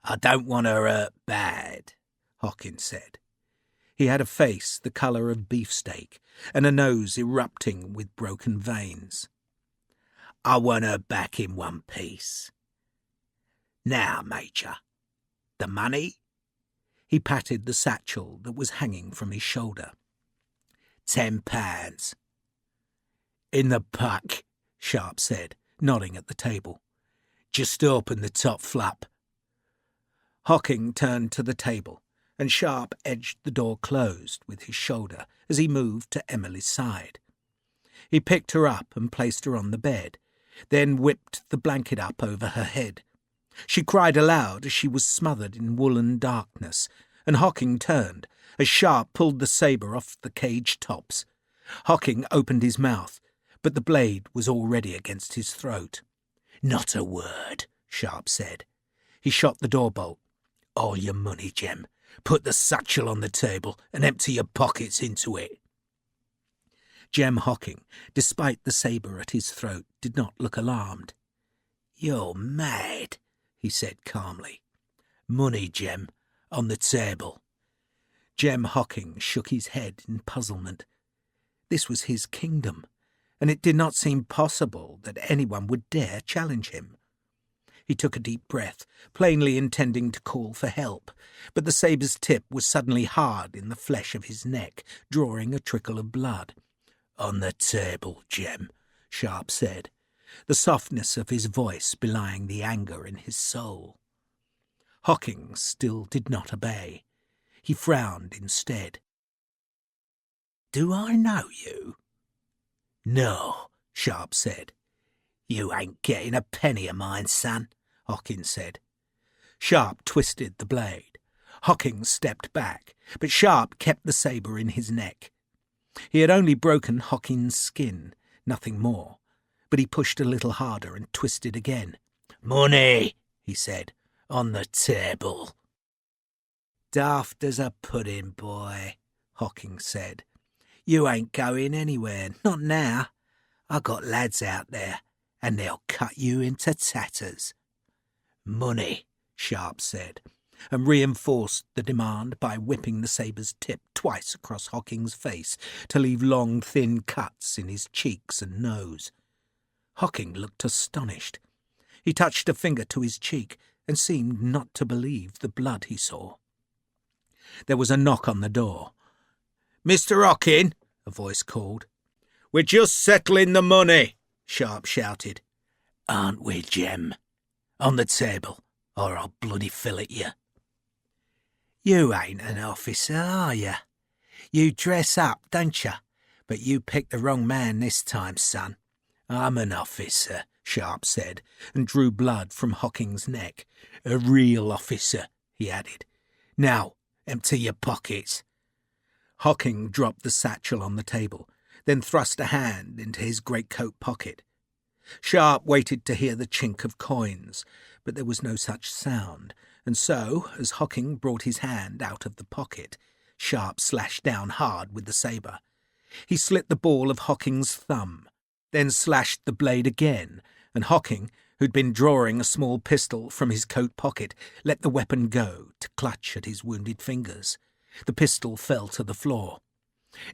"I don't want her hurt bad," Hocking said. He had a face the colour of beefsteak and a nose erupting with broken veins. "I want her back in one piece. Now, Major, the money?" He patted the satchel that was hanging from his shoulder. £10. "In the pack," Sharpe said, nodding at the table. "Just open the top flap." Hocking turned to the table, and Sharpe edged the door closed with his shoulder as he moved to Emily's side. He picked her up and placed her on the bed, then whipped the blanket up over her head. She cried aloud as she was smothered in woolen darkness, and Hocking turned as Sharpe pulled the sabre off the cage tops. Hocking opened his mouth, but the blade was already against his throat. "Not a word," Sharpe said. He shot the door bolt. "All your money, Jem. Put the satchel on the table and empty your pockets into it." Jem Hocking, despite the sabre at his throat, did not look alarmed. "You're mad," he said calmly. "Money, Jem, on the table." Jem Hocking shook his head in puzzlement. This was his kingdom, and it did not seem possible that anyone would dare challenge him. He took a deep breath, plainly intending to call for help, but the sabre's tip was suddenly hard in the flesh of his neck, drawing a trickle of blood. "On the table, Jem," Sharpe said, the softness of his voice belying the anger in his soul. Hocking still did not obey. He frowned instead. "Do I know you?" "No," Sharpe said. "You ain't getting a penny of mine, son," Hocking said. Sharpe twisted the blade. Hocking stepped back, but Sharpe kept the sabre in his neck. He had only broken Hocking's skin, nothing more, but he pushed a little harder and twisted again. "Money," he said, "on the table." "Daft as a pudding, boy," Hocking said. "You ain't going anywhere, not now. I got lads out there, and they'll cut you into tatters." "Money," Sharpe said, and reinforced the demand by whipping the sabre's tip twice across Hocking's face to leave long, thin cuts in his cheeks and nose. Hocking looked astonished. He touched a finger to his cheek and seemed not to believe the blood he saw. There was a knock on the door. "Mr. Hocking," a voice called. "We're just settling the money," Sharpe shouted. "Aren't we, Jem? On the table, or I'll bloody fillet you." "You ain't an officer, are you? You dress up, don't you? But you picked the wrong man this time, son." "I'm an officer," Sharpe said, and drew blood from Hocking's neck. "A real officer," he added. "Now, empty your pockets." Hocking dropped the satchel on the table, then thrust a hand into his greatcoat pocket. Sharpe waited to hear the chink of coins, but there was no such sound, and so, as Hocking brought his hand out of the pocket, Sharpe slashed down hard with the sabre. He slit the ball of Hocking's thumb, then slashed the blade again, and Hocking, who'd been drawing a small pistol from his coat pocket, let the weapon go to clutch at his wounded fingers. The pistol fell to the floor.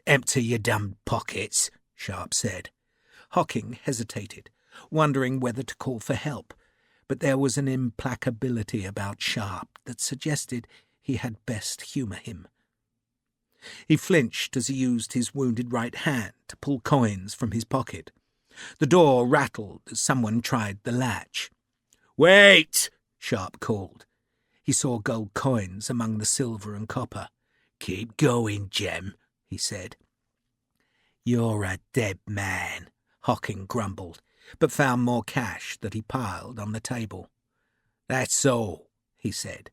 "Empty your damned pockets," Sharpe said. Hocking hesitated, wondering whether to call for help, but there was an implacability about Sharpe that suggested he had best humour him. He flinched as he used his wounded right hand to pull coins from his pocket. The door rattled as someone tried the latch. "Wait!" Sharpe called. He saw gold coins among the silver and copper. "Keep going, Jem," he said. "You're a dead man," Hocking grumbled, but found more cash that he piled on the table. "That's all," he said.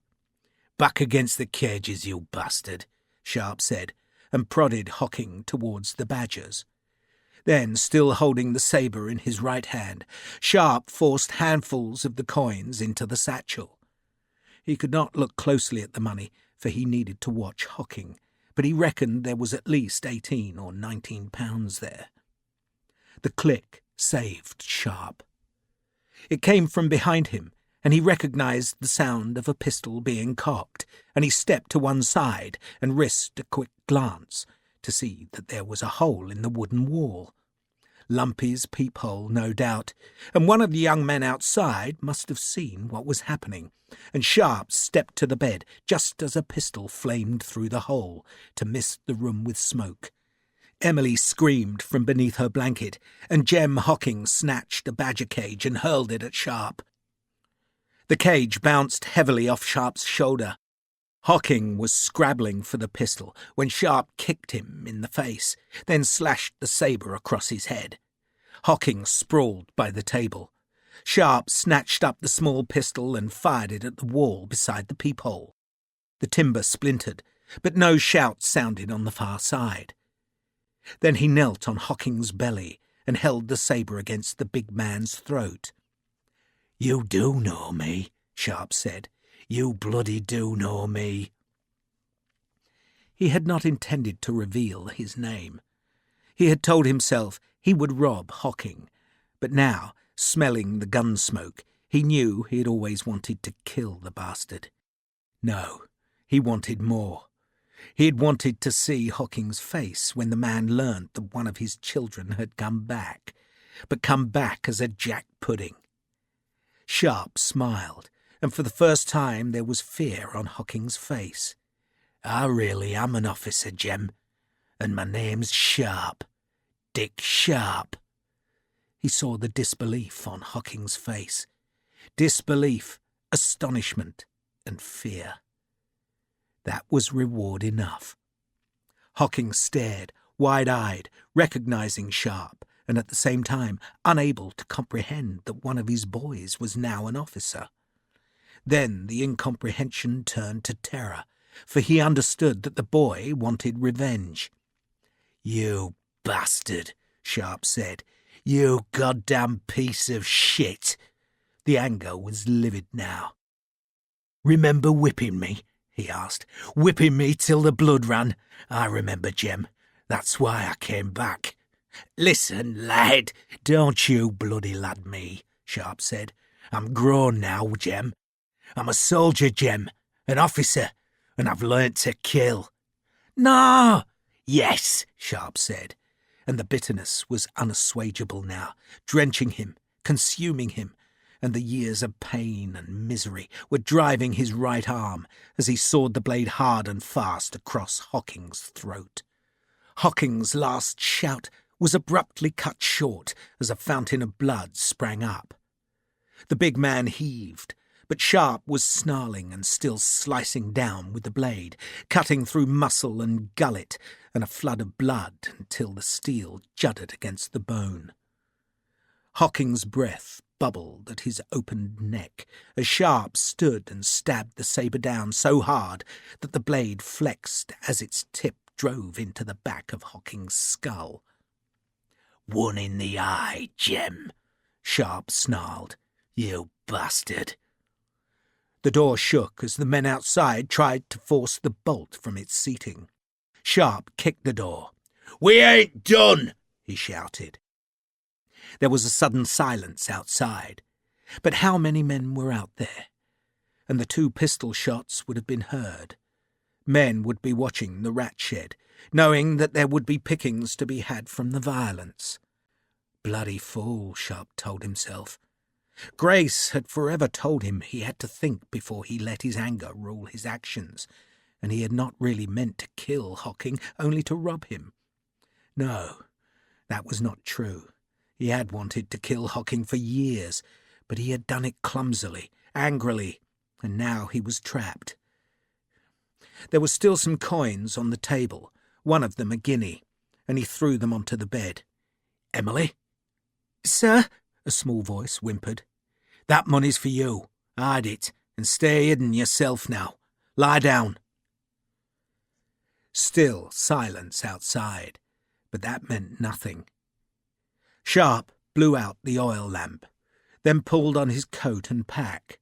"Back against the cages, you bastard," Sharpe said, and prodded Hocking towards the badgers. Then, still holding the sabre in his right hand, Sharpe forced handfuls of the coins into the satchel. He could not look closely at the money, for he needed to watch Hocking, but he reckoned there was at least 18 or 19 pounds there. The click saved Sharpe. It came from behind him, and he recognised the sound of a pistol being cocked, and he stepped to one side and risked a quick glance to see that there was a hole in the wooden wall. Lumpy's peephole, no doubt, and one of the young men outside must have seen what was happening, and Sharpe stepped to the bed just as a pistol flamed through the hole to mist the room with smoke. Emily screamed from beneath her blanket, and Jem Hocking snatched a badger cage and hurled it at Sharpe. The cage bounced heavily off Sharpe's shoulder. Hocking was scrabbling for the pistol when Sharpe kicked him in the face, then slashed the sabre across his head. Hocking sprawled by the table. Sharpe snatched up the small pistol and fired it at the wall beside the peephole. The timber splintered, but no shout sounded on the far side. Then he knelt on Hocking's belly and held the sabre against the big man's throat. "You do know me," Sharpe said. "You bloody do know me." He had not intended to reveal his name. He had told himself he would rob Hocking, but now, smelling the gun smoke, he knew he had always wanted to kill the bastard. No, he wanted more. He had wanted to see Hocking's face when the man learnt that one of his children had come back, but come back as a jack pudding. Sharpe smiled, and for the first time there was fear on Hocking's face. "I really am an officer, Jem, and my name's Sharpe. Dick Sharpe." He saw the disbelief on Hocking's face. Disbelief, astonishment, and fear. That was reward enough. Hocking stared, wide-eyed, recognising Sharpe, and at the same time unable to comprehend that one of his boys was now an officer. Then the incomprehension turned to terror, for he understood that the boy wanted revenge. "You bastard," Sharpe said. "You goddamn piece of shit." The anger was livid now. "Remember whipping me?" he asked. "Whipping me till the blood ran? I remember, Jem. That's why I came back." "Listen, lad, don't you bloody lad me," Sharpe said. "I'm grown now, Jem. I'm a soldier, Jem, an officer, and I've learnt to kill." "No!" "Yes," Sharpe said, and the bitterness was unassuageable now, drenching him, consuming him, and the years of pain and misery were driving his right arm as he sawed the blade hard and fast across Hocking's throat. Hocking's last shout was abruptly cut short as a fountain of blood sprang up. The big man heaved, but Sharpe was snarling and still slicing down with the blade, cutting through muscle and gullet and a flood of blood until the steel jutted against the bone. Hocking's breath bubbled at his opened neck as Sharpe stood and stabbed the sabre down so hard that the blade flexed as its tip drove into the back of Hocking's skull. "One in the eye, Jem," Sharpe snarled. "You bastard." The door shook as the men outside tried to force the bolt from its seating. Sharpe kicked the door. "We ain't done," he shouted. There was a sudden silence outside, but how many men were out there? And the 2 pistol shots would have been heard. Men would be watching the rat shed, knowing that there would be pickings to be had from the violence. Bloody fool, Sharpe told himself. Grace had forever told him he had to think before he let his anger rule his actions, and he had not really meant to kill Hocking, only to rob him. No, that was not true. He had wanted to kill Hocking for years, but he had done it clumsily, angrily, and now he was trapped. There were still some coins on the table, one of them a guinea, and he threw them onto the bed. "Emily?" "Sir?" a small voice whimpered. "That money's for you. Hide it, and stay hidden yourself now. Lie down." Still silence outside, but that meant nothing. Sharpe blew out the oil lamp, then pulled on his coat and pack.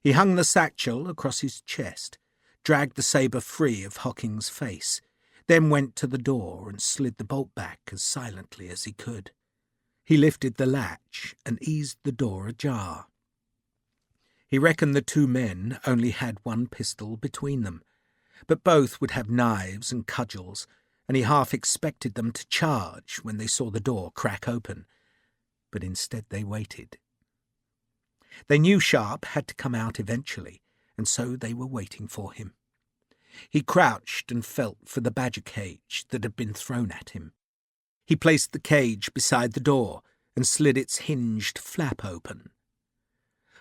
He hung the satchel across his chest, dragged the sabre free of Hocking's face, then went to the door and slid the bolt back as silently as he could. He lifted the latch and eased the door ajar. He reckoned the 2 men only had 1 pistol between them, but both would have knives and cudgels, and he half expected them to charge when they saw the door crack open. But instead they waited. They knew Sharpe had to come out eventually, and so they were waiting for him. He crouched and felt for the badger cage that had been thrown at him. He placed the cage beside the door and slid its hinged flap open.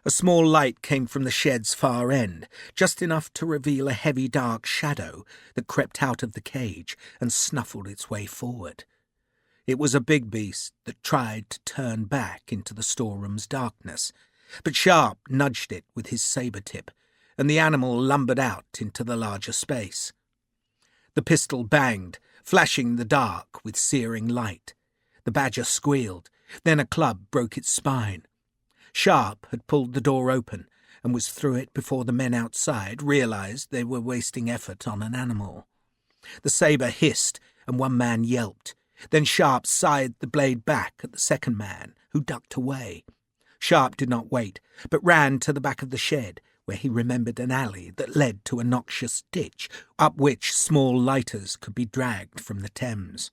A small light came from the shed's far end, just enough to reveal a heavy dark shadow that crept out of the cage and snuffled its way forward. It was a big beast that tried to turn back into the storeroom's darkness, but Sharpe nudged it with his sabre tip, and the animal lumbered out into the larger space. The pistol banged, flashing the dark with searing light. The badger squealed, then a club broke its spine. Sharpe had pulled the door open and was through it before the men outside realized they were wasting effort on an animal. The sabre hissed and 1 man yelped. Then Sharpe scythed the blade back at the second man, who ducked away. Sharpe did not wait, but ran to the back of the shed, where he remembered an alley that led to a noxious ditch, up which small lighters could be dragged from the Thames.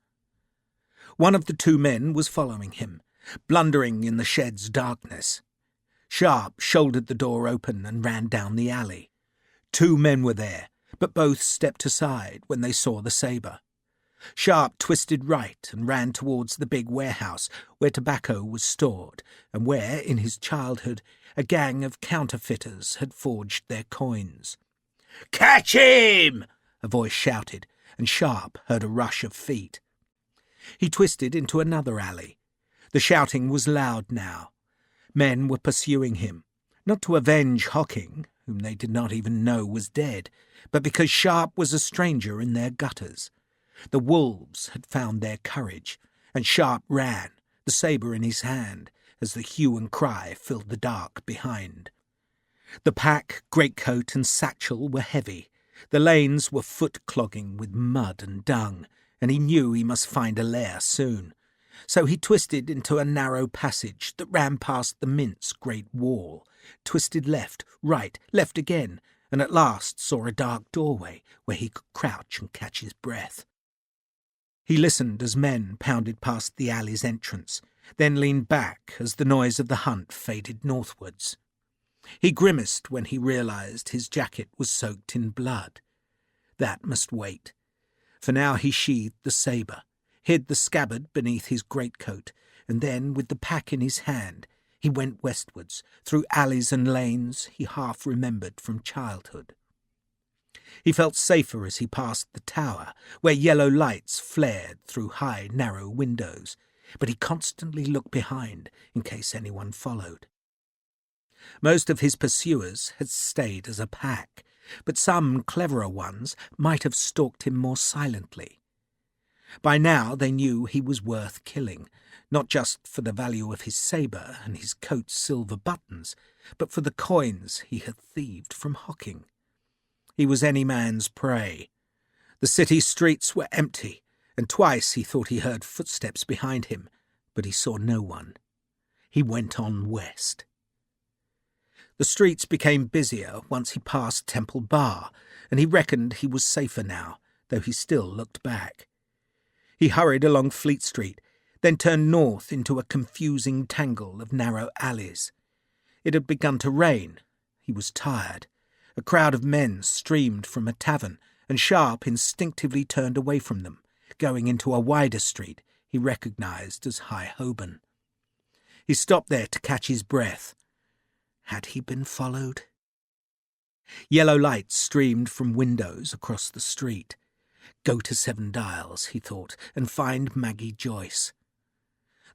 One of the 2 men was following him, blundering in the shed's darkness. Sharpe shouldered the door open and ran down the alley. 2 men were there, but both stepped aside when they saw the sabre. Sharpe twisted right and ran towards the big warehouse where tobacco was stored, and where, in his childhood, a gang of counterfeiters had forged their coins. "Catch him!" a voice shouted, and Sharpe heard a rush of feet. He twisted into another alley. The shouting was loud now. Men were pursuing him, not to avenge Hocking, whom they did not even know was dead, but because Sharpe was a stranger in their gutters. The wolves had found their courage, and Sharpe ran, the sabre in his hand, as the hue and cry filled the dark behind. The pack, greatcoat and satchel were heavy. The lanes were foot-clogging with mud and dung, and he knew he must find a lair soon. So he twisted into a narrow passage that ran past the Mint's great wall, twisted left, right, left again, and at last saw a dark doorway where he could crouch and catch his breath. He listened as men pounded past the alley's entrance, then leaned back as the noise of the hunt faded northwards. He grimaced when he realised his jacket was soaked in blood. That must wait. For now he sheathed the sabre, hid the scabbard beneath his greatcoat, and then, with the pack in his hand, he went westwards, through alleys and lanes he half remembered from childhood. He felt safer as he passed the tower, where yellow lights flared through high, narrow windows, but he constantly looked behind in case anyone followed. Most of his pursuers had stayed as a pack, but some cleverer ones might have stalked him more silently. By now they knew he was worth killing, not just for the value of his sabre and his coat's silver buttons, but for the coins he had thieved from hawking. He was any man's prey. The city streets were empty, and twice he thought he heard footsteps behind him, but he saw no one. He went on west. The streets became busier once he passed Temple Bar, and he reckoned he was safer now, though he still looked back. He hurried along Fleet Street, then turned north into a confusing tangle of narrow alleys. It had begun to rain. He was tired. A crowd of men streamed from a tavern, and Sharpe instinctively turned away from them, going into a wider street he recognised as High Holborn. He stopped there to catch his breath. Had he been followed? Yellow lights streamed from windows across the street. Go to Seven Dials, he thought, and find Maggie Joyce.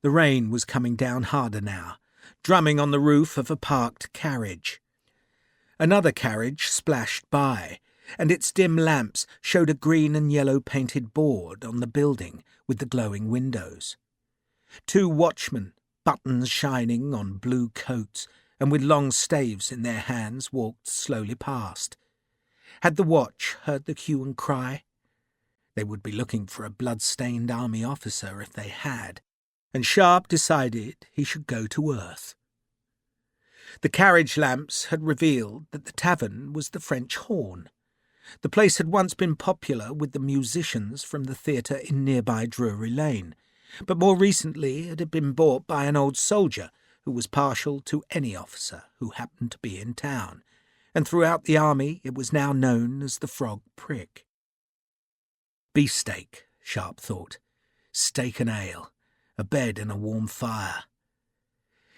The rain was coming down harder now, drumming on the roof of a parked carriage. Another carriage splashed by, and its dim lamps showed a green and yellow painted board on the building with the glowing windows. Two watchmen, buttons shining on blue coats, and with long staves in their hands, walked slowly past. Had the watch heard the hue and cry? They would be looking for a blood-stained army officer if they had, and Sharpe decided he should go to earth. The carriage lamps had revealed that the tavern was the French Horn. The place had once been popular with the musicians from the theatre in nearby Drury Lane, but more recently it had been bought by an old soldier who was partial to any officer who happened to be in town, and throughout the army it was now known as the Frog Prick. Beefsteak, Sharpe thought, steak and ale, a bed and a warm fire.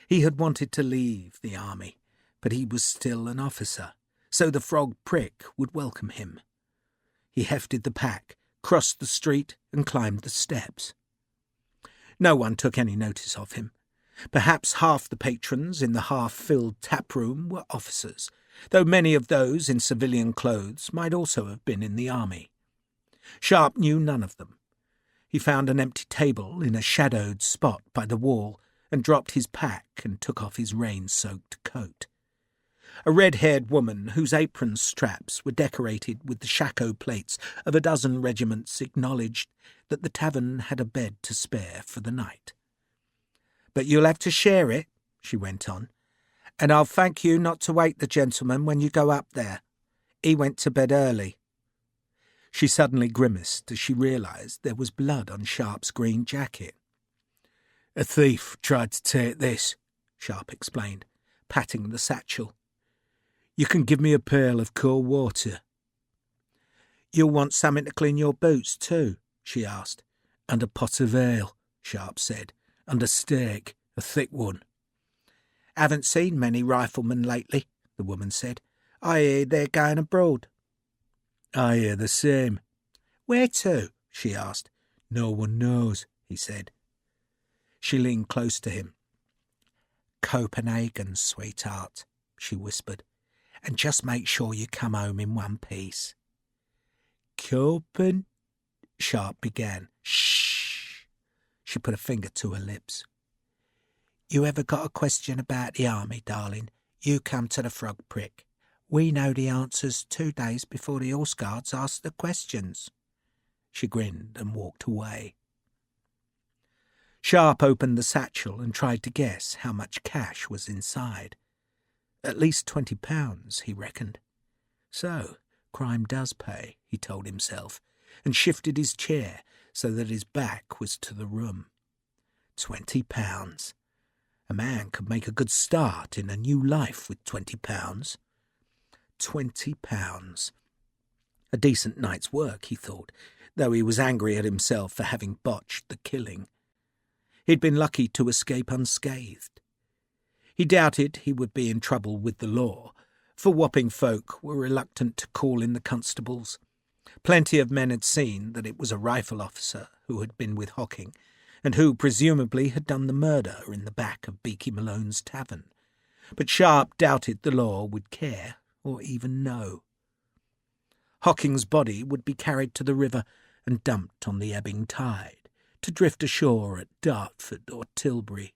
He had wanted to leave the army, but he was still an officer, so the Frog Prick would welcome him. He hefted the pack, crossed the street, and climbed the steps. No one took any notice of him. Perhaps half the patrons in the half-filled tap-room were officers, though many of those in civilian clothes might also have been in the army. Sharpe knew none of them. He found an empty table in a shadowed spot by the wall and dropped his pack and took off his rain-soaked coat. A red-haired woman whose apron straps were decorated with the shako plates of a dozen regiments acknowledged that the tavern had a bed to spare for the night. "But you'll have to share it," she went on, "and I'll thank you not to wake the gentleman when you go up there. He went to bed early." She suddenly grimaced as she realised there was blood on Sharpe's green jacket. "A thief tried to take this," Sharpe explained, patting the satchel. "You can give me a pail of cold water." "You'll want something to clean your boots too?" she asked. "And a pot of ale," Sharpe said, "and a steak, a thick one." "Haven't seen many riflemen lately," the woman said. "I hear they're going abroad." "I hear the same." "Where to?" she asked. "No one knows," he said. She leaned close to him. "Copenhagen, sweetheart," she whispered, "and just make sure you come home in one piece." "Copen—" Sharpe began. "Shh!" She put a finger to her lips. "You ever got a question about the army, darling, you come to the Frog Prick. We know the answers 2 days before the Horse Guards ask the questions." She grinned and walked away. Sharpe opened the satchel and tried to guess how much cash was inside. At least £20, he reckoned. So, crime does pay, he told himself, and shifted his chair so that his back was to the room. £20. A man could make a good start in a new life with £20. £20. A decent night's work, he thought, though he was angry at himself for having botched the killing. He'd been lucky to escape unscathed. He doubted he would be in trouble with the law, for Wapping folk were reluctant to call in the constables. Plenty of men had seen that it was a rifle officer who had been with Hocking, and who presumably had done the murder in the back of Beaky Malone's tavern. But Sharpe doubted the law would care, or even know. Hocking's body would be carried to the river and dumped on the ebbing tide, to drift ashore at Dartford or Tilbury.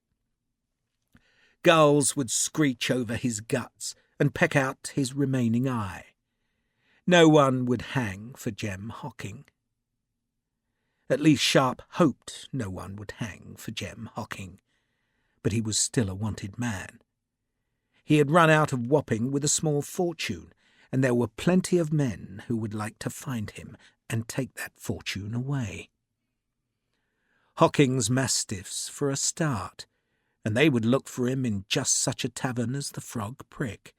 Gulls would screech over his guts and peck out his remaining eye. No one would hang for Jem Hocking. At least Sharpe hoped no one would hang for Jem Hocking, but he was still a wanted man. He had run out of Wapping with a small fortune, and there were plenty of men who would like to find him and take that fortune away. Hocking's mastiffs for a start, and they would look for him in just such a tavern as the Frog Prick.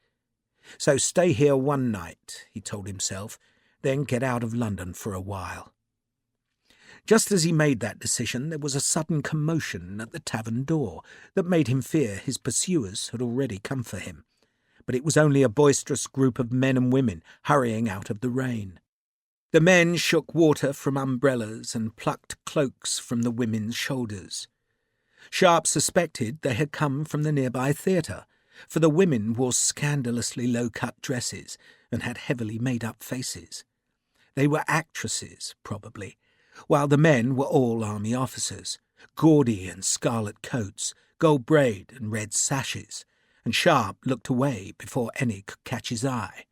So stay here one night, he told himself, then get out of London for a while. Just as he made that decision, there was a sudden commotion at the tavern door that made him fear his pursuers had already come for him. But it was only a boisterous group of men and women hurrying out of the rain. The men shook water from umbrellas and plucked cloaks from the women's shoulders. Sharpe suspected they had come from the nearby theatre, for the women wore scandalously low-cut dresses and had heavily made-up faces. They were actresses, probably, while the men were all army officers, gaudy in scarlet coats, gold braid and red sashes, and Sharpe looked away before any could catch his eye.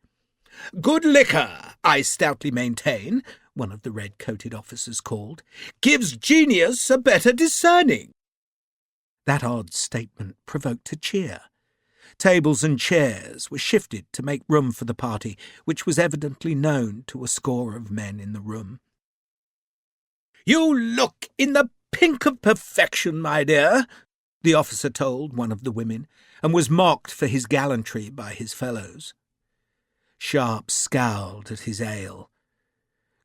"Good liquor, I stoutly maintain," one of the red-coated officers called, "gives genius a better discerning." That odd statement provoked a cheer. Tables and chairs were shifted to make room for the party, which was evidently known to a score of men in the room. "You look in the pink of perfection, my dear," the officer told one of the women, and was mocked for his gallantry by his fellows. Sharpe scowled at his ale.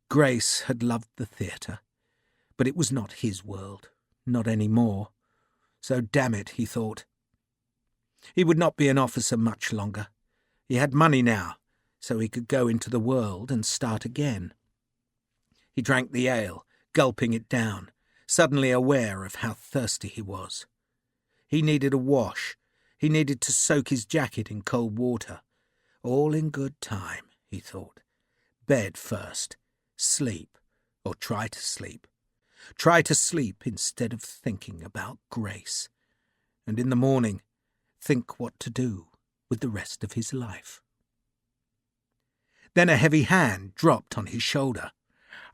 Grace had loved the theatre, but it was not his world, not any more. So damn it, he thought. He would not be an officer much longer. He had money now, so he could go into the world and start again. He drank the ale, gulping it down, suddenly aware of how thirsty he was. He needed a wash. He needed to soak his jacket in cold water. All in good time, he thought. Bed first. Sleep, or try to sleep. Try to sleep instead of thinking about Grace. And in the morning, think what to do with the rest of his life. Then a heavy hand dropped on his shoulder.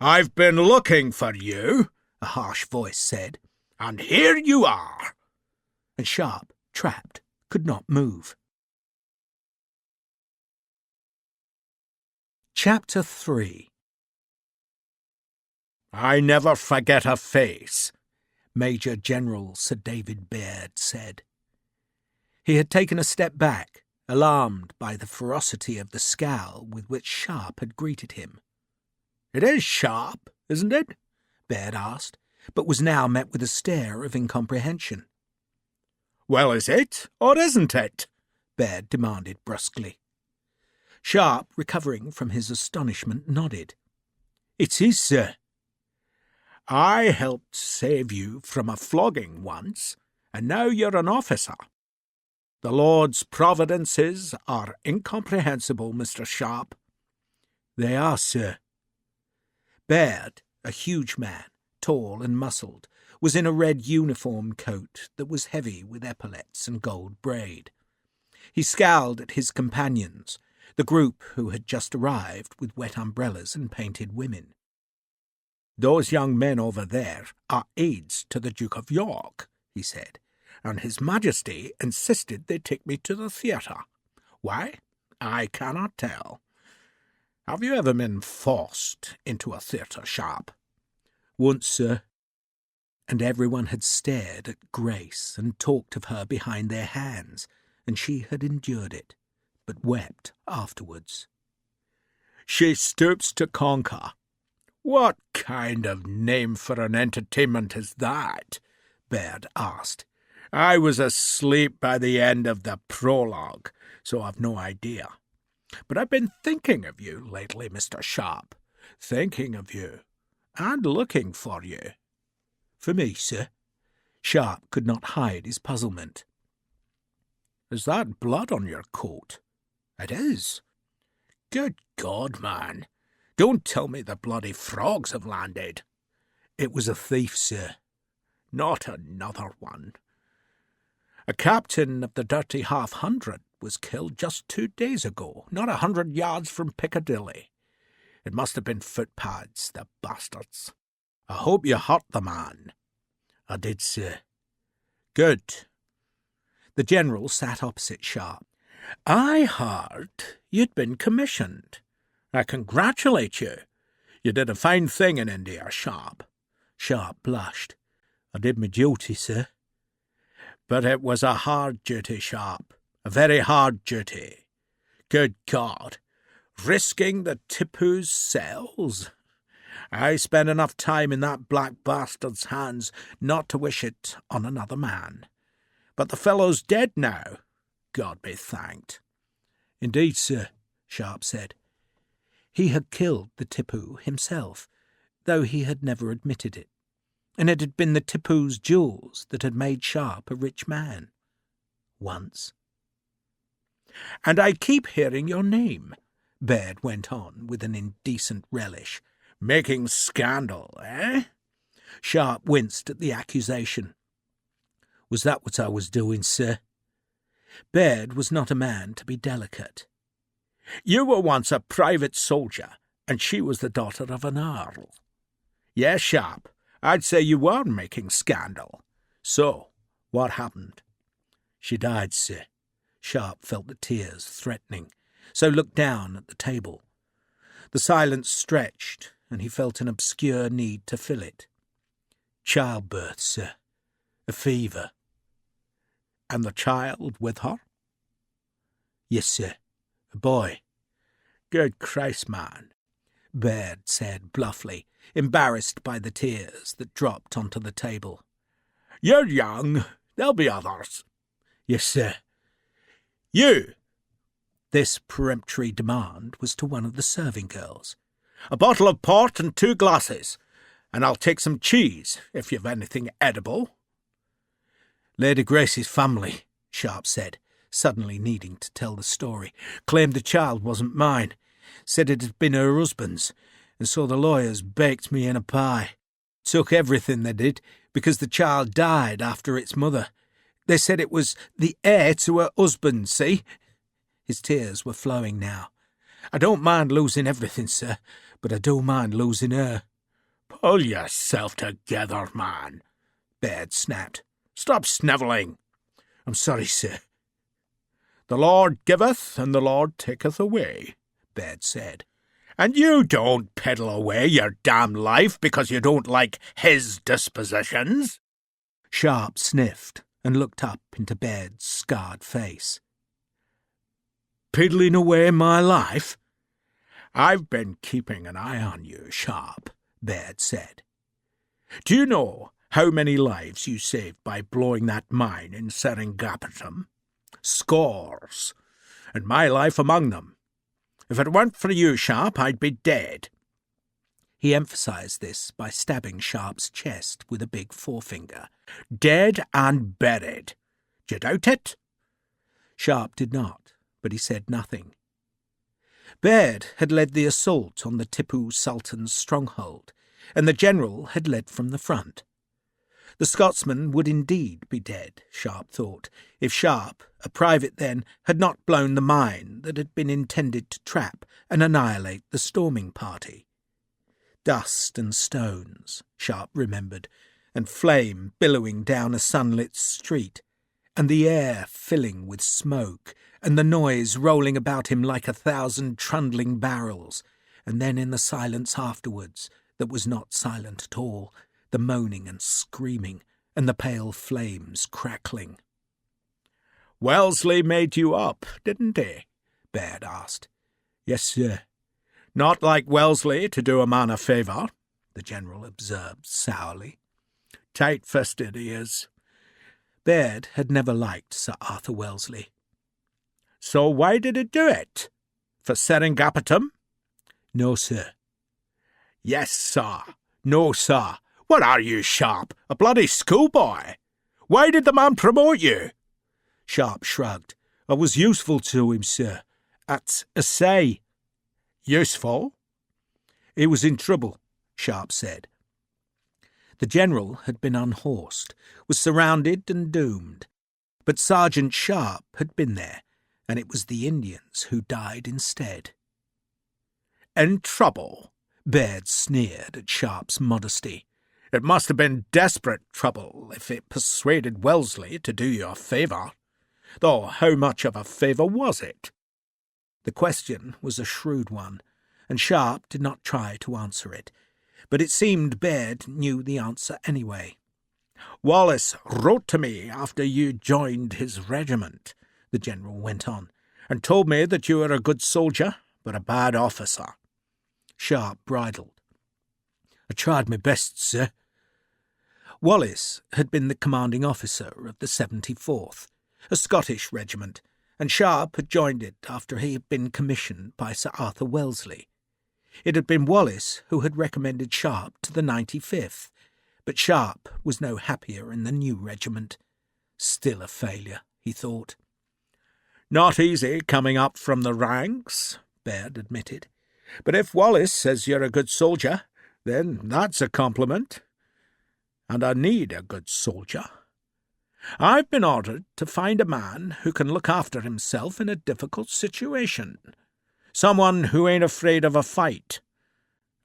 "I've been looking for you," a harsh voice said, "and here you are." And Sharpe, trapped, could not move. Chapter 3. "I never forget a face," Major General Sir David Baird said. He had taken a step back, alarmed by the ferocity of the scowl with which Sharpe had greeted him. "It is Sharpe, isn't it?" Baird asked, but was now met with a stare of incomprehension. "Well, is it, or isn't it?" Baird demanded brusquely. Sharpe, recovering from his astonishment, nodded. "It is, sir." "I helped save you from a flogging once, and now you're an officer. The Lord's providences are incomprehensible, Mr. Sharpe." "They are, sir." Baird, a huge man, tall and muscled, was in a red uniform coat that was heavy with epaulets and gold braid. He scowled at his companions, the group who had just arrived with wet umbrellas and painted women. "Those young men over there are aides to the Duke of York," he said, "and His Majesty insisted they take me to the theatre. Why? I cannot tell. Have you ever been forced into a theatre, Sharpe?" "Once, sir." And everyone had stared at Grace and talked of her behind their hands, and she had endured it, but wept afterwards. "She stoops to conquer. What kind of name for an entertainment is that?" Baird asked. "I was asleep by the end of the prologue, so I've no idea. But I've been thinking of you lately, Mr. Sharpe. Thinking of you, and looking for you." "For me, sir?" Sharpe could not hide his puzzlement. "Is that blood on your coat?" "It is." "Good God, man! Don't tell me the bloody frogs have landed." "It was a thief, sir." "Not another one. A captain of the Dirty 500 was killed just 2 days ago, not 100 yards from Piccadilly. It must have been footpads, the bastards. I hope you hurt the man." "I did, sir." "Good." The General sat opposite Sharpe. "I heard you'd been commissioned. I congratulate you. You did a fine thing in India, Sharpe." Sharpe blushed. "I did my duty, sir." "But it was a hard duty, Sharpe, a very hard duty. Good God, risking the Tipu's cells. I spent enough time in that black bastard's hands not to wish it on another man. But the fellow's dead now, God be thanked." "Indeed, sir," Sharpe said. He had killed the Tipu himself, though he had never admitted it, and it had been the Tipu's jewels that had made Sharpe a rich man. Once. "And I keep hearing your name," Baird went on with an indecent relish. "Making scandal, eh?" Sharpe winced at the accusation. "Was that what I was doing, sir?" Baird was not a man to be delicate. "You were once a private soldier, and she was the daughter of an earl. Yes, Sharpe, I'd say you were making scandal. So, what happened?" "She died, sir." Sharpe felt the tears threatening, so looked down at the table. The silence stretched, and he felt an obscure need to fill it. "Childbirth, sir. A fever." "And the child with her?" "Yes, sir. A boy." "Good Christ, man," Baird said bluffly, embarrassed by the tears that dropped onto the table. "You're young. There'll be others." "Yes, sir." "You!" This peremptory demand was to one of the serving girls. "A bottle of port and 2 glasses, and I'll take some cheese, if you've anything edible." "Lady Grace's family," Sharpe said, suddenly needing to tell the story, "claimed the child wasn't mine, said it had been her husband's, and so the lawyers baked me in a pie. Took everything, they did, because the child died after its mother. They said it was the heir to her husband, see?" His tears were flowing now. "I don't mind losing everything, sir, but I do mind losing her." "Pull yourself together, man," Baird snapped. "Stop snivelling." "I'm sorry, sir." "The Lord giveth and the Lord taketh away," Baird said. "And you don't peddle away your damn life because you don't like his dispositions." Sharpe sniffed and looked up into Baird's scarred face. "Piddling away my life?" "I've been keeping an eye on you, Sharpe," Baird said. "Do you know how many lives you saved by blowing that mine in Seringapatam? Scores, and my life among them. If it weren't for you, Sharpe, I'd be dead." He emphasized this by stabbing Sharpe's chest with a big forefinger. "Dead and buried. D'ye doubt it?" Sharpe did not, but he said nothing. Baird had led the assault on the Tipu Sultan's stronghold, and the general had led from the front. The Scotsman would indeed be dead, Sharpe thought, if Sharpe, a private then, had not blown the mine that had been intended to trap and annihilate the storming party. Dust and stones, Sharpe remembered, and flame billowing down a sunlit street, and the air filling with smoke, and the noise rolling about him like 1,000 trundling barrels, and then in the silence afterwards, that was not silent at all, the moaning and screaming, and the pale flames crackling. "Wellesley made you up, didn't he?" Baird asked. "Yes, sir." "Not like Wellesley to do a man a favour," the general observed sourly. "Tight-fisted he is." Baird had never liked Sir Arthur Wellesley. "So why did he do it? For Seringapatam?" "No, sir." "Yes, sir. No, sir. What are you, Sharpe? A bloody schoolboy? Why did the man promote you?" Sharpe shrugged. "I was useful to him, sir. At a say." Useful? He was in trouble, Sharpe said. The general had been unhorsed, was surrounded and doomed. But Sergeant Sharpe had been there, and it was the Indians who died instead. In trouble? Baird sneered at Sharpe's modesty. It must have been desperate trouble if it persuaded Wellesley to do you a favour. Though how much of a favour was it? The question was a shrewd one, and Sharpe did not try to answer it, but it seemed Baird knew the answer anyway. "Wallace wrote to me after you joined his regiment," the general went on, "and told me that you were a good soldier, but a bad officer." Sharpe bridled. "I tried my best, sir." Wallace had been the commanding officer of the 74th, a Scottish regiment, and Sharpe had joined it after he had been commissioned by Sir Arthur Wellesley. It had been Wallace who had recommended Sharpe to the 95th, but Sharpe was no happier in the new regiment. Still a failure, he thought. "Not easy coming up from the ranks," Baird admitted. "But if Wallace says you're a good soldier, then that's a compliment. And I need a good soldier. I've been ordered to find a man who can look after himself in a difficult situation. Someone who ain't afraid of a fight.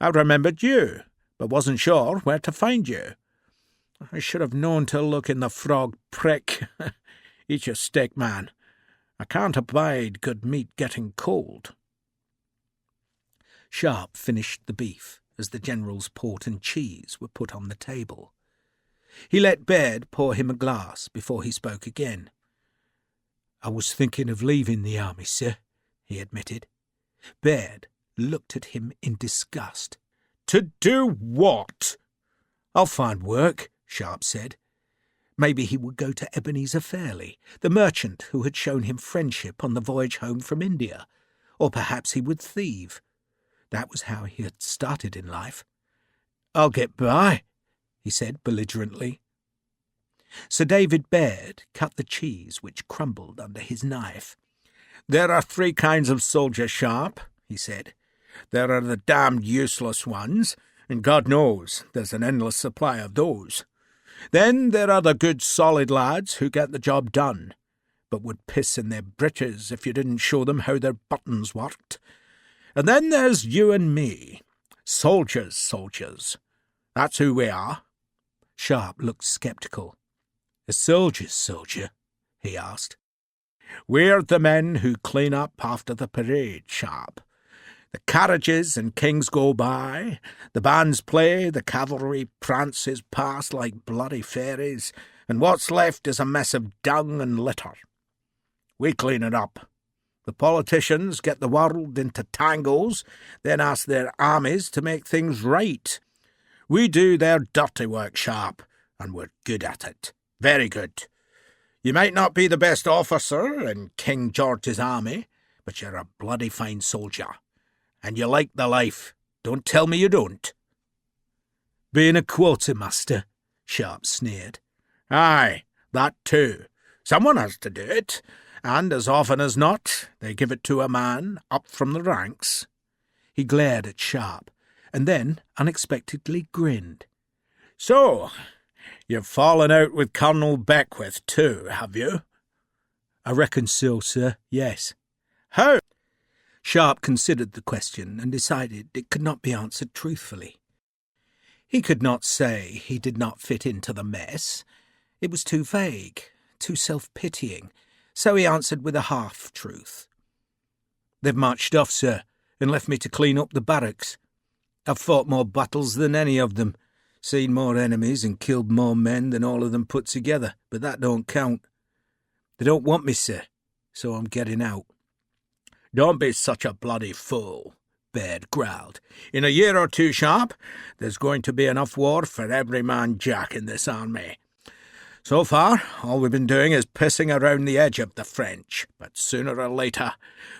I remembered you, but wasn't sure where to find you. I should have known to look in the frog prick. Eat your steak, man. I can't abide good meat getting cold." Sharpe finished the beef as the general's port and cheese were put on the table. He let Baird pour him a glass before he spoke again. "I was thinking of leaving the army, sir," he admitted. Baird looked at him in disgust. "To do what?" "I'll find work," Sharpe said. Maybe he would go to Ebenezer Fairley, the merchant who had shown him friendship on the voyage home from India, or perhaps he would thieve. That was how he had started in life. "I'll get by," he said belligerently. Sir David Baird cut the cheese which crumbled under his knife. "There are 3 kinds of soldiers, Sharpe," he said. "There are the damned useless ones, and God knows there's an endless supply of those. Then there are the good solid lads who get the job done, but would piss in their breeches if you didn't show them how their buttons worked. And then there's you and me. Soldiers. That's who we are." Sharpe looked sceptical. "A soldier's soldier?" he asked. "We're the men who clean up after the parade, Sharpe. The carriages and kings go by, the bands play, the cavalry prances past like bloody fairies, and what's left is a mess of dung and litter. We clean it up. The politicians get the world into tangles, then ask their armies to make things right. We do their dirty work, Sharpe, and we're good at it. Very good. You might not be the best officer in King George's army, but you're a bloody fine soldier. And you like the life. Don't tell me you don't." "Being a quartermaster," Sharpe sneered. "Aye, that too. Someone has to do it, and as often as not they give it to a man up from the ranks." He glared at Sharpe, and then unexpectedly grinned. "So, you've fallen out with Colonel Beckwith too, have you?" "I reckon so, sir, yes." "How?" Sharpe considered the question and decided it could not be answered truthfully. He could not say he did not fit into the mess. It was too vague, too self-pitying, so he answered with a half-truth. "They've marched off, sir, and left me to clean up the barracks. I've fought more battles than any of them. Seen more enemies and killed more men than all of them put together, but that don't count. They don't want me, sir, so I'm getting out." "Don't be such a bloody fool," Baird growled. "In a year or two, Sharpe, there's going to be enough war for every man jack in this army. So far, all we've been doing is pissing around the edge of the French, but sooner or later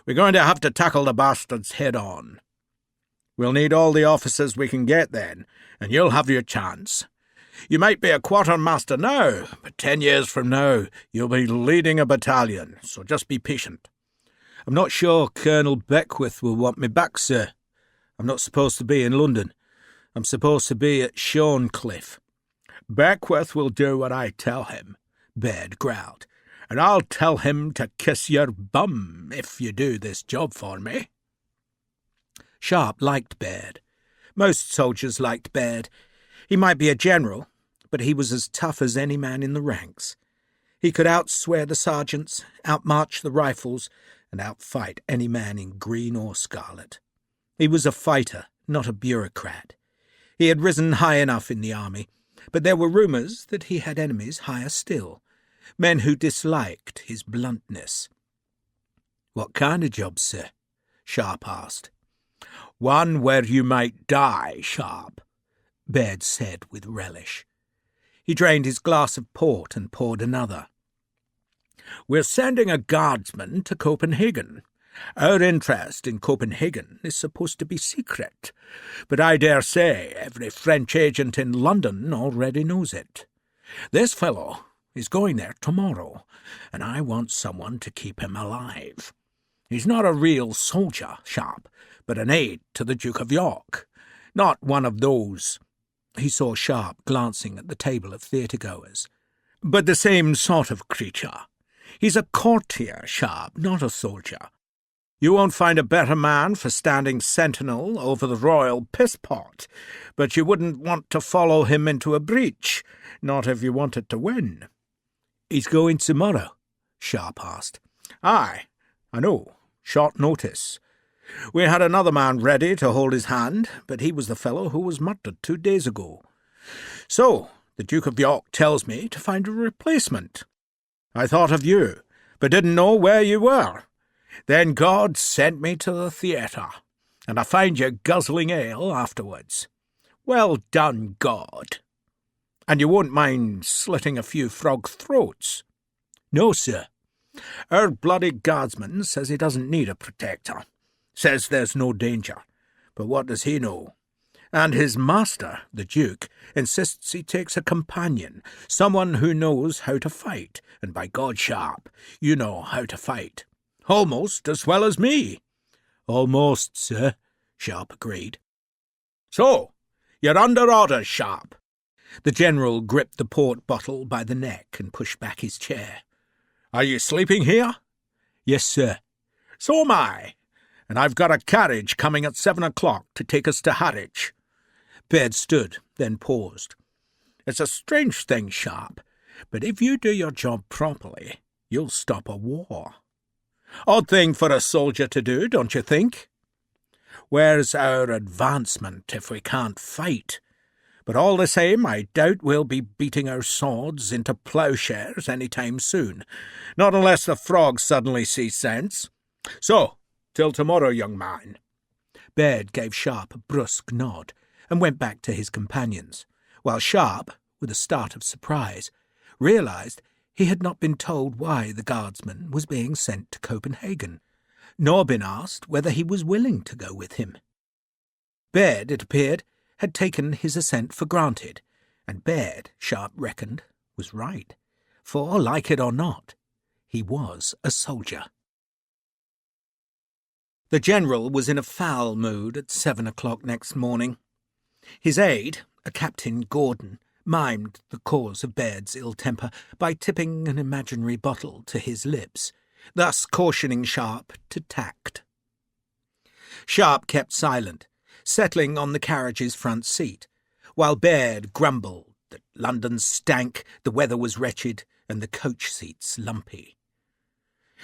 we're going to have to tackle the bastards head on. We'll need all the officers we can get then, and you'll have your chance. You might be a quartermaster now, but 10 years from now you'll be leading a battalion, so just be patient." "I'm not sure Colonel Beckwith will want me back, sir. I'm not supposed to be in London. I'm supposed to be at Shorncliffe." "Beckwith will do what I tell him," Baird growled, "and I'll tell him to kiss your bum if you do this job for me." Sharpe liked Baird. Most soldiers liked Baird. He might be a general, but he was as tough as any man in the ranks. He could outswear the sergeants, outmarch the rifles, and outfight any man in green or scarlet. He was a fighter, not a bureaucrat. He had risen high enough in the army, but there were rumours that he had enemies higher still, men who disliked his bluntness. "What kind of job, sir?" Sharpe asked. "One where you might die, Sharpe," Baird said with relish. He drained his glass of port and poured another. "We're sending a guardsman to Copenhagen. Our interest in Copenhagen is supposed to be secret, but I dare say every French agent in London already knows it. This fellow is going there tomorrow, and I want someone to keep him alive. He's not a real soldier, Sharpe, but an aide to the Duke of York. Not one of those—" He saw Sharpe glancing at the table of theatre-goers. "But the same sort of creature. He's a courtier, Sharpe, not a soldier. You won't find a better man for standing sentinel over the royal piss-pot, but you wouldn't want to follow him into a breach, not if you wanted to win." "He's going tomorrow?" Sharpe asked. "Aye, I know. Short notice. We had another man ready to hold his hand, but he was the fellow who was murdered 2 days ago. So the Duke of York tells me to find a replacement. I thought of you, but didn't know where you were. Then God sent me to the theatre, and I find you guzzling ale afterwards. Well done, God. And you won't mind slitting a few frog throats?" "No, sir." "Our bloody guardsman says he doesn't need a protector. Says there's no danger. But what does he know? And his master, the Duke, insists he takes a companion, someone who knows how to fight, and by God, Sharpe, you know how to fight. Almost as well as me." "Almost, sir," Sharpe agreed. "So, you're under orders, Sharpe." The general gripped the port bottle by the neck and pushed back his chair. "Are you sleeping here?" "Yes, sir." "So am I, and I've got a carriage coming at 7 o'clock to take us to Harwich." Baird stood, then paused. "It's a strange thing, Sharpe, but if you do your job properly, you'll stop a war. Odd thing for a soldier to do, don't you think? Where's our advancement if we can't fight? But all the same, I doubt we'll be beating our swords into ploughshares any time soon, not unless the frogs suddenly see sense. So, till tomorrow, young man." Baird gave Sharpe a brusque nod and went back to his companions, while Sharpe, with a start of surprise, realised he had not been told why the guardsman was being sent to Copenhagen, nor been asked whether he was willing to go with him. Baird, it appeared, had taken his assent for granted, and Baird, Sharpe reckoned, was right, for, like it or not, he was a soldier. The general was in a foul mood at 7 o'clock next morning. His aide, a Captain Gordon, mimed the cause of Baird's ill temper by tipping an imaginary bottle to his lips, thus cautioning Sharpe to tact. Sharpe kept silent, settling on the carriage's front seat, while Baird grumbled that London stank, the weather was wretched, and the coach seats lumpy.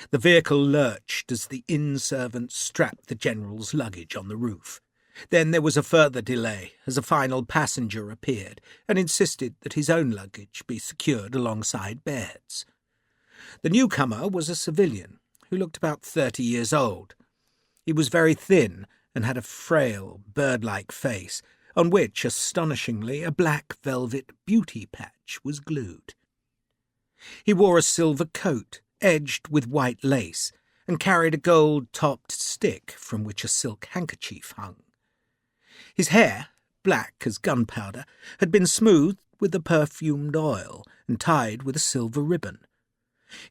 The vehicle lurched as the inn servant strapped the general's luggage on the roof, Then there was a further delay as a final passenger appeared and insisted that his own luggage be secured alongside Baird's. The newcomer was a civilian who looked about 30 years old. He was very thin and had a frail, bird-like face on which, astonishingly, a black velvet beauty patch was glued. He wore a silver coat edged with white lace and carried a gold-topped stick from which a silk handkerchief hung. His hair, black as gunpowder, had been smoothed with the perfumed oil and tied with a silver ribbon.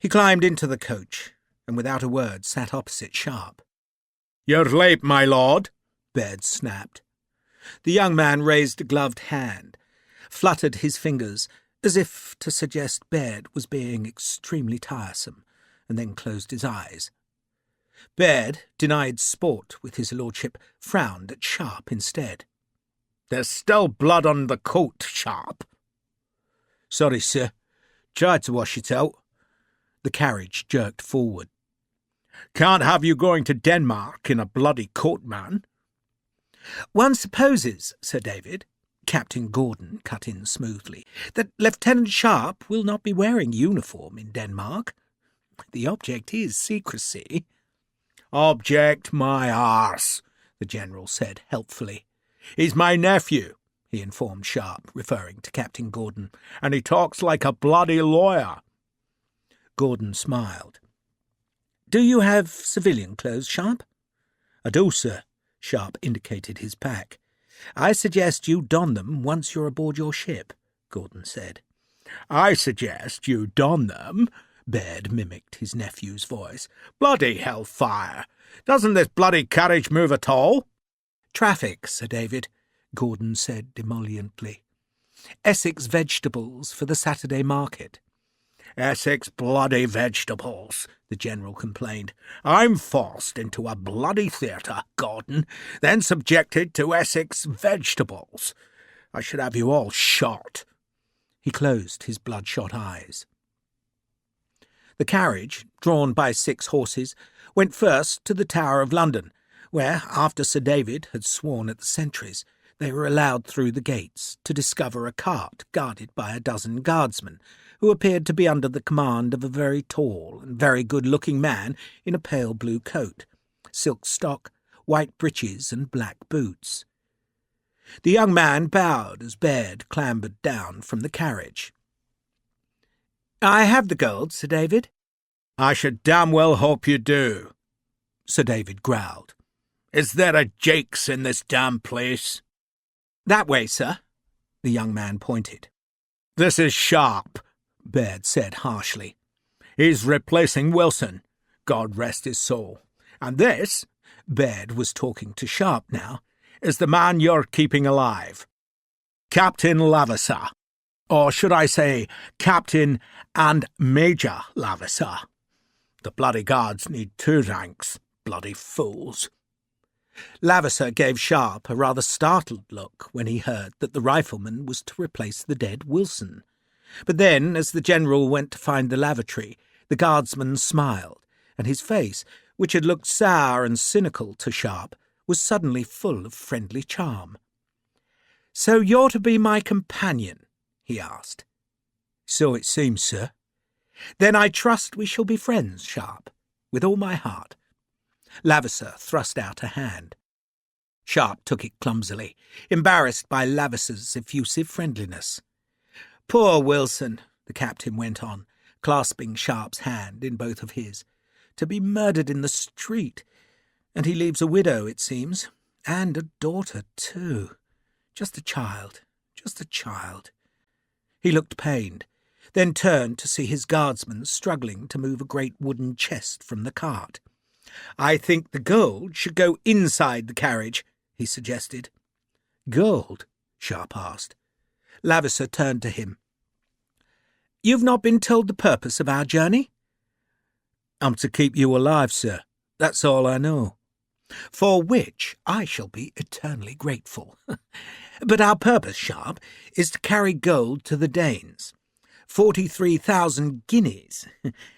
He climbed into the coach and without a word sat opposite Sharpe. "You're late, my lord," Baird snapped. The young man raised a gloved hand, fluttered his fingers as if to suggest Baird was being extremely tiresome, and then closed his eyes. Baird, denied sport with his lordship, frowned at Sharpe instead. "There's still blood on the coat, Sharpe." "Sorry, sir. Tried to wash it out." The carriage jerked forward. "Can't have you going to Denmark in a bloody coat, man." "One supposes, Sir David," Captain Gordon cut in smoothly, "that Lieutenant Sharpe will not be wearing uniform in Denmark. The object is secrecy." "Object my arse," the General said helpfully. "He's my nephew," he informed Sharpe, referring to Captain Gordon, "and he talks like a bloody lawyer." Gordon smiled. "Do you have civilian clothes, Sharpe?" "I do, sir." Sharpe indicated his pack. "I suggest you don them once you're aboard your ship," Gordon said. "I suggest you don them," Baird mimicked his nephew's voice. "Bloody hellfire! Doesn't this bloody carriage move at all?" "Traffic, Sir David," Gordon said emolliently. "Essex vegetables for the Saturday market." "Essex bloody vegetables," the General complained. "I'm forced into a bloody theatre, Gordon, then subjected to Essex vegetables. I should have you all shot." He closed his bloodshot eyes. The carriage, drawn by 6 horses, went first to the Tower of London, where, after Sir David had sworn at the sentries, they were allowed through the gates to discover a cart guarded by a dozen guardsmen, who appeared to be under the command of a very tall and very good-looking man in a pale blue coat, silk stock, white breeches and black boots. The young man bowed as Baird clambered down from the carriage. "I have the gold, Sir David." "I should damn well hope you do," Sir David growled. "Is there a Jakes in this damn place?" "That way, sir." The young man pointed. "This is Sharpe," Baird said harshly. "He's replacing Wilson, God rest his soul. And this," Baird was talking to Sharpe now, "is the man you're keeping alive. Captain Lavisser. Or should I say Captain and Major Lavisser? The bloody guards need 2 ranks, bloody fools." Lavisser gave Sharpe a rather startled look when he heard that the rifleman was to replace the dead Wilson. But then, as the General went to find the lavatory, the guardsman smiled, and his face, which had looked sour and cynical to Sharpe, was suddenly full of friendly charm. "So you're to be my companion?" he asked. "So it seems, sir." "Then I trust we shall be friends, Sharpe, with all my heart." Lavisser thrust out a hand. Sharpe took it clumsily, embarrassed by Lavisser's effusive friendliness. "Poor Wilson," the captain went on, clasping Sharpe's hand in both of his, "to be murdered in the street. And he leaves a widow, it seems, and a daughter, too. Just a child, just a child." He looked pained, then turned to see his guardsmen struggling to move a great wooden chest from the cart. "I think the gold should go inside the carriage," he suggested. "Gold?" Sharpe asked. Lavisser turned to him. "You've not been told the purpose of our journey?" "I'm to keep you alive, sir. That's all I know." "For which I shall be eternally grateful. But our purpose, Sharpe, is to carry gold to the Danes. 43,000 guineas.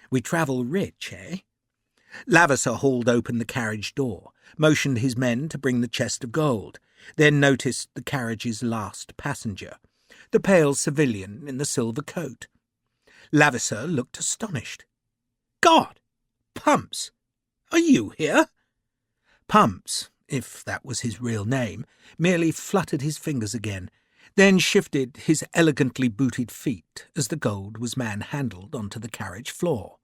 We travel rich, eh?" Lavasser hauled open the carriage door, motioned his men to bring the chest of gold, then noticed the carriage's last passenger, the pale civilian in the silver coat. Lavasser looked astonished. "God! Pumps! Are you here?" Pumps, if that was his real name, merely fluttered his fingers again, then shifted his elegantly booted feet as the gold was manhandled onto the carriage floor.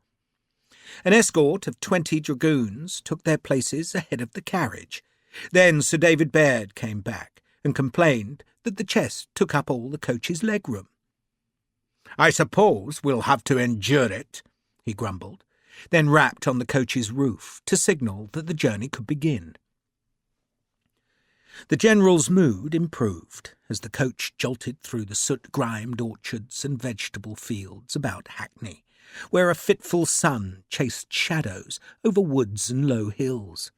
An escort of 20 dragoons took their places ahead of the carriage. Then Sir David Baird came back and complained that the chest took up all the coach's legroom. "I suppose we'll have to endure it," he grumbled, then rapped on the coach's roof to signal that the journey could begin. The general's mood improved as the coach jolted through the soot-grimed orchards and vegetable fields about Hackney, where a fitful sun chased shadows over woods and low hills.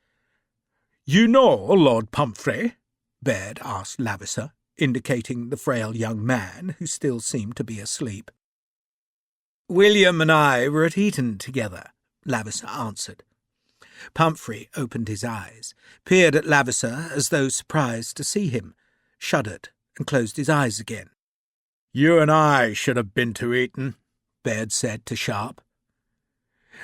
"You know Lord Pumphrey?" Baird asked Lavasser, indicating the frail young man who still seemed to be asleep. "William and I were at Eton together," Lavasser answered. Pumphrey opened his eyes, peered at Lavasser as though surprised to see him, shuddered, and closed his eyes again. "You and I should have been to Eton," Baird said to Sharpe.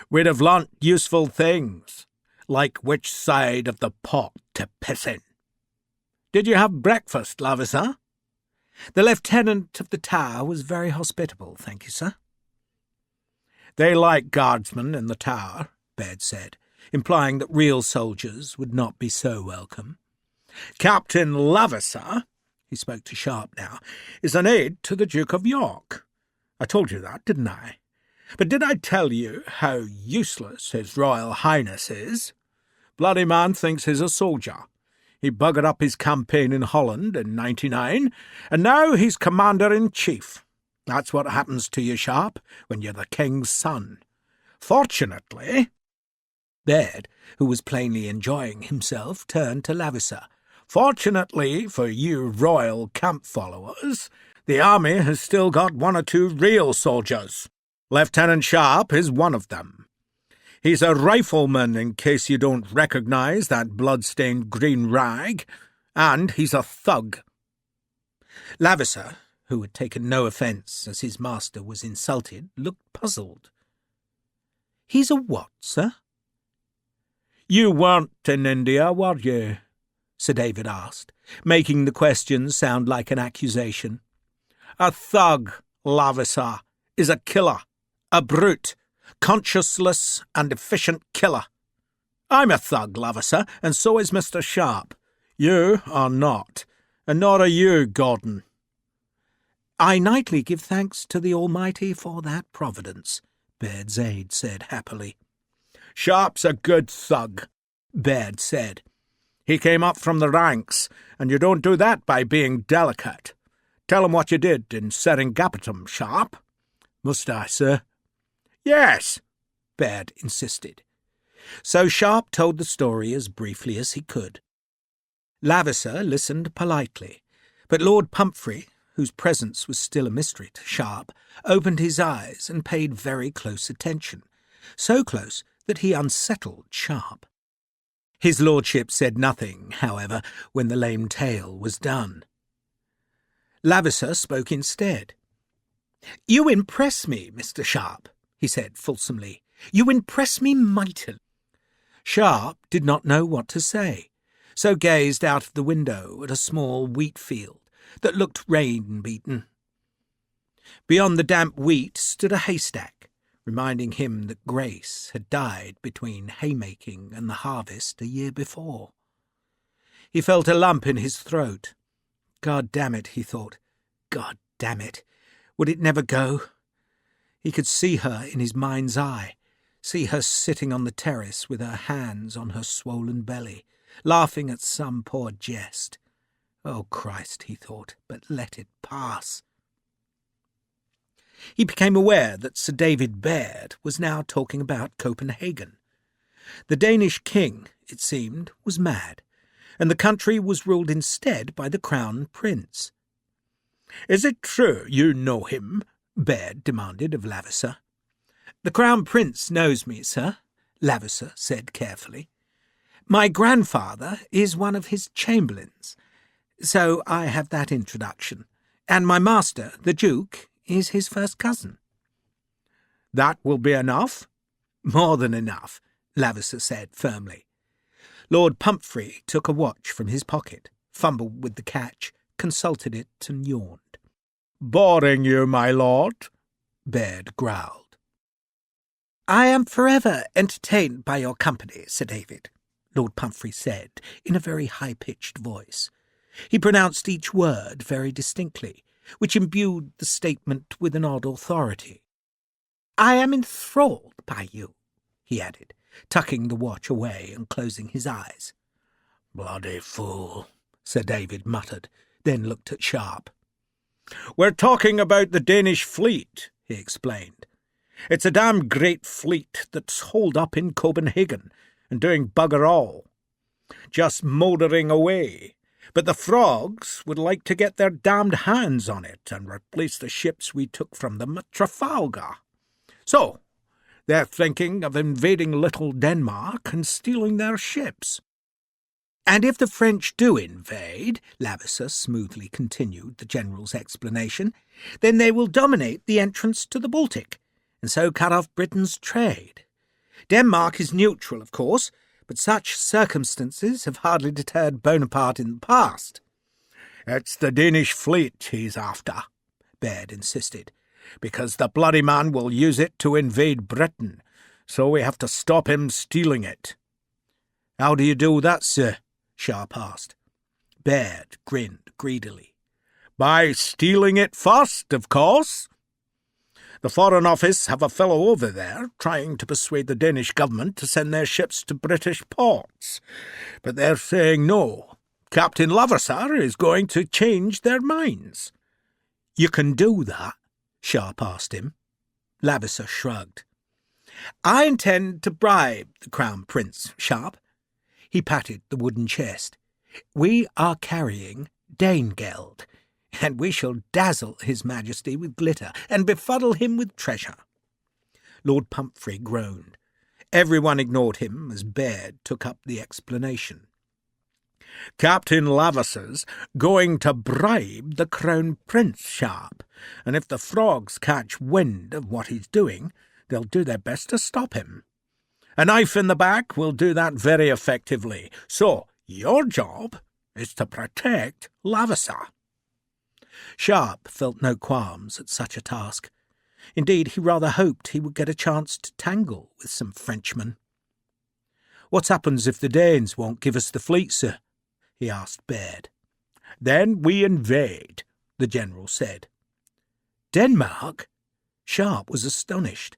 "We'd have learnt useful things, like which side of the pot to piss in. Did you have breakfast, Lavasser?" "The lieutenant of the Tower was very hospitable, thank you, sir." "They like guardsmen in the Tower," Baird said, implying that real soldiers would not be so welcome. "Captain Lavasser," he spoke to Sharpe now, "is an aide to the Duke of York. I told you that, didn't I? But did I tell you how useless His Royal Highness is? Bloody man thinks he's a soldier. He buggered up his campaign in Holland in '99, and now he's Commander-in-Chief. That's what happens to you, Sharpe, when you're the King's son. Fortunately—" Baird, who was plainly enjoying himself, turned to Lavasser. "Fortunately for you royal camp followers, the army has still got 1 or 2 real soldiers. Lieutenant Sharpe is one of them. He's a rifleman, in case you don't recognise that blood-stained green rag, and he's a thug." Lavasser, who had taken no offence as his master was insulted, looked puzzled. "He's a what, sir?" "You weren't in India, were you?" Sir David asked, making the question sound like an accusation. "A thug, Lavasser, is a killer, a brute, conscienceless and efficient killer. I'm a thug, Lavasser, and so is Mr. Sharpe. You are not, and nor are you, Gordon." "I nightly give thanks to the Almighty for that providence," Baird's aide said happily. "Sharpe's a good thug," Baird said. "He came up from the ranks, and you don't do that by being delicate. Tell him what you did in Seringapatam, Sharpe." "Must I, sir?" "Yes," Baird insisted. So Sharpe told the story as briefly as he could. Lavasser listened politely, but Lord Pumphrey, whose presence was still a mystery to Sharpe, opened his eyes and paid very close attention, so close that he unsettled Sharpe. His lordship said nothing, however, when the lame tale was done. Lavasser spoke instead. "You impress me, Mr. Sharpe," he said fulsomely. "You impress me mightily." Sharpe did not know what to say, so gazed out of the window at a small wheat field that looked rain-beaten. Beyond the damp wheat stood a haystack, reminding him that Grace had died between haymaking and the harvest a year before. He felt a lump in his throat. God damn it, he thought. God damn it. Would it never go? He could see her in his mind's eye, see her sitting on the terrace with her hands on her swollen belly, laughing at some poor jest. Oh, Christ, he thought, but let it pass. He became aware that Sir David Baird was now talking about Copenhagen. The Danish king, it seemed, was mad, and the country was ruled instead by the Crown Prince. "Is it true you know him?" Baird demanded of Lavasser. "The Crown Prince knows me, sir," Lavisser said carefully. My grandfather is one of his chamberlains, so I have that introduction, and my master, the Duke, is his first cousin. That will be enough? More than enough, Lavisser said firmly. Lord Pumphrey took a watch from his pocket, fumbled with the catch, consulted it, and yawned. Boring you, my lord? Baird growled. I am forever entertained by your company, Sir David, Lord Pumphrey said, in a very high-pitched voice. He pronounced each word very distinctly, which imbued the statement with an odd authority. I am enthralled by you, he added, tucking the watch away and closing his eyes. Bloody fool, Sir David muttered, then looked at Sharpe. We're talking about the Danish fleet, he explained. It's a damn great fleet that's holed up in Copenhagen and doing bugger all. Just mouldering away. But the frogs would like to get their damned hands on it and replace the ships we took from them at Trafalgar. So, they're thinking of invading little Denmark and stealing their ships. And if the French do invade, Lavisser smoothly continued the General's explanation, then they will dominate the entrance to the Baltic, and so cut off Britain's trade. Denmark is neutral, of course, but such circumstances have hardly deterred Bonaparte in the past. It's the Danish fleet he's after, Baird insisted, because the bloody man will use it to invade Britain, so we have to stop him stealing it. How do you do that, sir? Sharpe asked. Baird grinned greedily. By stealing it first, of course. The Foreign Office have a fellow over there trying to persuade the Danish government to send their ships to British ports. But they're saying no. Captain Lavisser is going to change their minds. You can do that? Sharpe asked him. Lavisser shrugged. I intend to bribe the Crown Prince, Sharpe. He patted the wooden chest. We are carrying Danegeld, and we shall dazzle His Majesty with glitter and befuddle him with treasure. Lord Pumphrey groaned. Everyone ignored him as Baird took up the explanation. Captain Lavisser's going to bribe the Crown Prince, Sharpe, and if the frogs catch wind of what he's doing, they'll do their best to stop him. A knife in the back will do that very effectively, so your job is to protect Lavisser. Sharpe felt no qualms at such a task. Indeed, he rather hoped he would get a chance to tangle with some Frenchmen. What happens if the Danes won't give us the fleet, sir? He asked Baird. Then we invade, the General said. Denmark? Sharpe was astonished.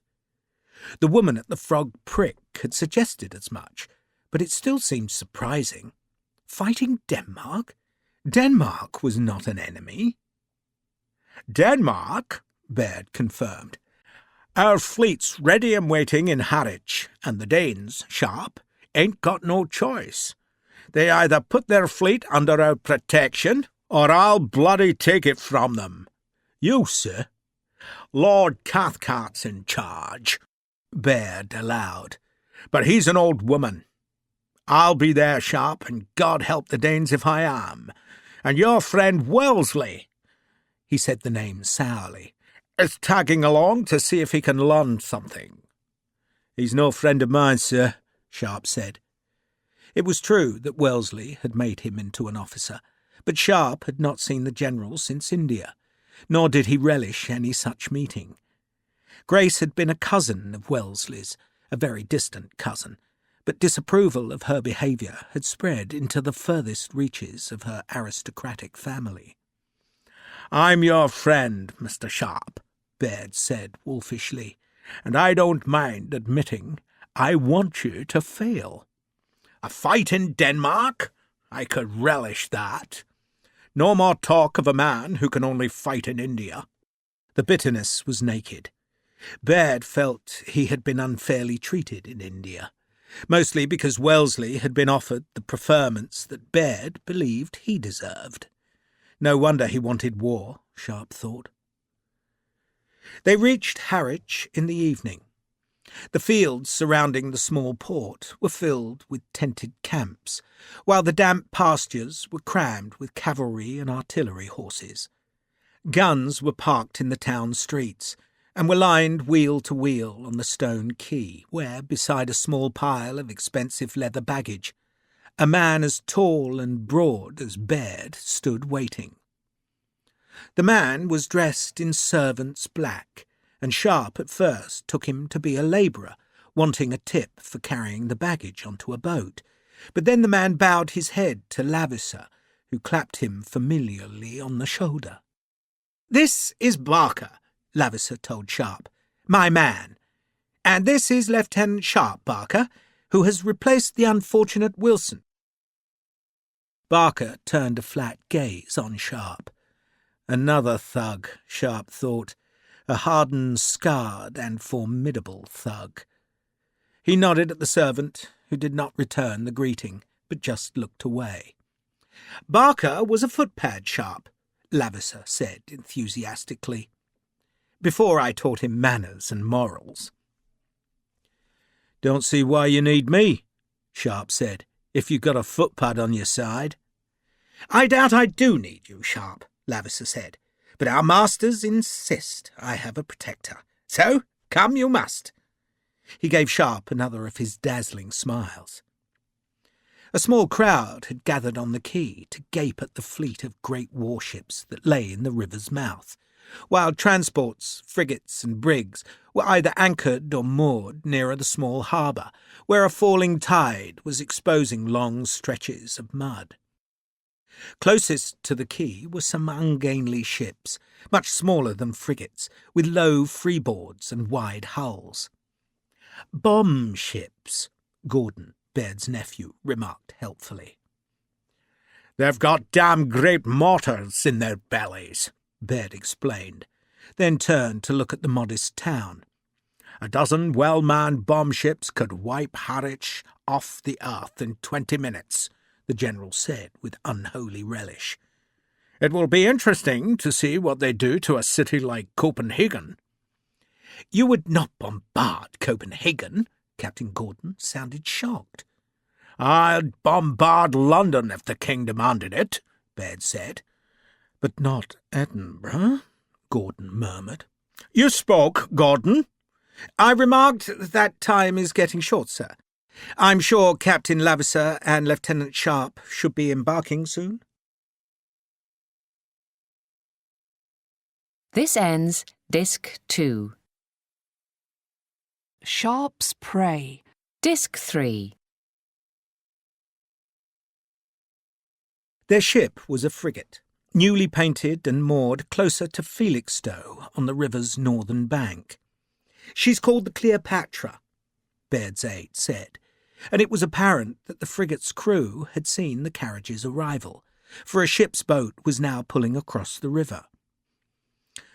The woman at the Frog Prick had suggested as much, but it still seemed surprising. Fighting Denmark? Denmark was not an enemy. Denmark, Baird confirmed. Our fleet's ready and waiting in Harwich, and the Danes, Sharpe, ain't got no choice. They either put their fleet under our protection, or I'll bloody take it from them. You, sir? Lord Cathcart's in charge, Baird allowed. But he's an old woman. I'll be there, Sharpe, and God help the Danes if I am. And your friend Wellesley, he said the name sourly, is tagging along to see if he can learn something. He's no friend of mine, sir, Sharpe said. It was true that Wellesley had made him into an officer, but Sharpe had not seen the General since India, nor did he relish any such meeting. Grace had been a cousin of Wellesley's, a very distant cousin, but disapproval of her behaviour had spread into the furthest reaches of her aristocratic family. I'm your friend, Mr. Sharpe, Baird said wolfishly, and I don't mind admitting I want you to fail. A fight in Denmark? I could relish that. No more talk of a man who can only fight in India. The bitterness was naked. Baird felt he had been unfairly treated in India, mostly because Wellesley had been offered the preferments that Baird believed he deserved. No wonder he wanted war, Sharpe thought. They reached Harwich in the evening. The fields surrounding the small port were filled with tented camps, while the damp pastures were crammed with cavalry and artillery horses. Guns were parked in the town streets, and were lined wheel to wheel on the stone quay, where, beside a small pile of expensive leather baggage, a man as tall and broad as Baird stood waiting. The man was dressed in servant's black, and Sharpe at first took him to be a labourer, wanting a tip for carrying the baggage onto a boat. But then the man bowed his head to Lavisser, who clapped him familiarly on the shoulder. "This is Barker," Lavisser told Sharpe, "my man. And this is Lieutenant Sharpe, Barker, who has replaced the unfortunate Wilson." Barker turned a flat gaze on Sharpe. Another thug, Sharpe thought, a hardened, scarred, and formidable thug. He nodded at the servant, who did not return the greeting, but just looked away. "Barker was a footpad, Sharpe," Lavisser said enthusiastically, "before I taught him manners and morals." "Don't see why you need me," Sharpe said, "if you've got a footpad on your side." "I doubt I do need you, Sharpe," Lavisser said, "but our masters insist I have a protector. So, come you must." He gave Sharpe another of his dazzling smiles. A small crowd had gathered on the quay to gape at the fleet of great warships that lay in the river's mouth, while transports, frigates and brigs were either anchored or moored nearer the small harbour, where a falling tide was exposing long stretches of mud. Closest to the quay were some ungainly ships, much smaller than frigates, with low freeboards and wide hulls. "Bomb ships," Gordon, Baird's nephew, remarked helpfully. "They've got damn great mortars in their bellies," Baird explained, then turned to look at the modest town. "A dozen well-manned bomb ships could wipe Harwich off the earth in 20 minutes, the general said with unholy relish. "It will be interesting to see what they do to a city like Copenhagen." "You would not bombard Copenhagen," Captain Gordon sounded shocked. "I'd bombard London if the king demanded it," Baird said. "But not Edinburgh," Gordon murmured. "You spoke, Gordon." "I remarked that time is getting short, sir. I'm sure Captain Lavisser and Lieutenant Sharpe should be embarking soon." This ends Disc 2. Sharpe's Prey. Disc 3. Their ship was a frigate, newly painted and moored closer to Felixstowe on the river's northern bank. "She's called the Cleopatra," Baird's aide said, and it was apparent that the frigate's crew had seen the carriage's arrival, for a ship's boat was now pulling across the river.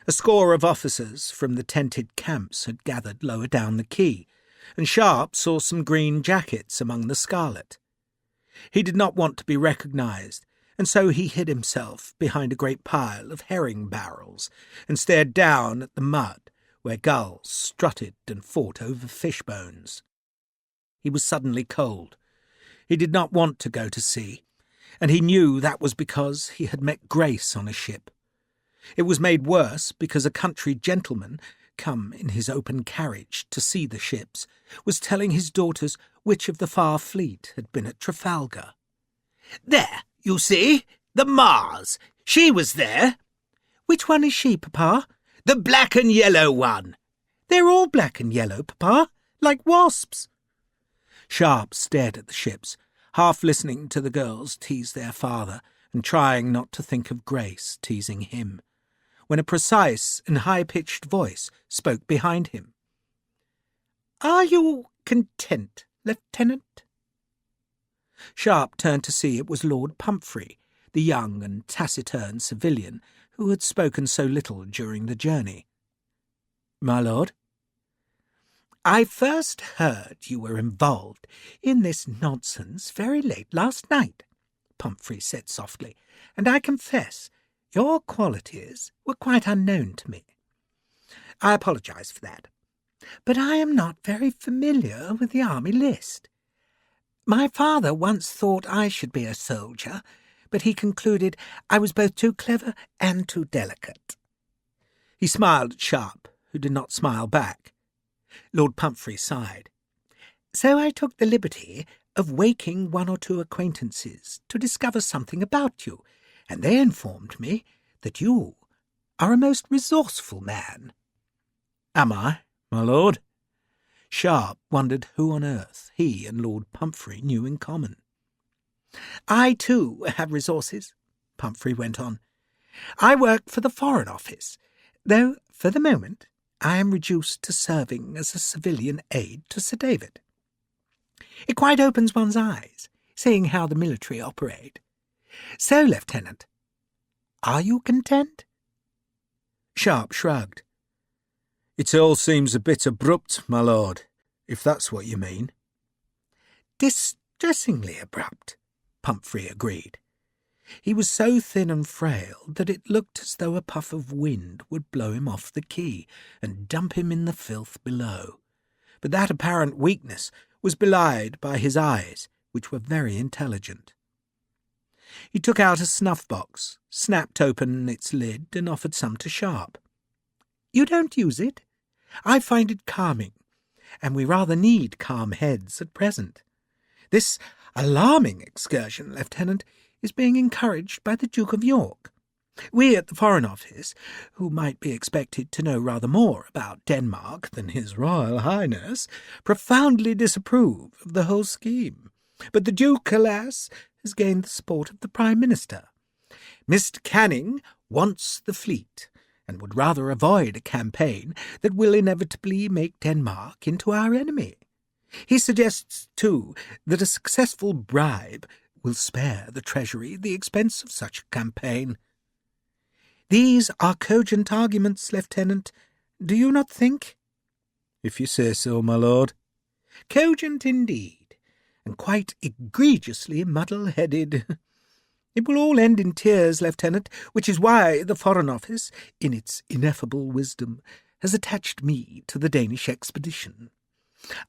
A score of officers from the tented camps had gathered lower down the quay, and Sharpe saw some green jackets among the scarlet. He did not want to be recognised, and so he hid himself behind a great pile of herring barrels and stared down at the mud where gulls strutted and fought over fish bones. He was suddenly cold. He did not want to go to sea, and he knew that was because he had met Grace on a ship. It was made worse because a country gentleman, come in his open carriage to see the ships, was telling his daughters which of the far fleet had been at Trafalgar. "There, you see, the Mars. She was there." "Which one is she, Papa?" "The black and yellow one." "They're all black and yellow, Papa, like wasps." Sharpe stared at the ships, half listening to the girls tease their father and trying not to think of Grace teasing him, when a precise and high-pitched voice spoke behind him. "Are you content, Lieutenant?" Sharpe turned to see it was Lord Pumphrey, the young and taciturn civilian who had spoken so little during the journey. "My lord?" "I first heard you were involved in this nonsense very late last night," Pumphrey said softly, "and I confess your qualities were quite unknown to me. I apologise for that. But I am not very familiar with the army list. My father once thought I should be a soldier, but he concluded I was both too clever and too delicate." He smiled at Sharpe, who did not smile back. Lord Pumphrey sighed. "So I took the liberty of waking one or two acquaintances to discover something about you, and they informed me that you are a most resourceful man." "Am I, my lord?" Sharpe wondered who on earth he and Lord Pumphrey knew in common. "I, too, have resources," Pumphrey went on. "I work for the Foreign Office, though, for the moment, I am reduced to serving as a civilian aide to Sir David. It quite opens one's eyes, seeing how the military operate. So, Lieutenant, are you content?" Sharpe shrugged. "It all seems a bit abrupt, my lord, if that's what you mean." "Distressingly abrupt," Pumphrey agreed. He was so thin and frail that it looked as though a puff of wind would blow him off the quay and dump him in the filth below. But that apparent weakness was belied by his eyes, which were very intelligent. He took out a snuff-box, snapped open its lid, and offered some to Sharpe. "You don't use it? I find it calming, and we rather need calm heads at present. This alarming excursion, Lieutenant, is being encouraged by the Duke of York. We at the Foreign Office, who might be expected to know rather more about Denmark than His Royal Highness, profoundly disapprove of the whole scheme. But the Duke, alas, has gained the support of the Prime Minister. Mr. Canning wants the fleet, and would rather avoid a campaign that will inevitably make Denmark into our enemy. He suggests, too, that a successful bribe will spare the Treasury the expense of such a campaign. These are cogent arguments, Lieutenant, do you not think?" "If you say so, my lord." "Cogent indeed, and quite egregiously muddle-headed. It will all end in tears, Lieutenant, which is why the Foreign Office, in its ineffable wisdom, has attached me to the Danish expedition.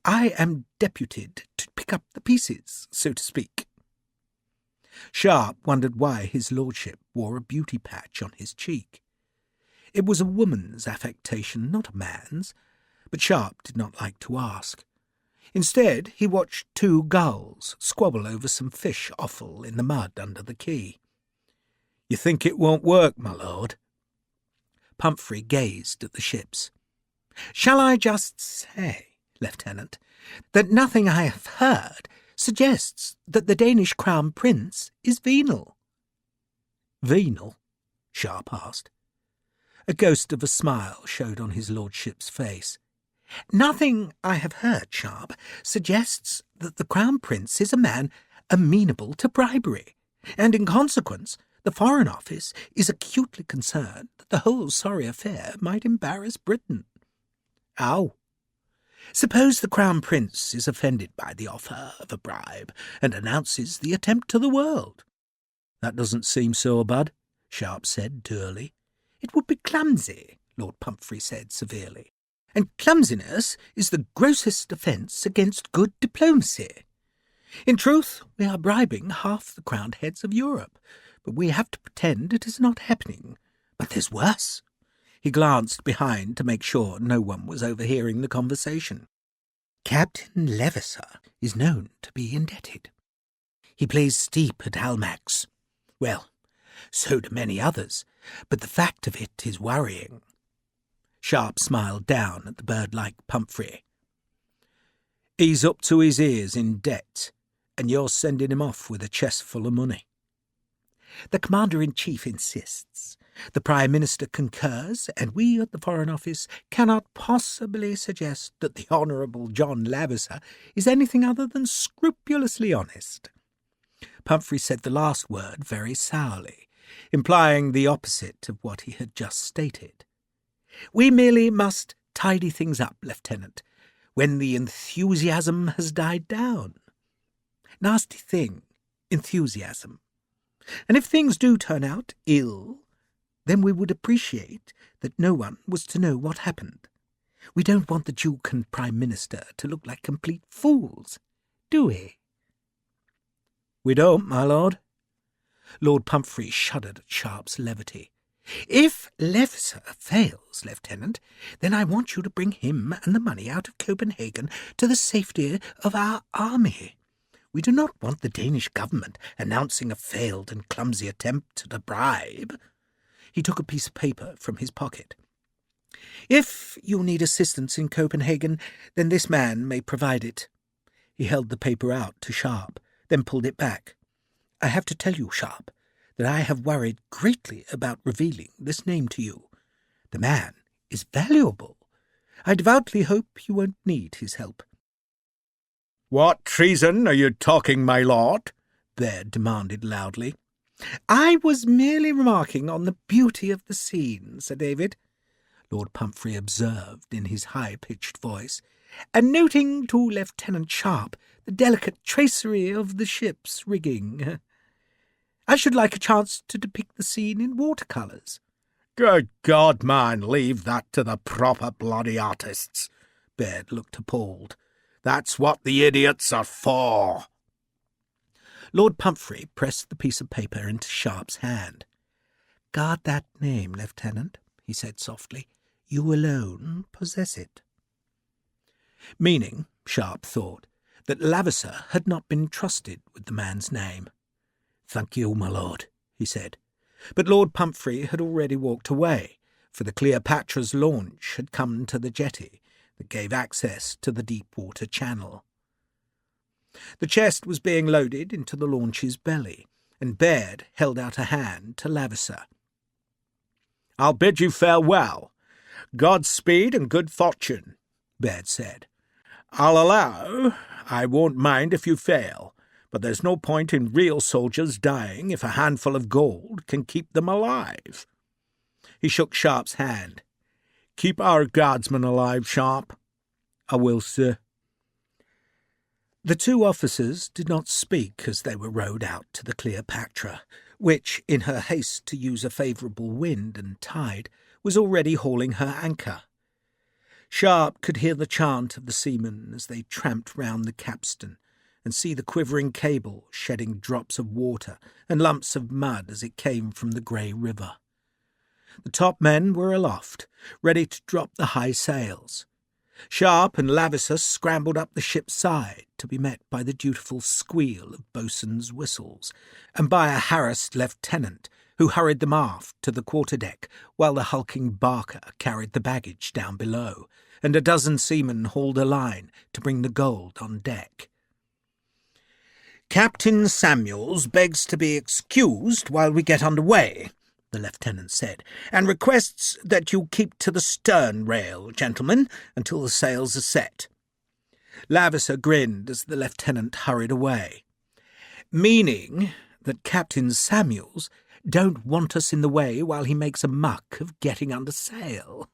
I am deputed to pick up the pieces, so to speak." Sharpe wondered why his lordship wore a beauty patch on his cheek. It was a woman's affectation, not a man's, but Sharpe did not like to ask. Instead, he watched two gulls squabble over some fish offal in the mud under the quay. "You think it won't work, my lord?" Pumphrey gazed at the ships. "Shall I just say, Lieutenant, that nothing I have heard suggests that the Danish Crown Prince is venal?" "Venal?" Sharpe asked. A ghost of a smile showed on his lordship's face. "Nothing I have heard, Sharpe, suggests that the Crown Prince is a man amenable to bribery, and in consequence the Foreign Office is acutely concerned that the whole sorry affair might embarrass Britain." "How?" "Suppose the Crown Prince is offended by the offer of a bribe and announces the attempt to the world?" "That doesn't seem so bad," Sharpe said dourly. "It would be clumsy," Lord Pumphrey said severely, "and clumsiness is the grossest offence against good diplomacy. In truth, we are bribing half the crowned heads of Europe, but we have to pretend it is not happening. But there's worse." He glanced behind to make sure no one was overhearing the conversation. "Captain Levasseur is known to be indebted. He plays steep at Almack's. Well, so do many others, but the fact of it is worrying." Sharpe smiled down at the bird-like Pumphrey. "He's up to his ears in debt, and you're sending him off with a chest full of money." "The Commander-in-Chief insists. The Prime Minister concurs, and we at the Foreign Office cannot possibly suggest that the Honourable John Levasseur is anything other than scrupulously honest." Pumphrey said the last word very sourly, implying the opposite of what he had just stated. "We merely must tidy things up, Lieutenant, when the enthusiasm has died down. Nasty thing, enthusiasm. And if things do turn out ill, then we would appreciate that no one was to know what happened. We don't want the Duke and Prime Minister to look like complete fools, do we? We don't, my lord. Lord Pumphrey shuddered at Sharpe's levity. If Leveson fails, Lieutenant, then I want you to bring him and the money out of Copenhagen to the safety of our army. We do not want the Danish government announcing a failed and clumsy attempt at a bribe. He took a piece of paper from his pocket. If you need assistance in Copenhagen, then this man may provide it. He held the paper out to Sharpe, then pulled it back. I have to tell you, Sharpe, that I have worried greatly about revealing this name to you. The man is valuable. I devoutly hope you won't need his help. What treason are you talking, my lord? Baird demanded loudly. I was merely remarking on the beauty of the scene, Sir David, Lord Pumphrey observed in his high-pitched voice, and noting to Lieutenant Sharpe the delicate tracery of the ship's rigging. I should like a chance to depict the scene in watercolours. Good God, man, leave that to the proper bloody artists. Baird looked appalled. That's what the idiots are for. Lord Pumphrey pressed the piece of paper into Sharpe's hand. Guard that name, Lieutenant, he said softly. You alone possess it. Meaning, Sharpe thought, that Lavisser had not been trusted with the man's name. Thank you, my lord, he said. But Lord Pumphrey had already walked away, for the Cleopatra's launch had come to the jetty that gave access to the deep-water channel. The chest was being loaded into the launch's belly, and Baird held out a hand to Lavisser. I'll bid you farewell. Godspeed and good fortune, Baird said. I'll allow I won't mind if you fail, but there's no point in real soldiers dying if a handful of gold can keep them alive. He shook Sharpe's hand. Keep our guardsmen alive, Sharpe. I will, sir. The two officers did not speak as they were rowed out to the Cleopatra, which, in her haste to use a favourable wind and tide, was already hauling her anchor. Sharpe could hear the chant of the seamen as they tramped round the capstan, and see the quivering cable shedding drops of water and lumps of mud as it came from the grey river. The top men were aloft, ready to drop the high sails. Sharpe and Lavisser scrambled up the ship's side to be met by the dutiful squeal of boatswains' whistles, and by a harassed lieutenant who hurried them aft to the quarter-deck while the hulking Barker carried the baggage down below, and a dozen seamen hauled a line to bring the gold on deck. "Captain Samuels begs to be excused while we get under way," the lieutenant said, "and requests that you keep to the stern rail, gentlemen, until the sails are set." Lavisser grinned as the lieutenant hurried away. "Meaning that Captain Samuels don't want us in the way while he makes a muck of getting under sail.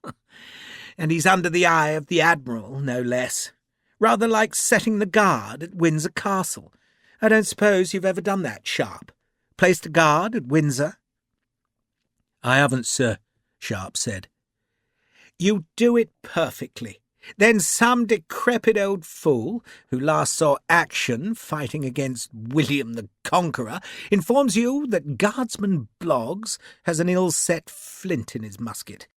And he's under the eye of the Admiral, no less. Rather like setting the guard at Windsor Castle. I don't suppose you've ever done that, Sharpe? Placed a guard at Windsor?" "I haven't, sir," Sharpe said. "You do it perfectly. Then some decrepit old fool, who last saw action fighting against William the Conqueror, informs you that Guardsman Bloggs has an ill-set flint in his musket.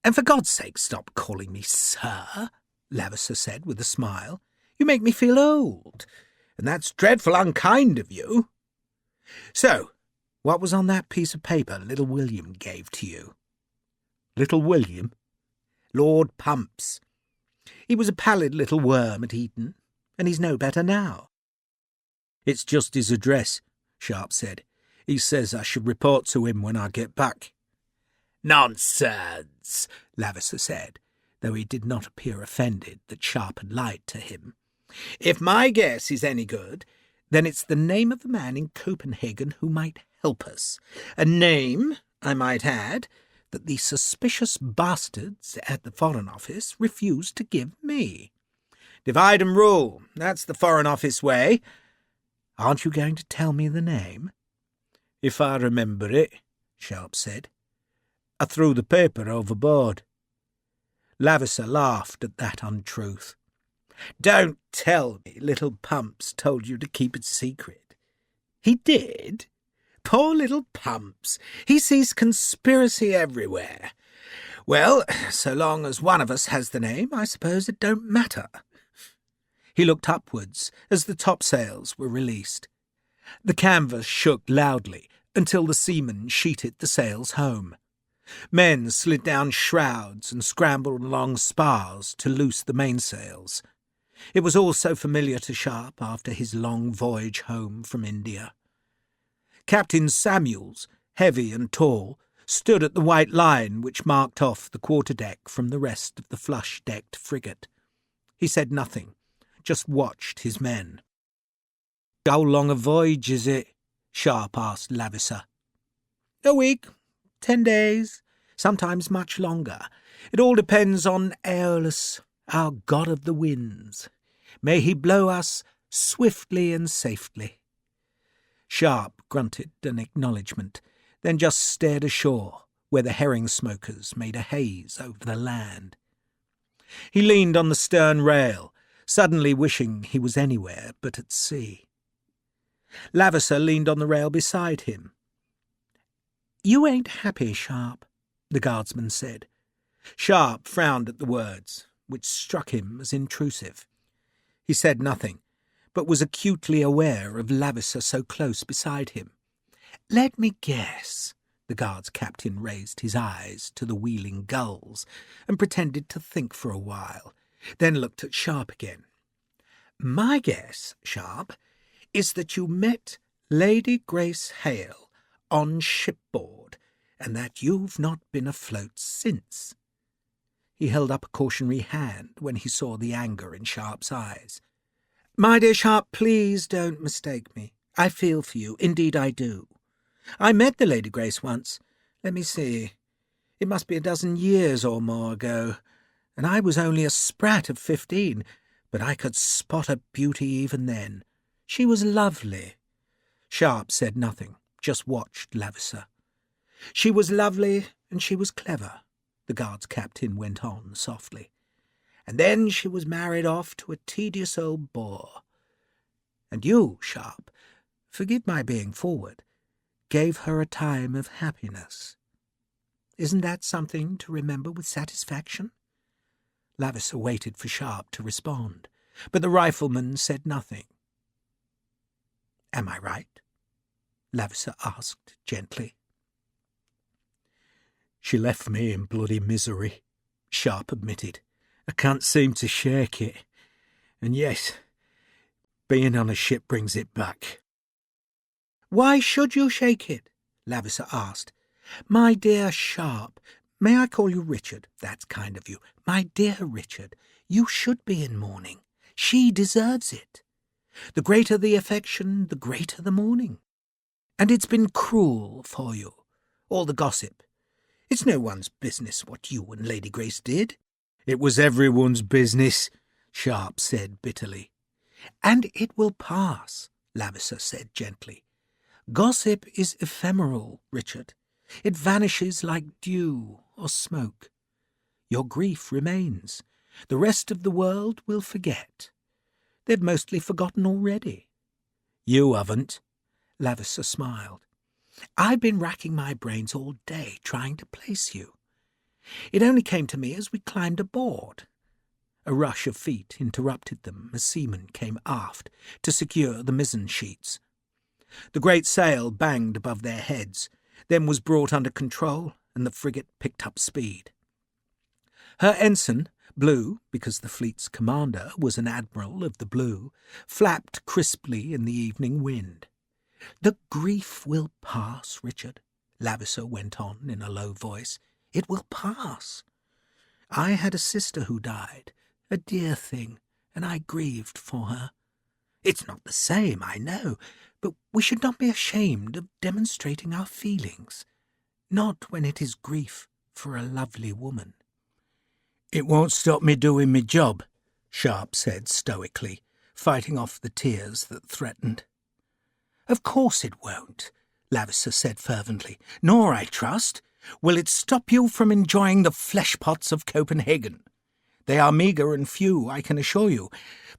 And for God's sake stop calling me sir," Lavisser said with a smile. "You make me feel old, and that's dreadful unkind of you. So, what was on that piece of paper little William gave to you?" "Little William?" "Lord Pump's. He was a pallid little worm at Eton, and he's no better now." "It's just his address," Sharpe said. "He says I should report to him when I get back." "Nonsense," Lavisser said, though he did not appear offended that Sharpe had lied to him. "If my guess is any good, then it's the name of the man in Copenhagen who might help us. A name, I might add, that the suspicious bastards at the Foreign Office refused to give me. Divide and rule, that's the Foreign Office way. Aren't you going to tell me the name?" "If I remember it," Sharpe said. "I threw the paper overboard." Lavisser laughed at that untruth. "Don't tell me little Pumps told you to keep it secret." "He did? Poor little Pumps. He sees conspiracy everywhere. Well, so long as one of us has the name, I suppose it don't matter." He looked upwards as the topsails were released. The canvas shook loudly until the seamen sheeted the sails home. Men slid down shrouds and scrambled along spars to loose the mainsails. It was all so familiar to Sharpe after his long voyage home from India. Captain Samuels, heavy and tall, stood at the white line which marked off the quarterdeck from the rest of the flush-decked frigate. He said nothing, just watched his men. "How long a voyage is it?" Sharpe asked Lavisser. "A week, 10 days, sometimes much longer. It all depends on Aeolus, our god of the winds. May he blow us swiftly and safely." Sharpe grunted an acknowledgment, then just stared ashore, where the herring smokers made a haze over the land. He leaned on the stern rail, suddenly wishing he was anywhere but at sea. Lavisser leaned on the rail beside him. "You ain't happy, Sharpe," the guardsman said. Sharpe frowned at the words, which struck him as intrusive. He said nothing, but was acutely aware of Lavisser so close beside him. "Let me guess." The guards captain raised his eyes to the wheeling gulls and pretended to think for a while, then looked at Sharpe again. "My guess, Sharpe, is that you met Lady Grace Hale on shipboard, and that you've not been afloat since." He held up a cautionary hand when he saw the anger in Sharpe's eyes. "My dear Sharpe, please don't mistake me. I feel for you, indeed I do. I met the Lady Grace once. Let me see. It must be a dozen years or more ago, and I was only a sprat of 15, but I could spot a beauty even then. She was lovely." Sharpe said nothing, just watched Lavisser. "She was lovely and she was clever," the guards captain went on softly. "And then she was married off to a tedious old bore. And you, Sharpe, forgive my being forward, gave her a time of happiness. Isn't that something to remember with satisfaction?" Lavisser waited for Sharpe to respond, but the rifleman said nothing. "Am I right?" Lavisser asked gently. "She left me in bloody misery," Sharpe admitted. "I can't seem to shake it. And yes, being on a ship brings it back." "Why should you shake it?" Lavisser asked. "My dear Sharpe, may I call you Richard? That's kind of you. My dear Richard, you should be in mourning. She deserves it. The greater the affection, the greater the mourning. And it's been cruel for you, all the gossip. It's no one's business what you and Lady Grace did." "It was everyone's business," Sharpe said bitterly. "And it will pass," Lavisser said gently. "Gossip is ephemeral, Richard. It vanishes like dew or smoke. Your grief remains. The rest of the world will forget. They've mostly forgotten already." "You haven't," Lavisser smiled. "I've been racking my brains all day trying to place you. It only came to me as we climbed aboard." A rush of feet interrupted them as seamen came aft to secure the mizzen sheets. The great sail banged above their heads, then was brought under control, and the frigate picked up speed. Her ensign, blue because the fleet's commander was an admiral of the blue, flapped crisply in the evening wind. "The grief will pass, Richard," Lavisser went on in a low voice. "It will pass. I had a sister who died, a dear thing, and I grieved for her. It's not the same, I know, but we should not be ashamed of demonstrating our feelings, not when it is grief for a lovely woman." "It won't stop me doing me job," Sharpe said stoically, fighting off the tears that threatened. "Of course it won't," Lavisser said fervently. "Nor, I trust, will it stop you from enjoying the flesh-pots of Copenhagen." They are meagre and few, I can assure you,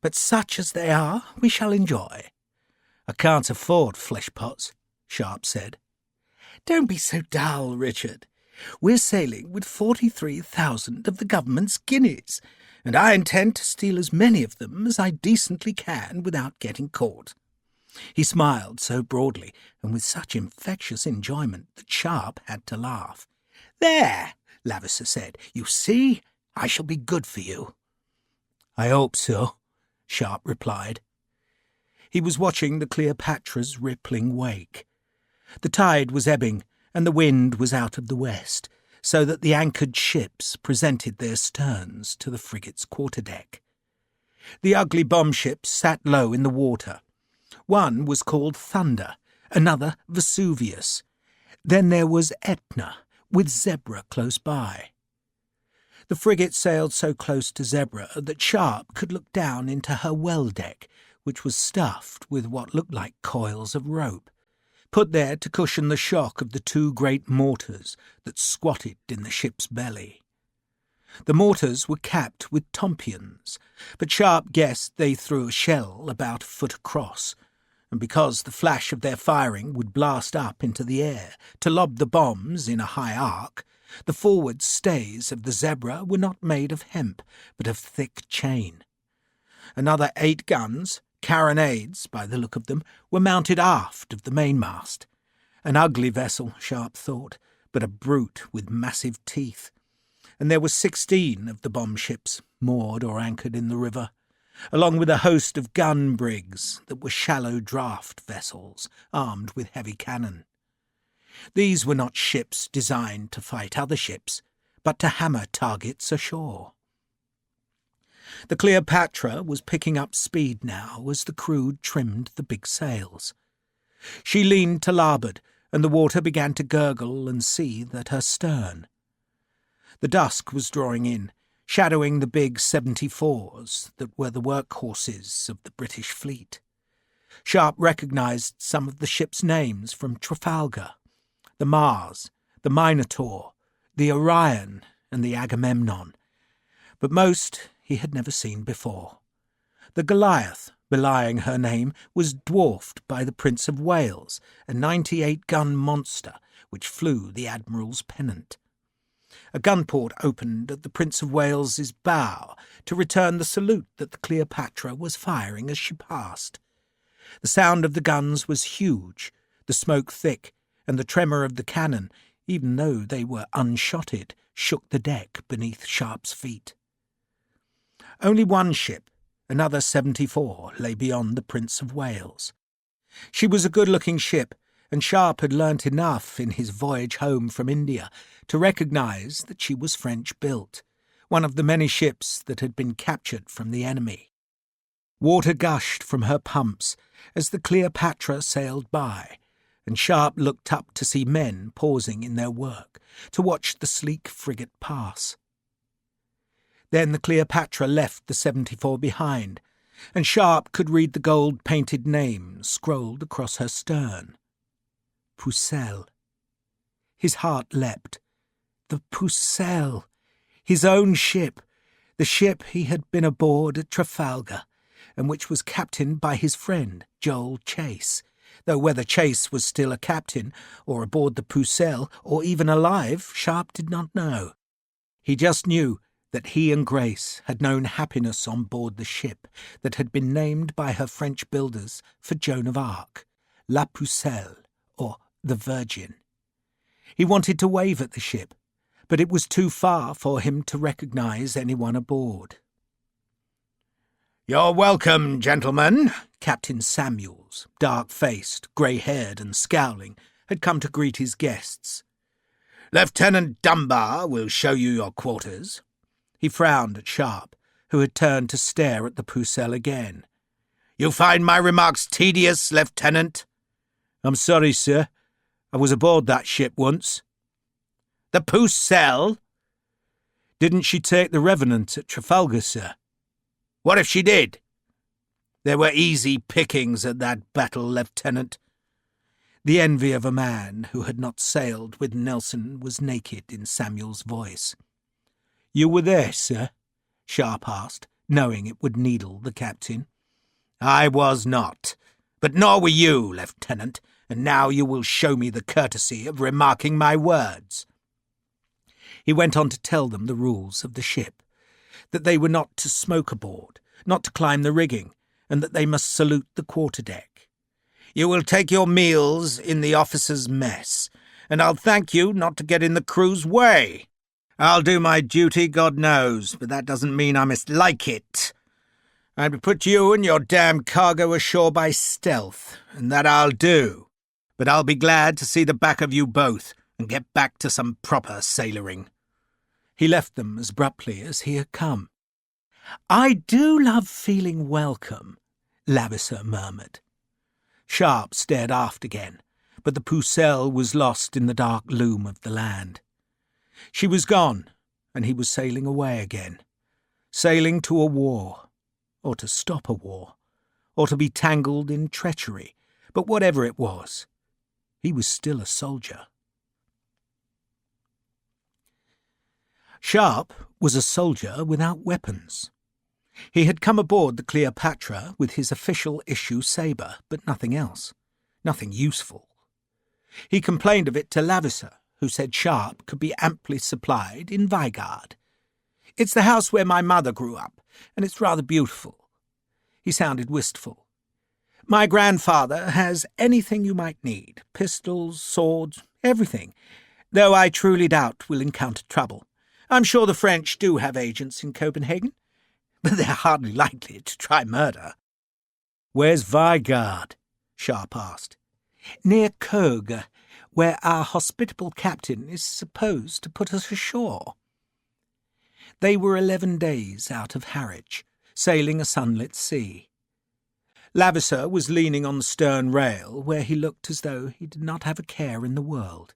but such as they are, we shall enjoy. I can't afford flesh pots, Sharpe said. Don't be so dull, Richard. We're sailing with 43,000 of the government's guineas, and I intend to steal as many of them as I decently can without getting caught. He smiled so broadly and with such infectious enjoyment that Sharpe had to laugh. There, Lavender said, you see, I shall be good for you. I hope so, Sharpe replied. He was watching the Cleopatra's rippling wake. The tide was ebbing, and the wind was out of the west, so that the anchored ships presented their sterns to the frigate's quarterdeck. The ugly bomb-ships sat low in the water. One was called Thunder, another Vesuvius. Then there was Etna, with Zebra close by. The frigate sailed so close to Zebra that Sharpe could look down into her well-deck, which was stuffed with what looked like coils of rope, put there to cushion the shock of the two great mortars that squatted in the ship's belly. The mortars were capped with tompions, but Sharpe guessed they threw a shell about a foot across, and because the flash of their firing would blast up into the air to lob the bombs in a high arc, the forward stays of the Zebra were not made of hemp, but of thick chain. Another 8 guns, carronades by the look of them, were mounted aft of the mainmast. An ugly vessel, Sharpe thought, but a brute with massive teeth. And there were 16 of the bomb-ships moored or anchored in the river, along with a host of gun brigs that were shallow draught vessels armed with heavy cannon. These were not ships designed to fight other ships, but to hammer targets ashore. The Cleopatra was picking up speed now as the crew trimmed the big sails. She leaned to larboard, and the water began to gurgle and seethe at her stern. The dusk was drawing in, shadowing the big 74s that were the workhorses of the British fleet. Sharpe recognised some of the ship's names from Trafalgar: the Mars, the Minotaur, the Orion, and the Agamemnon. But most he had never seen before. The Goliath, belying her name, was dwarfed by the Prince of Wales, a 98-gun monster which flew the Admiral's pennant. A gunport opened at the Prince of Wales's bow to return the salute that the Cleopatra was firing as she passed. The sound of the guns was huge, the smoke thick, and the tremor of the cannon, even though they were unshotted, shook the deck beneath Sharpe's feet. Only one ship, another 74, lay beyond the Prince of Wales. She was a good-looking ship, and Sharpe had learnt enough in his voyage home from India to recognise that she was French-built, one of the many ships that had been captured from the enemy. Water gushed from her pumps as the Cleopatra sailed by, and Sharpe looked up to see men pausing in their work to watch the sleek frigate pass. Then the Cleopatra left the 74 behind, and Sharpe could read the gold-painted name scrolled across her stern. Pucelle. His heart leapt. The Pucelle! His own ship! The ship he had been aboard at Trafalgar, and which was captained by his friend, Joel Chase, though whether Chase was still a captain, or aboard the Pucelle, or even alive, Sharpe did not know. He just knew that he and Grace had known happiness on board the ship that had been named by her French builders for Joan of Arc, La Pucelle, or the Virgin. He wanted to wave at the ship, but it was too far for him to recognise anyone aboard. "You're welcome, gentlemen," Captain Samuels, dark-faced, grey-haired and scowling, had come to greet his guests. "Lieutenant Dunbar will show you your quarters." He frowned at Sharpe, who had turned to stare at the Pucelle again. "You find my remarks tedious, Lieutenant?" "I'm sorry, sir. I was aboard that ship once." "The Pucelle?" "Didn't she take the Revenant at Trafalgar, sir?" "What if she did?" "There were easy pickings at that battle, Lieutenant." The envy of a man who had not sailed with Nelson was naked in Samuel's voice. "You were there, sir?" Sharpe asked, knowing it would needle the captain. "I was not, but nor were you, Lieutenant, and now you will show me the courtesy of remarking my words." He went on to tell them the rules of the ship, that they were not to smoke aboard, not to climb the rigging, and that they must salute the quarterdeck. "You will take your meals in the officers' mess, and I'll thank you not to get in the crew's way. I'll do my duty, God knows, but that doesn't mean I must like it. I'd put you and your damn cargo ashore by stealth, and that I'll do. But I'll be glad to see the back of you both and get back to some proper sailoring." He left them as abruptly as he had come. "I do love feeling welcome," Lavisa murmured. Sharpe stared aft again, but the Pucelle was lost in the dark loom of the land. She was gone, and he was sailing away again, sailing to a war, or to stop a war, or to be tangled in treachery, but whatever it was, he was still a soldier. Sharpe was a soldier without weapons. He had come aboard the Cleopatra with his official issue sabre, but nothing else, nothing useful. He complained of it to Lavisa, who said Sharpe could be amply supplied in Vigard. "It's the house where my mother grew up, and it's rather beautiful." He sounded wistful. "My grandfather has anything you might need, pistols, swords, everything, though I truly doubt we'll encounter trouble. I'm sure the French do have agents in Copenhagen, but they're hardly likely to try murder." "Where's Vigard?" Sharpe asked. "Near Køge, where our hospitable captain is supposed to put us ashore." They were 11 days out of Harwich, sailing a sunlit sea. Lavisa was leaning on the stern rail, where he looked as though he did not have a care in the world.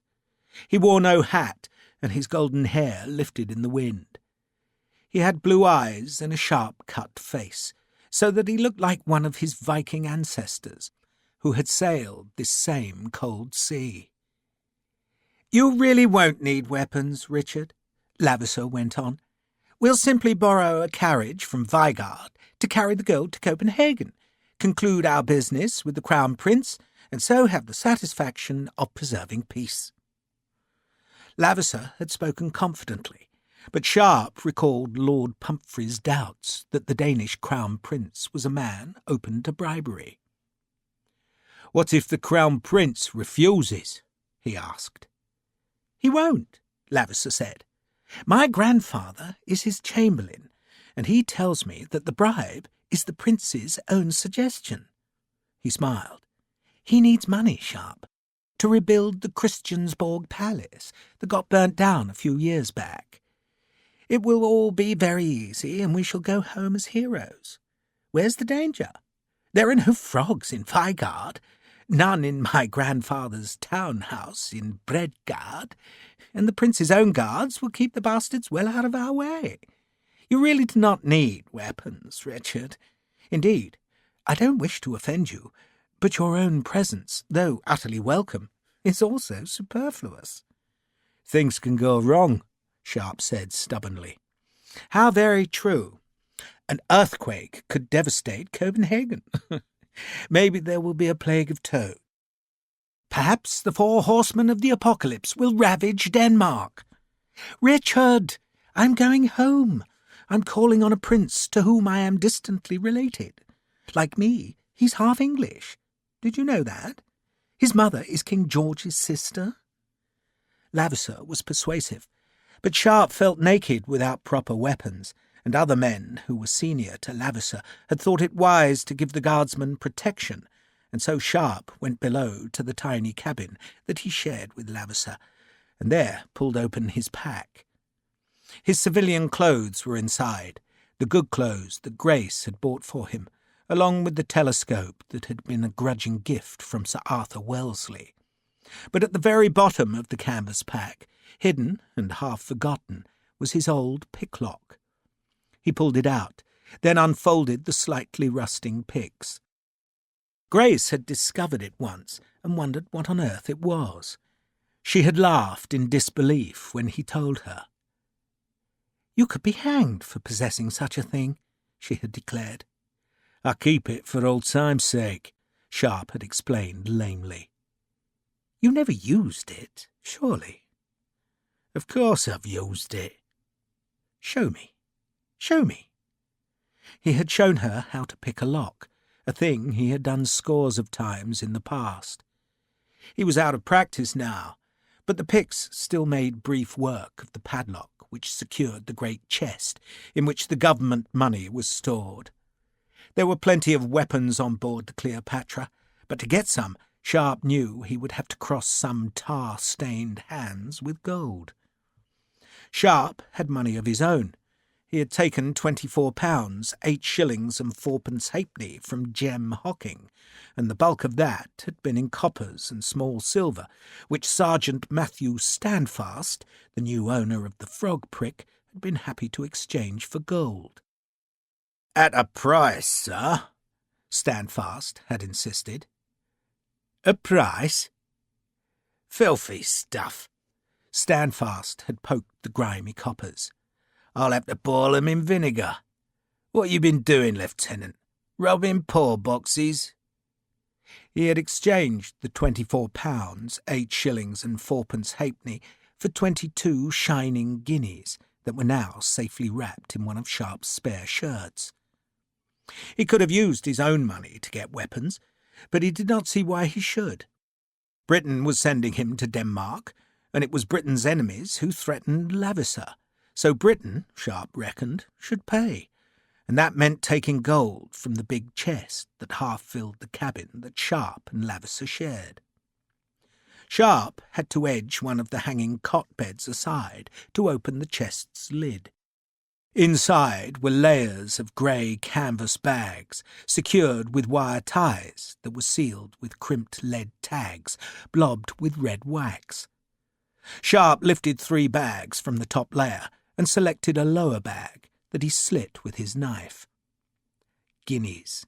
He wore no hat, and his golden hair lifted in the wind. He had blue eyes and a sharp-cut face, so that he looked like one of his Viking ancestors, who had sailed this same cold sea. "You really won't need weapons, Richard," Lavisa went on. "We'll simply borrow a carriage from Vigard to carry the gold to Copenhagen, conclude our business with the Crown Prince, and so have the satisfaction of preserving peace." Lavisa had spoken confidently, but Sharpe recalled Lord Pumphrey's doubts that the Danish Crown Prince was a man open to bribery. "What if the Crown Prince refuses?" he asked. "He won't," Lavisa said. "My grandfather is his chamberlain, and he tells me that the bribe is the prince's own suggestion." He smiled. "He needs money, Sharpe, to rebuild the Christiansborg Palace that got burnt down a few years back. It will all be very easy, and we shall go home as heroes. Where's the danger? There are no frogs in Vigard, none in my grandfather's town-house in Bredgard, and the prince's own guards will keep the bastards well out of our way. You really do not need weapons, Richard. Indeed, I don't wish to offend you, but your own presence, though utterly welcome, is also superfluous." "Things can go wrong," Sharpe said stubbornly. "How very true. An earthquake could devastate Copenhagen. Maybe there will be a plague of toads. Perhaps the 4 horsemen of the apocalypse will ravage Denmark. Richard, I'm going home. I'm calling on a prince to whom I am distantly related. Like me, he's half English. Did you know that? His mother is King George's sister." Lavisa was persuasive, but Sharpe felt naked without proper weapons, and other men who were senior to Lavisa had thought it wise to give the guardsman protection, and so Sharpe went below to the tiny cabin that he shared with Lavisa, and there pulled open his pack. His civilian clothes were inside, the good clothes that Grace had bought for him, along with the telescope that had been a grudging gift from Sir Arthur Wellesley. But at the very bottom of the canvas pack, hidden and half forgotten, was his old picklock. He pulled it out, then unfolded the slightly rusting picks. Grace had discovered it once and wondered what on earth it was. She had laughed in disbelief when he told her. "You could be hanged for possessing such a thing," she had declared. "I keep it for old time's sake," Sharpe had explained lamely. "You never used it, surely?" "Of course I've used it." "Show me. Show me." He had shown her how to pick a lock, a thing he had done scores of times in the past. He was out of practice now, but the picks still made brief work of the padlock which secured the great chest in which the government money was stored. There were plenty of weapons on board the Cleopatra, but to get some, Sharpe knew he would have to cross some tar-stained hands with gold. Sharpe had money of his own. He had taken £24, 8 shillings and 4pence halfpenny from Jem Hocking, and the bulk of that had been in coppers and small silver, which Sergeant Matthew Standfast, the new owner of the Frog Prick, had been happy to exchange for gold. "At a price, sir?" Standfast had insisted. "A price?" "Filthy stuff." Standfast had poked the grimy coppers. "I'll have to boil 'em in vinegar. What you been doing, Lieutenant? Robbing poor boxes?" He had exchanged the £24, 8 shillings and 4pence halfpenny for 22 shining guineas that were now safely wrapped in one of Sharpe's spare shirts. He could have used his own money to get weapons, but he did not see why he should. Britain was sending him to Denmark, and it was Britain's enemies who threatened Lavisser. So Britain, Sharpe reckoned, should pay, and that meant taking gold from the big chest that half filled the cabin that Sharpe and Lavisser shared. Sharpe had to edge one of the hanging cot beds aside to open the chest's lid. Inside were layers of grey canvas bags, secured with wire ties that were sealed with crimped lead tags, blobbed with red wax. Sharpe lifted 3 bags from the top layer and selected a lower bag that he slit with his knife. Guineas.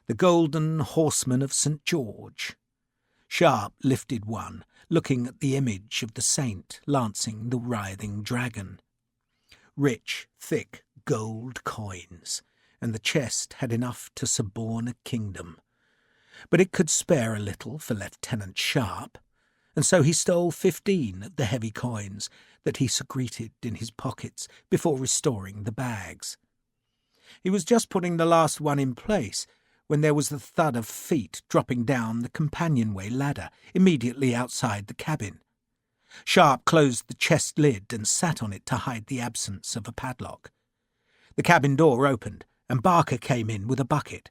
The golden horseman of St. George. Sharpe lifted one, looking at the image of the saint lancing the writhing dragon. Rich, thick gold coins, and the chest had enough to suborn a kingdom. But it could spare a little for Lieutenant Sharpe, and so he stole 15 of the heavy coins that he secreted in his pockets before restoring the bags. He was just putting the last one in place when there was the thud of feet dropping down the companionway ladder immediately outside the cabin. Sharpe closed the chest lid and sat on it to hide the absence of a padlock. The cabin door opened, and Barker came in with a bucket.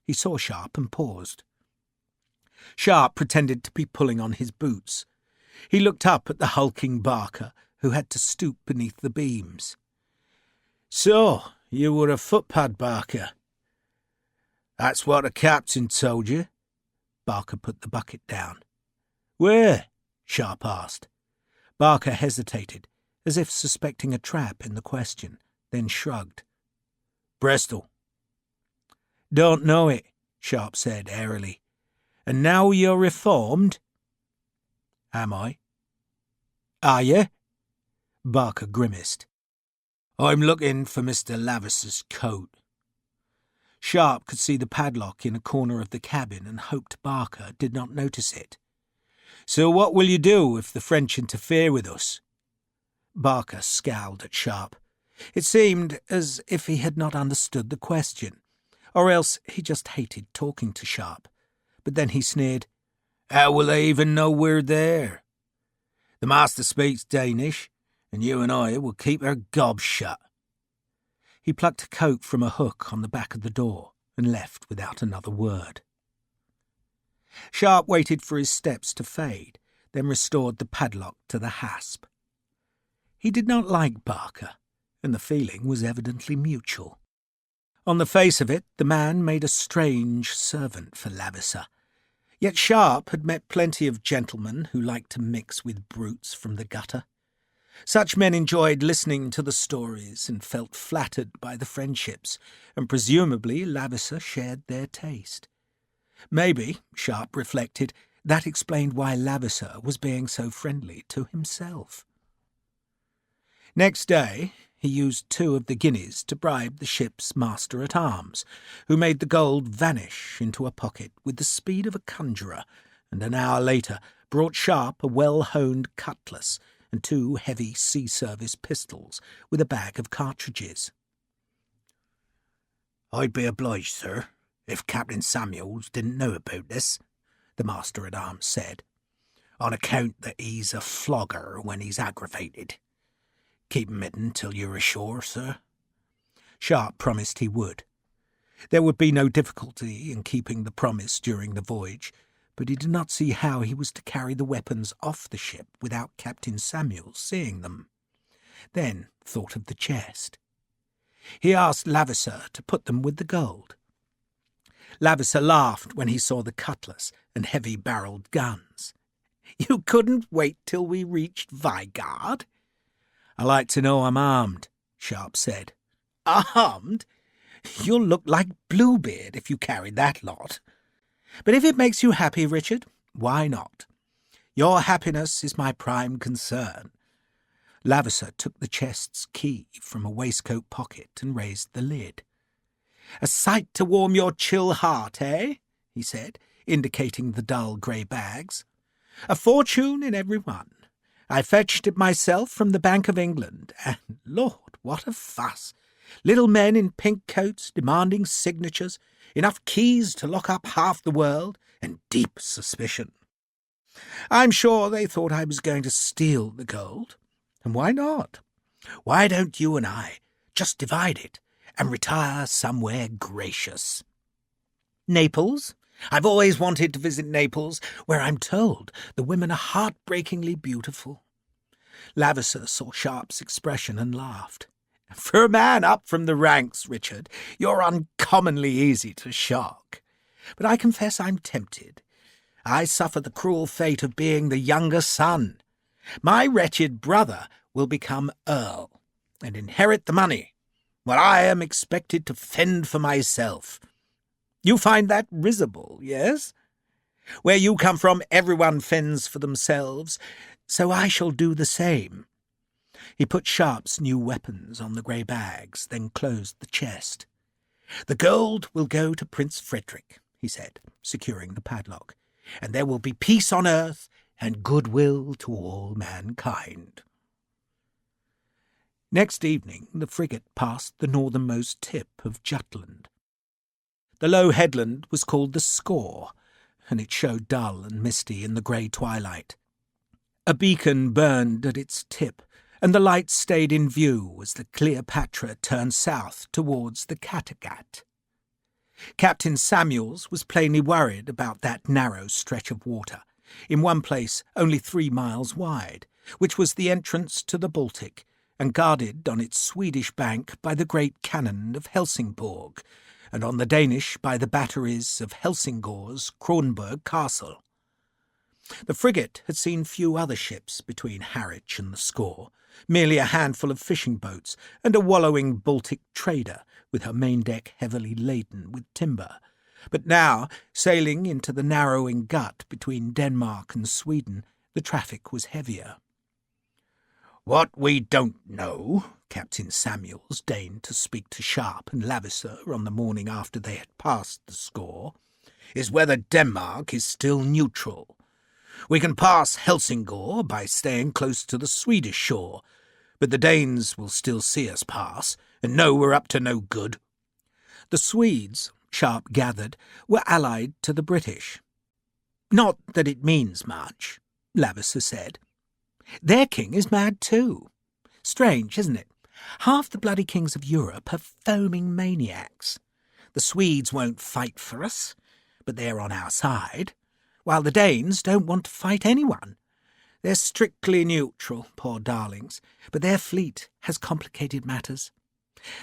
He saw Sharpe and paused. Sharpe pretended to be pulling on his boots. He looked up at the hulking Barker, who had to stoop beneath the beams. "So, you were a footpad, Barker?" "That's what the captain told you." Barker put the bucket down. "Where?" Sharpe asked. Barker hesitated, as if suspecting a trap in the question, then shrugged. "Bristol." "Don't know it," Sharpe said airily. "And now you're reformed?" "Am I?" "Are you?" Barker grimaced. "I'm looking for Mr. Lavisser's coat." Sharpe could see the padlock in a corner of the cabin and hoped Barker did not notice it. "So what will you do if the French interfere with us?" Barker scowled at Sharpe. It seemed as if he had not understood the question, or else he just hated talking to Sharpe. But then he sneered. "How will they even know we're there? The master speaks Danish, and you and I will keep our gobs shut." He plucked a coat from a hook on the back of the door and left without another word. Sharpe waited for his steps to fade, then restored the padlock to the hasp. He did not like Barker, and the feeling was evidently mutual. On the face of it, the man made a strange servant for Lavisser. Yet Sharpe had met plenty of gentlemen who liked to mix with brutes from the gutter. Such men enjoyed listening to the stories and felt flattered by the friendships, and presumably Lavisser shared their taste. Maybe, Sharpe reflected, that explained why Lavisser was being so friendly to himself. Next day, he used 2 of the guineas to bribe the ship's master-at-arms, who made the gold vanish into a pocket with the speed of a conjurer, and an hour later brought Sharpe a well-honed cutlass and 2 heavy sea-service pistols with a bag of cartridges. "I'd be obliged, sir, if Captain Samuels didn't know about this," the master-at-arms said, "on account that he's a flogger when he's aggravated. Keep him hidden till you're ashore, sir." Sharpe promised he would. There would be no difficulty in keeping the promise during the voyage, but he did not see how he was to carry the weapons off the ship without Captain Samuels seeing them. Then thought of the chest. He asked Lavisser to put them with the gold. Lavisser laughed when he saw the cutlass and heavy-barrelled guns. "You couldn't wait till we reached Vigard?" "I like to know I'm armed," Sharpe said. "Armed? You'll look like Bluebeard if you carried that lot. But if it makes you happy, Richard, why not? Your happiness is my prime concern." Lavisser took the chest's key from a waistcoat pocket and raised the lid. "A sight to warm your chill heart, eh?" he said, indicating the dull grey bags. "A fortune in every one. I fetched it myself from the Bank of England, and, Lord, what a fuss! Little men in pink coats demanding signatures, enough keys to lock up half the world, and deep suspicion. I'm sure they thought I was going to steal the gold. And why not? Why don't you and I just divide it and retire somewhere gracious? Naples? I've always wanted to visit Naples, where I'm told the women are heartbreakingly beautiful." Lavisser saw Sharpe's expression and laughed. "For a man up from the ranks, Richard, you're uncommonly easy to shock. But I confess I'm tempted. I suffer the cruel fate of being the younger son. My wretched brother will become Earl and inherit the money, while I am expected to fend for myself. You find that risible, yes? Where you come from, everyone fends for themselves, so I shall do the same." He put Sharpe's new weapons on the grey bags, then closed the chest. "The gold will go to Prince Frederick," he said, securing the padlock, "and there will be peace on earth and goodwill to all mankind." Next evening the frigate passed the northernmost tip of Jutland. The low headland was called the Skaw, and it showed dull and misty in the grey twilight. A beacon burned at its tip, and the light stayed in view as the Cleopatra turned south towards the Kattegat. Captain Samuels was plainly worried about that narrow stretch of water, in one place only 3 miles wide, which was the entrance to the Baltic, and guarded on its Swedish bank by the great cannon of Helsingborg, and on the Danish by the batteries of Helsingbor's Kronborg Castle. The frigate had seen few other ships between Harwich and the Skaw, merely a handful of fishing boats and a wallowing Baltic trader with her main deck heavily laden with timber. But now, sailing into the narrowing gut between Denmark and Sweden, the traffic was heavier. "What we don't know," Captain Samuels deigned to speak to Sharpe and Lavisser on the morning after they had passed the Skaw, "is whether Denmark is still neutral. We can pass Helsingborg by staying close to the Swedish shore, but the Danes will still see us pass and know we're up to no good." The Swedes, Sharpe gathered, were allied to the British. "Not that it means much," Lavisser said. "Their king is mad too. Strange, isn't it? Half the bloody kings of Europe are foaming maniacs. The Swedes won't fight for us, but they're on our side, while the Danes don't want to fight anyone. They're strictly neutral, poor darlings, but their fleet has complicated matters.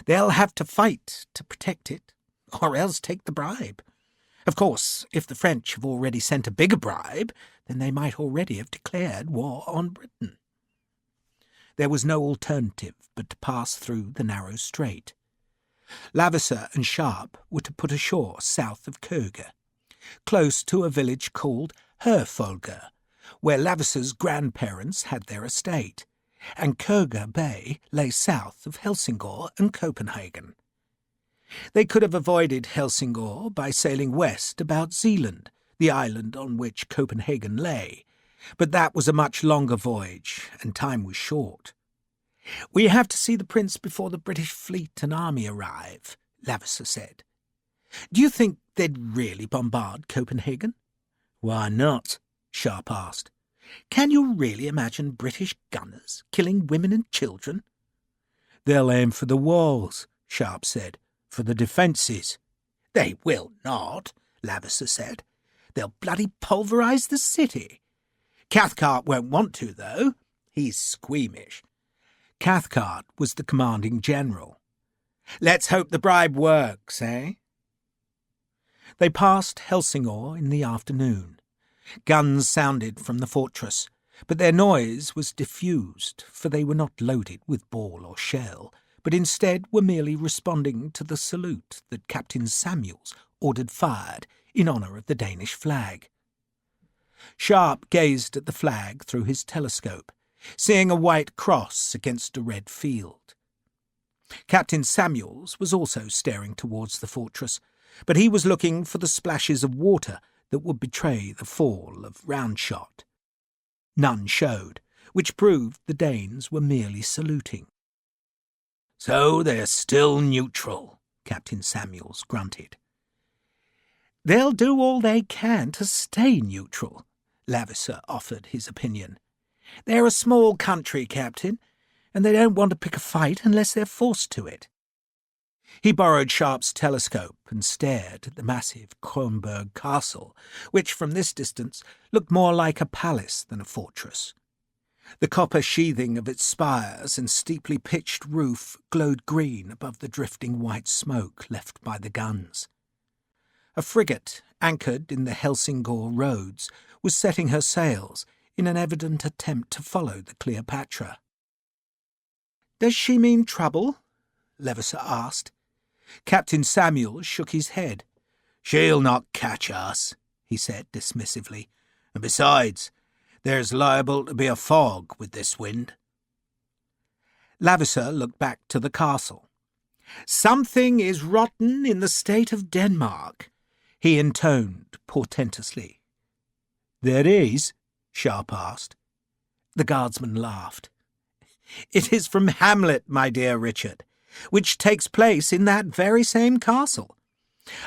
They'll have to fight to protect it, or else take the bribe. Of course, if the French have already sent a bigger bribe, then they might already have declared war on Britain." There was no alternative but to pass through the narrow strait. Lavisser and Sharpe were to put ashore south of Køge, close to a village called Herfolge, where Lavisser's grandparents had their estate, and Køge Bay lay south of Helsingør and Copenhagen. They could have avoided Helsingør by sailing west about Zealand, the island on which Copenhagen lay, but that was a much longer voyage, and time was short. "We have to see the prince before the British fleet and army arrive," Lavater said. "Do you think they'd really bombard Copenhagen?" "Why not?" Sharpe asked. "Can you really imagine British gunners killing women and children?" "They'll aim for the walls," Sharpe said, "for the defences." "They will not," Lavater said. "They'll bloody pulverise the city. Cathcart won't want to, though. He's squeamish." Cathcart was the commanding general. "Let's hope the bribe works, eh?" They passed Helsingør in the afternoon. Guns sounded from the fortress, but their noise was diffused, for they were not loaded with ball or shell, but instead were merely responding to the salute that Captain Samuels ordered fired in honour of the Danish flag. Sharpe gazed at the flag through his telescope, seeing a white cross against a red field. Captain Samuels was also staring towards the fortress, but he was looking for the splashes of water that would betray the fall of round shot. None showed, which proved the Danes were merely saluting. "So they're still neutral," Captain Samuels grunted. "They'll do all they can to stay neutral," Lavater offered his opinion. "They're a small country, Captain, and they don't want to pick a fight unless they're forced to it." He borrowed Sharpe's telescope and stared at the massive Kronborg castle, which from this distance looked more like a palace than a fortress. The copper sheathing of its spires and steeply pitched roof glowed green above the drifting white smoke left by the guns. A frigate, anchored in the Helsingør roads, was setting her sails in an evident attempt to follow the Cleopatra. "Does she mean trouble?" Lavater asked. Captain Samuel shook his head. "She'll not catch us," he said dismissively. "And besides, there's liable to be a fog with this wind." Lavater looked back to the castle. "Something is rotten in the state of Denmark," he intoned portentously. "There is?" Sharpe asked. The guardsman laughed. "It is from Hamlet, my dear Richard, which takes place in that very same castle.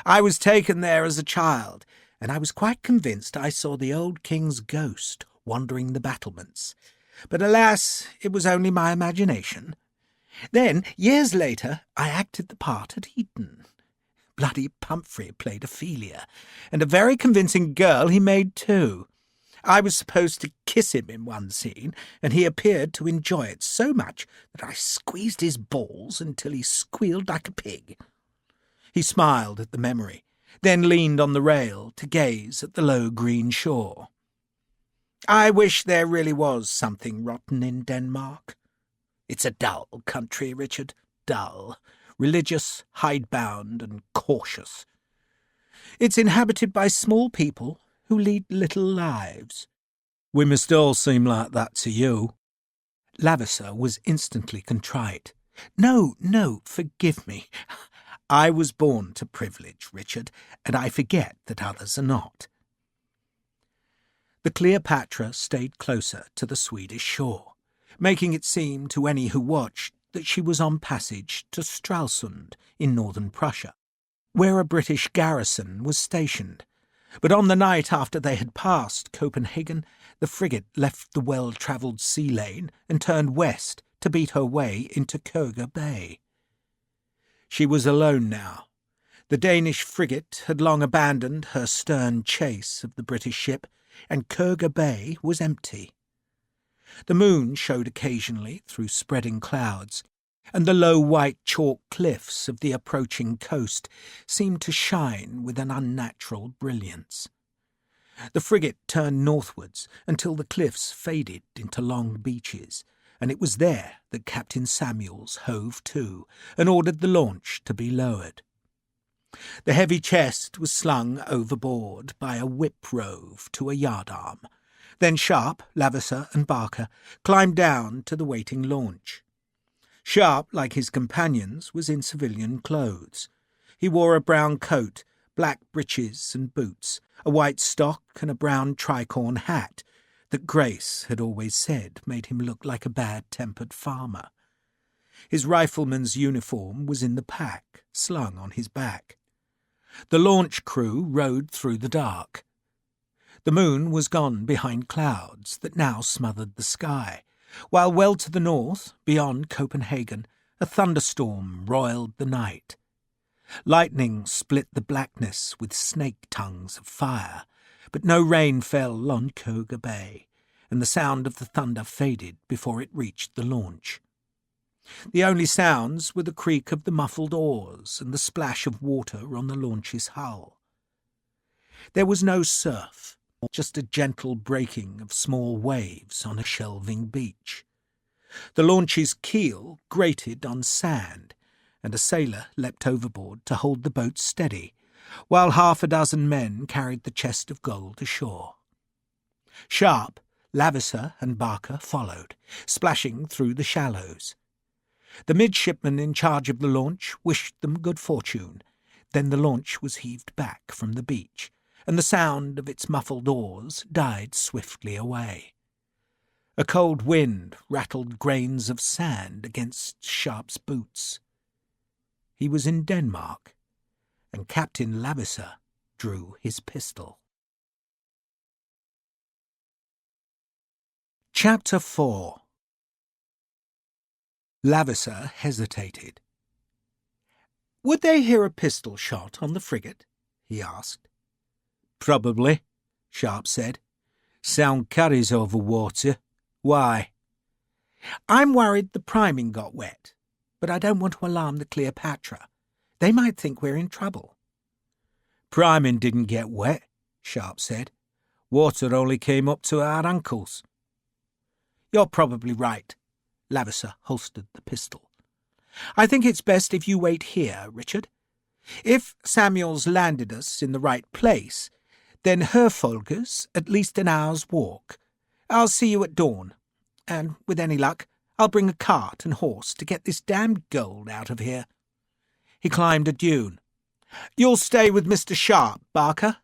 I was taken there as a child, and I was quite convinced I saw the old king's ghost wandering the battlements. But alas, it was only my imagination. Then, years later, I acted the part at Eton. Bloody Pumphrey played Ophelia, and a very convincing girl he made too. I was supposed to kiss him in one scene, and he appeared to enjoy it so much that I squeezed his balls until he squealed like a pig." He smiled at the memory, then leaned on the rail to gaze at the low green shore. "I wish there really was something rotten in Denmark. It's a dull country, Richard, dull, religious, hidebound, and cautious. It's inhabited by small people who lead little lives." "We must all seem like that to you." Lavater was instantly contrite. No, forgive me. I was born to privilege, Richard, and I forget that others are not." The Cleopatra stayed closer to the Swedish shore, making it seem to any who watched that she was on passage to Stralsund in northern Prussia, where a British garrison was stationed. But on the night after they had passed Copenhagen, the frigate left the well-travelled sea lane and turned west to beat her way into Køge Bay. She was alone now. The Danish frigate had long abandoned her stern chase of the British ship, and Køge Bay was empty. The moon showed occasionally through spreading clouds, and the low white chalk cliffs of the approaching coast seemed to shine with an unnatural brilliance. The frigate turned northwards until the cliffs faded into long beaches, and it was there that Captain Samuels hove to and ordered the launch to be lowered. The heavy chest was slung overboard by a whip rove to a yardarm, Then Sharpe, Lavisser and Barker climbed down to the waiting launch. Sharpe, like his companions, was in civilian clothes. He wore a brown coat, black breeches and boots, a white stock and a brown tricorn hat that Grace had always said made him look like a bad-tempered farmer. His rifleman's uniform was in the pack, slung on his back. The launch crew rode through the dark. The moon was gone behind clouds that now smothered the sky, while well to the north, beyond Copenhagen, a thunderstorm roiled the night. Lightning split the blackness with snake tongues of fire, but no rain fell on Koga Bay, and the sound of the thunder faded before it reached the launch. The only sounds were the creak of the muffled oars and the splash of water on the launch's hull. There was no surf, just a gentle breaking of small waves on a shelving beach. The launch's keel grated on sand, and a sailor leapt overboard to hold the boat steady, while 6 men carried the chest of gold ashore. Sharpe, Lavisser and Barker followed, splashing through the shallows. The midshipman in charge of the launch wished them good fortune. Then the launch was heaved back from the beach, and the sound of its muffled oars died swiftly away. A cold wind rattled grains of sand against Sharpe's boots. He was in Denmark, and Captain Lavisser drew his pistol. Chapter 4. Lavisser hesitated. "Would they hear a pistol shot on the frigate?" he asked. "Probably," Sharpe said. "Sound carries over water. Why?" "I'm worried the priming got wet, but I don't want to alarm the Cleopatra. They might think we're in trouble." "Priming didn't get wet," Sharpe said. "Water only came up to our ankles." "You're probably right." Lavisser holstered the pistol. "I think it's best if you wait here, Richard. If Samuel's landed us in the right place, then Herfolger's at least an hour's walk. I'll see you at dawn, and with any luck, I'll bring a cart and horse to get this damned gold out of here." He climbed a dune. "You'll stay with Mr. Sharpe, Barker?"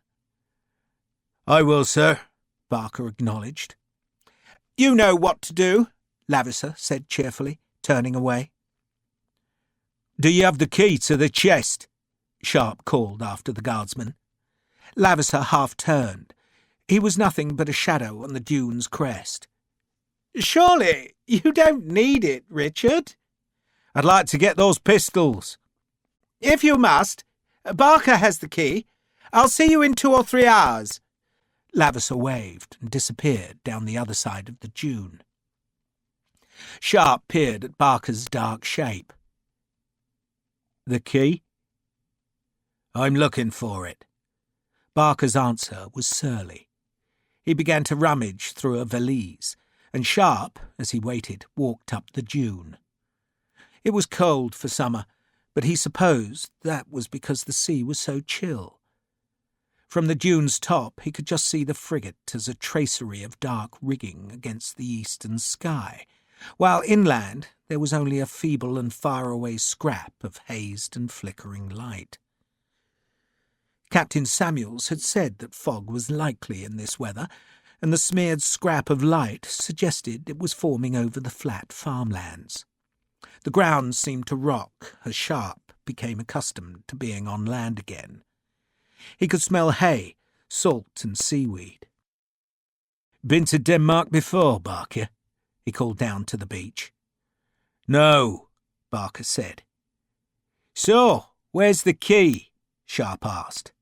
"I will, sir," Barker acknowledged. "You know what to do," Lavisser said cheerfully, turning away. "Do you have the key to the chest?" Sharpe called after the guardsman. Lavisser half-turned. He was nothing but a shadow on the dune's crest. "Surely you don't need it, Richard?" "I'd like to get those pistols." "If you must. Barker has the key. I'll see you in 2 or 3 hours." Lavisser waved and disappeared down the other side of the dune. Sharpe peered at Barker's dark shape. "The key?" "I'm looking for it." Barker's answer was surly. He began to rummage through a valise, and Sharpe, as he waited, walked up the dune. It was cold for summer, but he supposed that was because the sea was so chill. From the dune's top he could just see the frigate as a tracery of dark rigging against the eastern sky, while inland there was only a feeble and far-away scrap of hazed and flickering light. Captain Samuels had said that fog was likely in this weather, and the smeared scrap of light suggested it was forming over the flat farmlands. The ground seemed to rock as Sharpe became accustomed to being on land again. He could smell hay, salt and seaweed. "Been to Denmark before, Barker?" he called down to the beach. "No," Barker said. "So, where's the key?" Sharpe asked.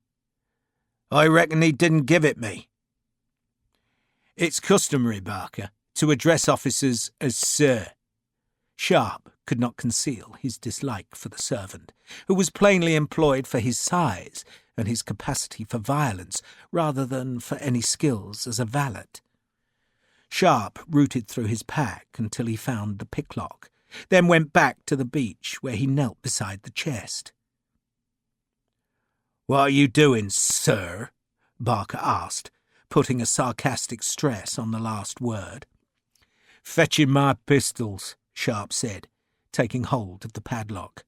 "I reckon he didn't give it me." "It's customary, Barker, to address officers as Sir." Sharpe could not conceal his dislike for the servant, who was plainly employed for his size and his capacity for violence rather than for any skills as a valet. Sharpe rooted through his pack until he found the picklock, then went back to the beach where he knelt beside the chest. "What are you doing, sir?" Barker asked, putting a sarcastic stress on the last word. "Fetching my pistols," Sharpe said, taking hold of the padlock.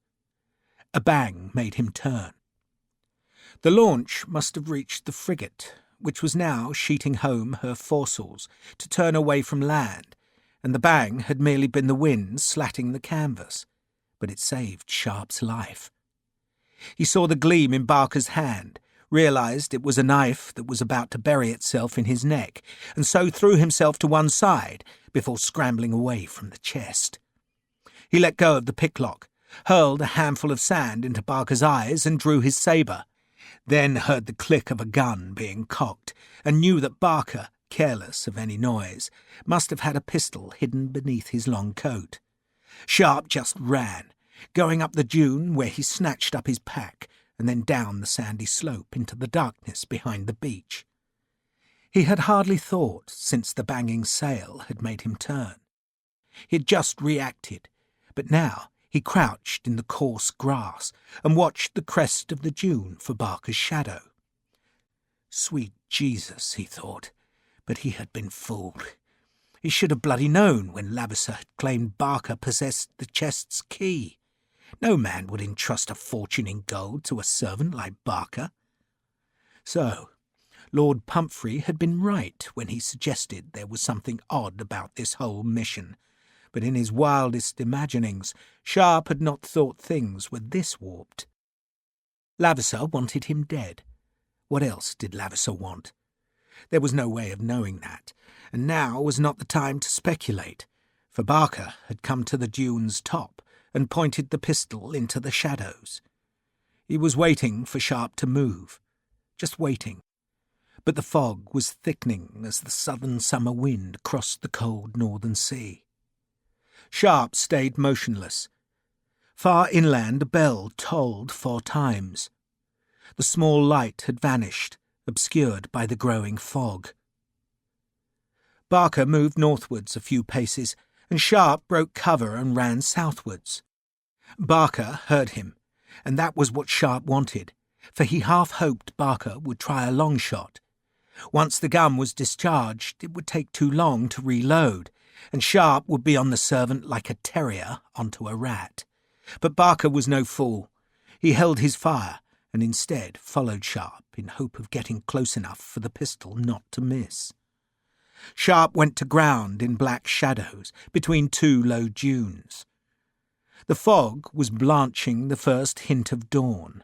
A bang made him turn. The launch must have reached the frigate, which was now sheeting home her foresails to turn away from land, and the bang had merely been the wind slatting the canvas, but it saved Sharpe's life. He saw the gleam in Barker's hand, realised it was a knife that was about to bury itself in his neck, and so threw himself to one side before scrambling away from the chest. He let go of the picklock, hurled a handful of sand into Barker's eyes and drew his sabre, then heard the click of a gun being cocked and knew that Barker, careless of any noise, must have had a pistol hidden beneath his long coat. Sharpe just ran, going up the dune where he snatched up his pack and then down the sandy slope into the darkness behind the beach. He had hardly thought since the banging sail had made him turn. He had just reacted, but now he crouched in the coarse grass and watched the crest of the dune for Barker's shadow. Sweet Jesus, he thought, but he had been fooled. He should have bloody known when Lavisser had claimed Barker possessed the chest's key. No man would entrust a fortune in gold to a servant like Barker. So, Lord Pumphrey had been right when he suggested there was something odd about this whole mission, but in his wildest imaginings, Sharpe had not thought things were this warped. Lavisser wanted him dead. What else did Lavisser want? There was no way of knowing that, and now was not the time to speculate, for Barker had come to the dune's top and pointed the pistol into the shadows. He was waiting for Sharpe to move, just waiting. But the fog was thickening as the southern summer wind crossed the cold northern sea. Sharpe stayed motionless. Far inland a bell tolled 4 times. The small light had vanished, obscured by the growing fog. Barker moved northwards a few paces, and Sharpe broke cover and ran southwards. Barker heard him, and that was what Sharpe wanted, for he half hoped Barker would try a long shot. Once the gun was discharged, it would take too long to reload, and Sharpe would be on the servant like a terrier onto a rat. But Barker was no fool. He held his fire, and instead followed Sharpe in hope of getting close enough for the pistol not to miss. Sharpe went to ground in black shadows between 2 low dunes. The fog was blanching the first hint of dawn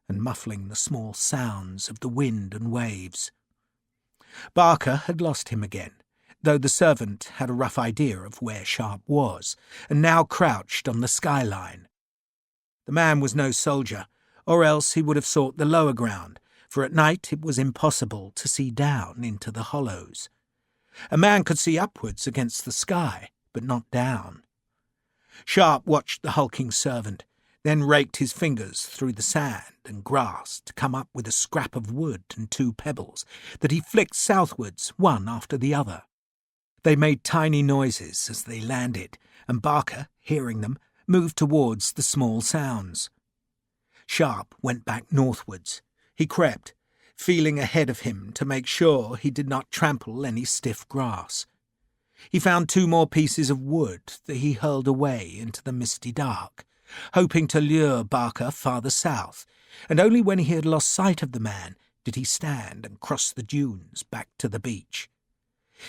and muffling the small sounds of the wind and waves. Barker had lost him again, though the servant had a rough idea of where Sharpe was, and now crouched on the skyline. The man was no soldier, or else he would have sought the lower ground, for at night it was impossible to see down into the hollows. A man could see upwards against the sky, but not down. Sharpe watched the hulking servant, then raked his fingers through the sand and grass to come up with a scrap of wood and 2 pebbles that he flicked southwards, one after the other. They made tiny noises as they landed, and Barker, hearing them, moved towards the small sounds. Sharpe went back northwards. He crept, feeling ahead of him to make sure he did not trample any stiff grass. He found 2 more pieces of wood that he hurled away into the misty dark, hoping to lure Barker farther south, and only when he had lost sight of the man did he stand and cross the dunes back to the beach.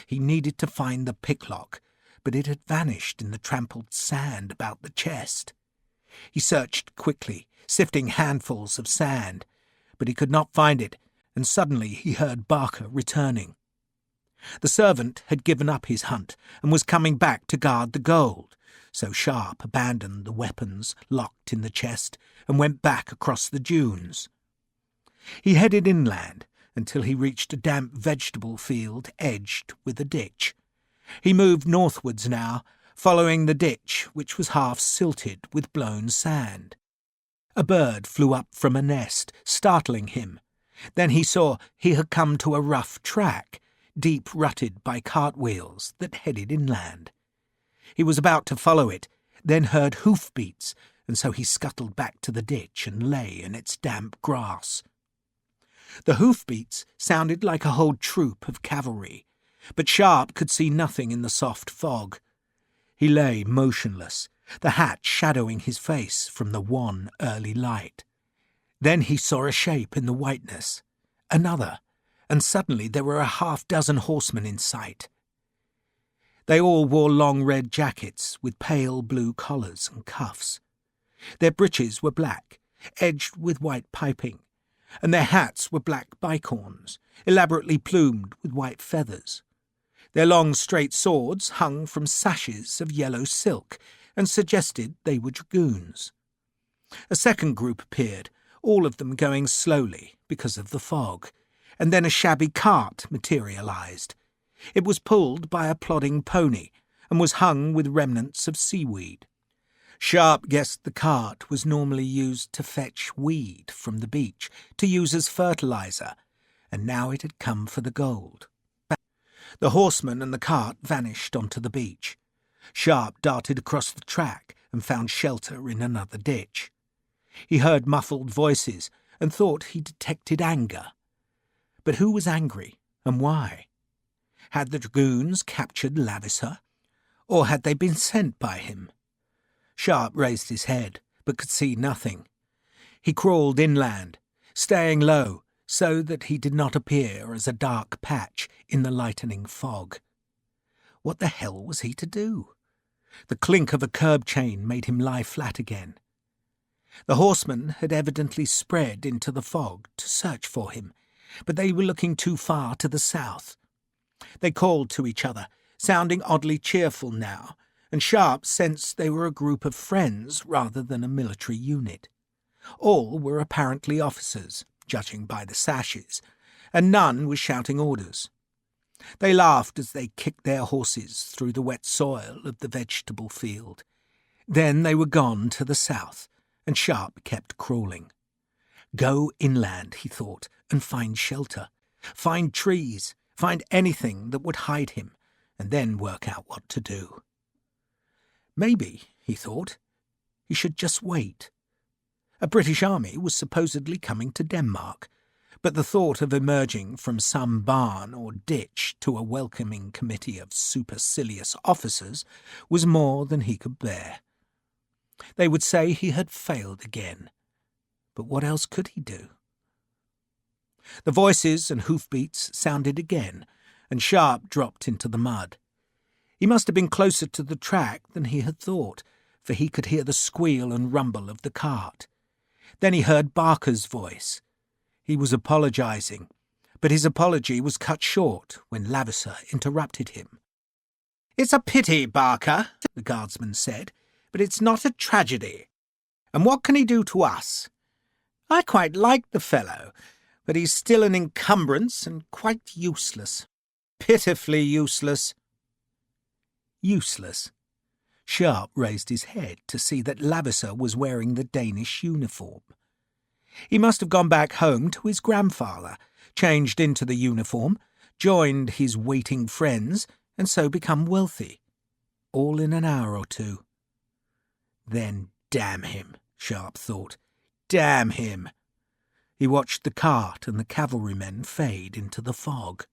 He needed to find the picklock, but it had vanished in the trampled sand about the chest. He searched quickly, sifting handfuls of sand, but he could not find it, and suddenly he heard Barker returning. The servant had given up his hunt and was coming back to guard the gold, so Sharpe abandoned the weapons locked in the chest and went back across the dunes. He headed inland until he reached a damp vegetable field edged with a ditch. He moved northwards now, following the ditch, which was half silted with blown sand. A bird flew up from a nest, startling him. Then he saw he had come to a rough track, deep-rutted by cartwheels, that headed inland. He was about to follow it, then heard hoof-beats, and so he scuttled back to the ditch and lay in its damp grass. The hoofbeats sounded like a whole troop of cavalry, but Sharpe could see nothing in the soft fog. He lay motionless, the hat shadowing his face from the wan early light. Then he saw a shape in the whiteness, another, and suddenly there were a half-dozen horsemen in sight. They all wore long red jackets with pale blue collars and cuffs. Their breeches were black, edged with white piping, and their hats were black bicorns, elaborately plumed with white feathers. Their long straight swords hung from sashes of yellow silk and suggested they were dragoons. A second group appeared, all of them going slowly because of the fog, and then a shabby cart materialised. It was pulled by a plodding pony and was hung with remnants of seaweed. Sharpe guessed the cart was normally used to fetch weed from the beach to use as fertiliser, and now it had come for the gold. The horseman and the cart vanished onto the beach. Sharpe darted across the track and found shelter in another ditch. He heard muffled voices and thought he detected anger. But who was angry, and why? Had the dragoons captured Lavisser, or had they been sent by him? Sharpe raised his head, but could see nothing. He crawled inland, staying low, so that he did not appear as a dark patch in the lightening fog. What the hell was he to do? The clink of a curb chain made him lie flat again. The horsemen had evidently spread into the fog to search for him, but they were looking too far to the south. They called to each other, sounding oddly cheerful now, and Sharpe sensed they were a group of friends rather than a military unit. All were apparently officers, judging by the sashes, and none was shouting orders. They laughed as they kicked their horses through the wet soil of the vegetable field. Then they were gone to the south, and Sharpe kept crawling. Go inland, he thought, and find shelter. Find trees, find anything that would hide him, and then work out what to do. Maybe, he thought, he should just wait. A British army was supposedly coming to Denmark, but the thought of emerging from some barn or ditch to a welcoming committee of supercilious officers was more than he could bear. They would say he had failed again. But what else could he do? The voices and hoofbeats sounded again, and Sharpe dropped into the mud. He must have been closer to the track than he had thought, for he could hear the squeal and rumble of the cart. Then he heard Barker's voice. He was apologising, but his apology was cut short when Lavisser interrupted him. "It's a pity, Barker," the guardsman said, "but it's not a tragedy. And what can he do to us? I quite like the fellow, but he's still an encumbrance and quite useless. Pitifully useless." Useless. Sharpe raised his head to see that Lavisser was wearing the Danish uniform. He must have gone back home to his grandfather, changed into the uniform, joined his waiting friends, and so become wealthy. All in an hour or two. Then damn him, Sharpe thought. Damn him. He watched the cart and the cavalrymen fade into the fog.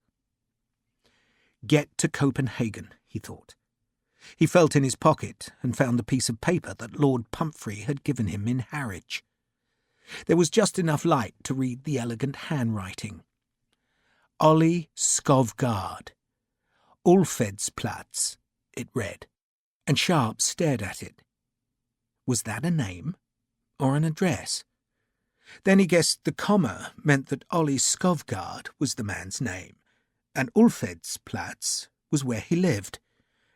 Get to Copenhagen, he thought. He felt in his pocket and found the piece of paper that Lord Pumphrey had given him in Harwich. There was just enough light to read the elegant handwriting. Ollie Skovgaard. Ulfedsplatz, it read, and Sharpe stared at it. Was that a name or an address? Then he guessed the comma meant that Ollie Skovgaard was the man's name, and Ulfedsplatz was where he lived,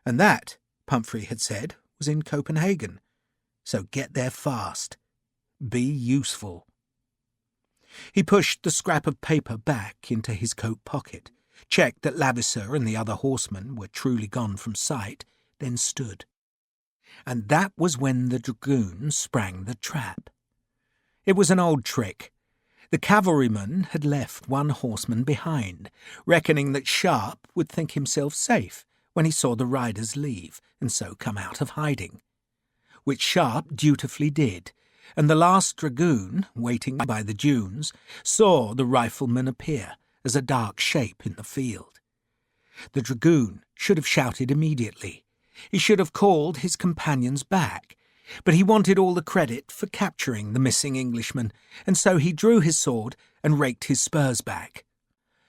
and that, Pumphrey had said, was in Copenhagen. So get there fast. Be useful. He pushed the scrap of paper back into his coat pocket, checked that Lavisser and the other horsemen were truly gone from sight, then stood. And that was when the dragoon sprang the trap. It was an old trick. The cavalryman had left one horseman behind, reckoning that Sharpe would think himself safe when he saw the riders leave and so come out of hiding. Which Sharpe dutifully did, and the last dragoon, waiting by the dunes, saw the rifleman appear as a dark shape in the field. The dragoon should have shouted immediately. He should have called his companions back, but he wanted all the credit for capturing the missing Englishman, and so he drew his sword and raked his spurs back.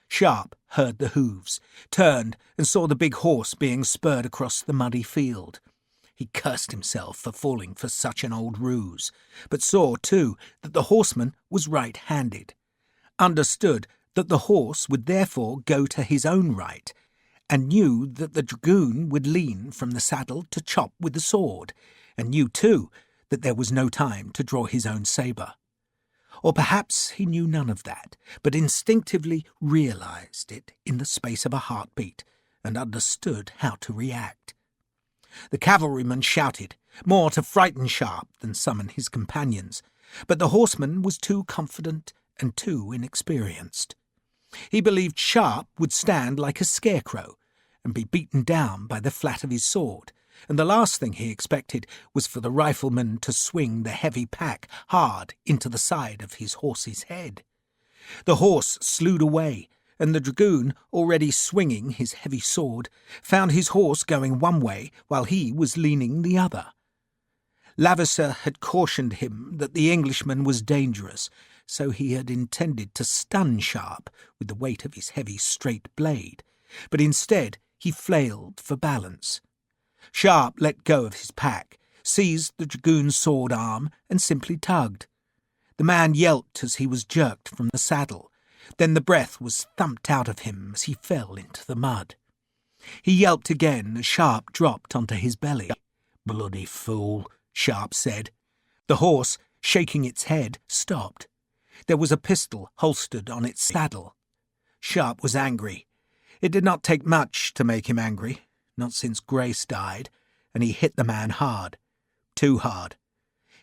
Sharpe heard the hoofs, turned and saw the big horse being spurred across the muddy field. He cursed himself for falling for such an old ruse, but saw, too, that the horseman was right-handed, understood that the horse would therefore go to his own right, and knew that the dragoon would lean from the saddle to chop with the sword, and knew, too, that there was no time to draw his own sabre. Or perhaps he knew none of that, but instinctively realised it in the space of a heartbeat, and understood how to react. The cavalryman shouted, more to frighten Sharpe than summon his companions, but the horseman was too confident and too inexperienced. He believed Sharpe would stand like a scarecrow and be beaten down by the flat of his sword, and the last thing he expected was for the rifleman to swing the heavy pack hard into the side of his horse's head. The horse slewed away, and the dragoon, already swinging his heavy sword, found his horse going one way while he was leaning the other. Lavesser had cautioned him that the Englishman was dangerous, so he had intended to stun Sharpe with the weight of his heavy straight blade, but instead he flailed for balance. Sharpe let go of his pack, seized the dragoon's sword arm, and simply tugged. The man yelped as he was jerked from the saddle. Then the breath was thumped out of him as he fell into the mud. He yelped again as Sharpe dropped onto his belly. "Bloody fool," Sharpe said. The horse, shaking its head, stopped. There was a pistol holstered on its saddle. Sharpe was angry. It did not take much to make him angry, not since Grace died, and he hit the man hard. Too hard.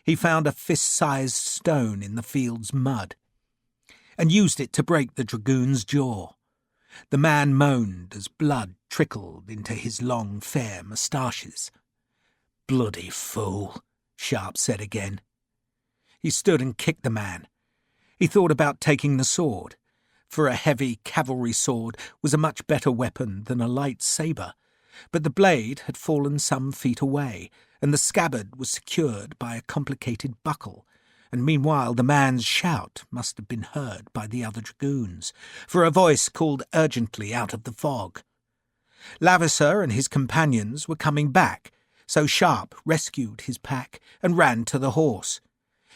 He found a fist-sized stone in the field's mud, and used it to break the dragoon's jaw. The man moaned as blood trickled into his long, fair moustaches. "Bloody fool," Sharpe said again. He stood and kicked the man. He thought about taking the sword, for a heavy cavalry sword was a much better weapon than a light sabre, but the blade had fallen some feet away, and the scabbard was secured by a complicated buckle, and meanwhile the man's shout must have been heard by the other dragoons, for a voice called urgently out of the fog. Lavesser and his companions were coming back, so Sharpe rescued his pack and ran to the horse.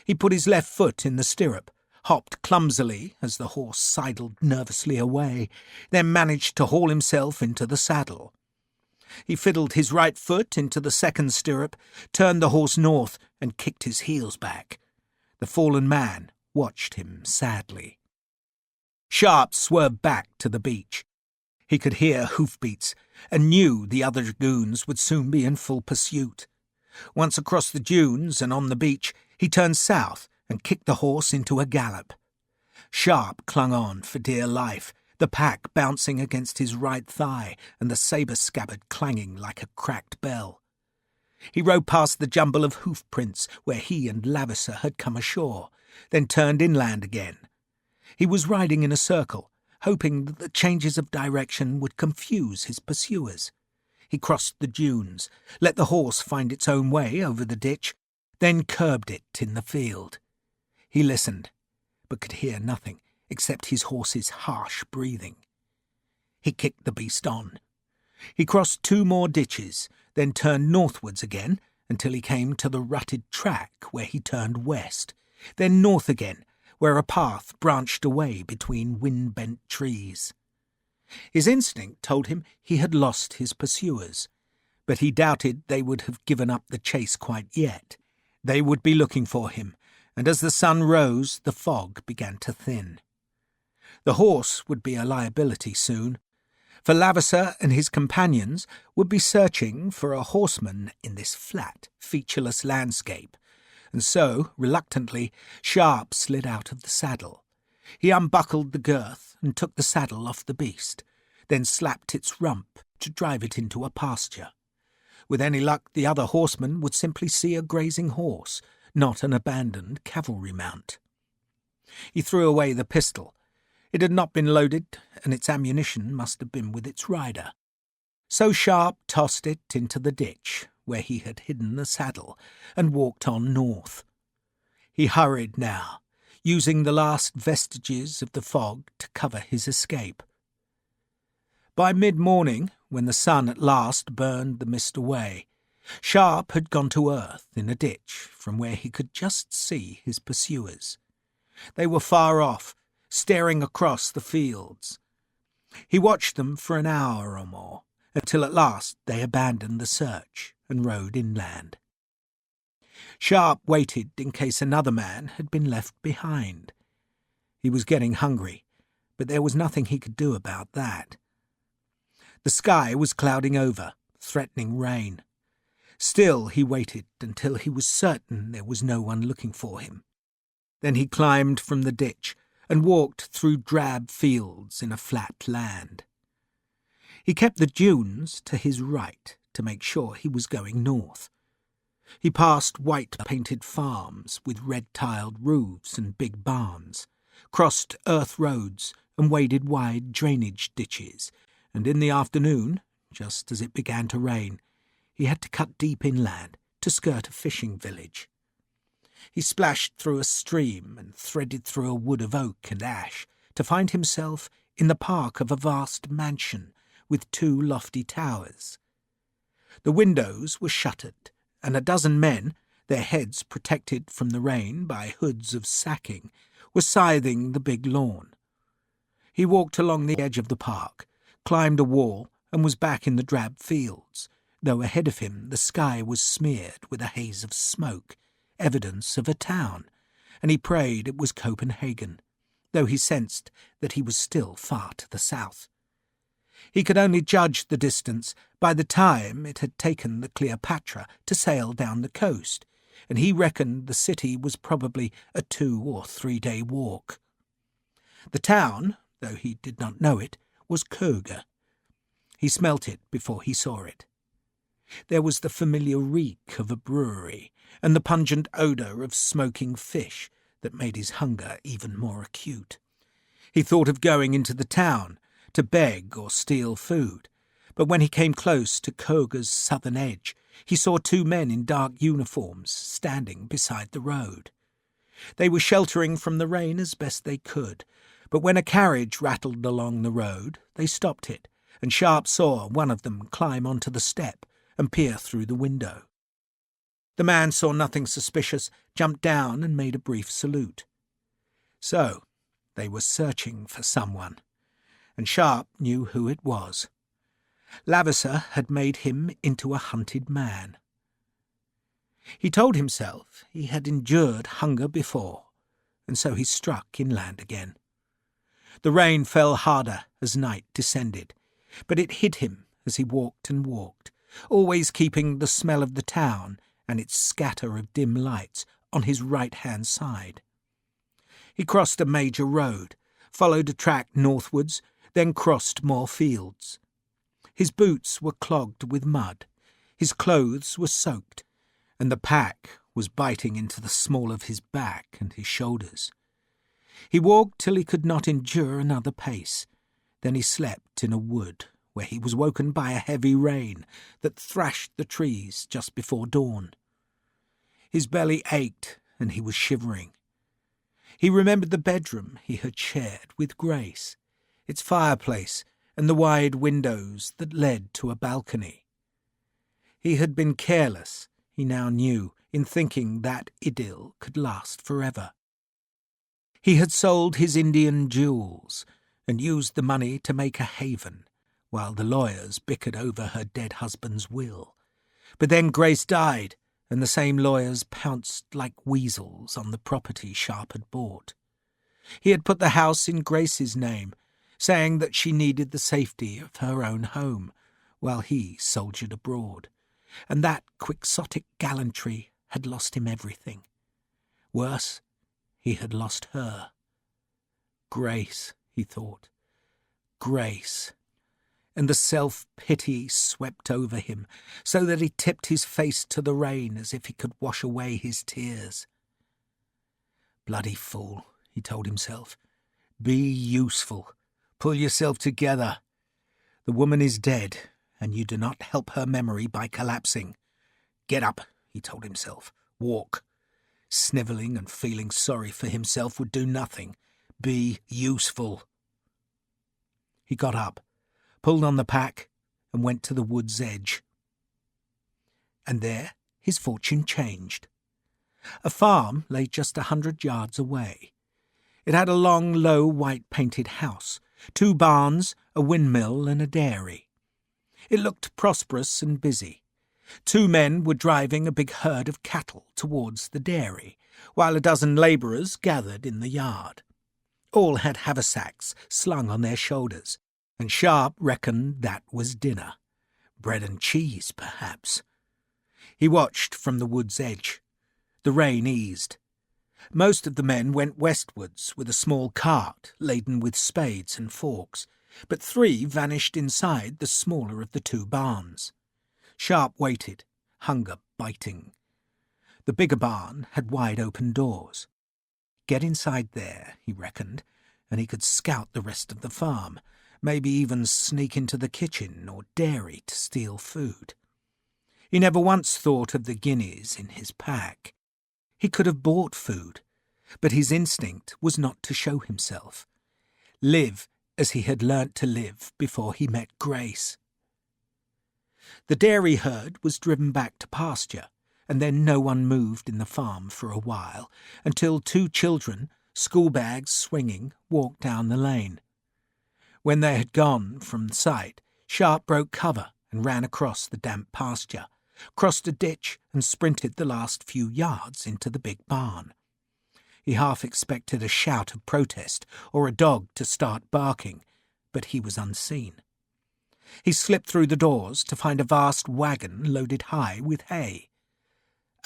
He put his left foot in the stirrup, hopped clumsily as the horse sidled nervously away, then managed to haul himself into the saddle. He fiddled his right foot into the second stirrup, turned the horse north, and kicked his heels back. The fallen man watched him sadly. Sharpe swerved back to the beach. He could hear hoofbeats, and knew the other dragoons would soon be in full pursuit. Once across the dunes and on the beach, he turned south and kicked the horse into a gallop. Sharpe clung on for dear life, the pack bouncing against his right thigh and the sabre scabbard clanging like a cracked bell. He rode past the jumble of hoof prints where he and Lavesser had come ashore, then turned inland again. He was riding in a circle, hoping that the changes of direction would confuse his pursuers. He crossed the dunes, let the horse find its own way over the ditch, then curbed it in the field. He listened, but could hear nothing except his horse's harsh breathing. He kicked the beast on. He crossed 2 more ditches, then turned northwards again until he came to the rutted track where he turned west, then north again, where a path branched away between wind-bent trees. His instinct told him he had lost his pursuers, but he doubted they would have given up the chase quite yet. They would be looking for him, and as the sun rose, the fog began to thin. The horse would be a liability soon, for Lavesser and his companions would be searching for a horseman in this flat, featureless landscape, and so, reluctantly, Sharpe slid out of the saddle. He unbuckled the girth and took the saddle off the beast, then slapped its rump to drive it into a pasture. With any luck, the other horseman would simply see a grazing horse, not an abandoned cavalry mount. He threw away the pistol. It had not been loaded, and its ammunition must have been with its rider. So Sharpe tossed it into the ditch, where he had hidden the saddle, and walked on north. He hurried now, using the last vestiges of the fog to cover his escape. By mid-morning, when the sun at last burned the mist away, Sharpe had gone to earth in a ditch from where he could just see his pursuers. They were far off, staring across the fields. He watched them for an hour or more, until at last they abandoned the search and rode inland. Sharpe waited in case another man had been left behind. He was getting hungry, but there was nothing he could do about that. The sky was clouding over, threatening rain. Still he waited until he was certain there was no one looking for him. Then he climbed from the ditch and walked through drab fields in a flat land. He kept the dunes to his right to make sure he was going north. He passed white-painted farms with red-tiled roofs and big barns, crossed earth roads and waded wide drainage ditches, and in the afternoon, just as it began to rain, he had to cut deep inland to skirt a fishing village. He splashed through a stream and threaded through a wood of oak and ash to find himself in the park of a vast mansion with 2 lofty towers. The windows were shuttered, and a dozen men, their heads protected from the rain by hoods of sacking, were scything the big lawn. He walked along the edge of the park, climbed a wall, and was back in the drab fields, though ahead of him the sky was smeared with a haze of smoke, evidence of a town, and he prayed it was Copenhagen, though he sensed that he was still far to the south. He could only judge the distance by the time it had taken the Cleopatra to sail down the coast, and he reckoned the city was probably a 2 or 3 day walk. The town, though he did not know it, was Køge. He smelt it before he saw it. There was the familiar reek of a brewery and the pungent odour of smoking fish that made his hunger even more acute. He thought of going into the town to beg or steal food, but when he came close to Køge's southern edge, he saw 2 men in dark uniforms standing beside the road. They were sheltering from the rain as best they could, but when a carriage rattled along the road, they stopped it, and Sharpe saw one of them climb onto the step and peer through the window. The man saw nothing suspicious, jumped down and made a brief salute. So, they were searching for someone, and Sharpe knew who it was. Lavasser had made him into a hunted man. He told himself he had endured hunger before, and so he struck inland again. The rain fell harder as night descended, but it hid him as he walked and walked, always keeping the smell of the town and its scatter of dim lights on his right-hand side. He crossed a major road, followed a track northwards, then crossed more fields. His boots were clogged with mud, his clothes were soaked, and the pack was biting into the small of his back and his shoulders. He walked till he could not endure another pace. Then he slept in a wood, where he was woken by a heavy rain that thrashed the trees just before dawn. His belly ached, and he was shivering. He remembered the bedroom he had shared with Grace, its fireplace, and the wide windows that led to a balcony. He had been careless, he now knew, in thinking that idyll could last forever. He had sold his Indian jewels and used the money to make a haven, while the lawyers bickered over her dead husband's will. But then Grace died, and the same lawyers pounced like weasels on the property Sharpe had bought. He had put the house in Grace's name, saying that she needed the safety of her own home, while he soldiered abroad, and that quixotic gallantry had lost him everything. Worse, he had lost her. Grace, he thought. Grace. and the self-pity swept over him, so that he tipped his face to the rain as if he could wash away his tears. Bloody fool, he told himself. Be useful. Pull yourself together. The woman is dead, and you do not help her memory by collapsing. Get up, he told himself. Walk. Snivelling and feeling sorry for himself would do nothing. Be useful. He got up, pulled on the pack, and went to the wood's edge. And there his fortune changed. A farm lay just 100 yards away. It had a long, low, white-painted house, 2 barns, a windmill, and a dairy. It looked prosperous and busy. 2 men were driving a big herd of cattle towards the dairy, while a dozen labourers gathered in the yard. All had haversacks slung on their shoulders, and Sharpe reckoned that was dinner. Bread and cheese, perhaps. He watched from the wood's edge. The rain eased. Most of the men went westwards with a small cart laden with spades and forks, but 3 vanished inside the smaller of the 2 barns. Sharpe waited, hunger biting. The bigger barn had wide open doors. Get inside there, he reckoned, and he could scout the rest of the farm, maybe even sneak into the kitchen or dairy to steal food. He never once thought of the guineas in his pack. He could have bought food, but his instinct was not to show himself. Live as he had learnt to live before he met Grace. The dairy herd was driven back to pasture, and then no one moved in the farm for a while, until 2 children, school bags swinging, walked down the lane. When they had gone from sight, Sharpe broke cover and ran across the damp pasture, crossed a ditch and sprinted the last few yards into the big barn. He half expected a shout of protest or a dog to start barking, but he was unseen. He slipped through the doors to find a vast wagon loaded high with hay.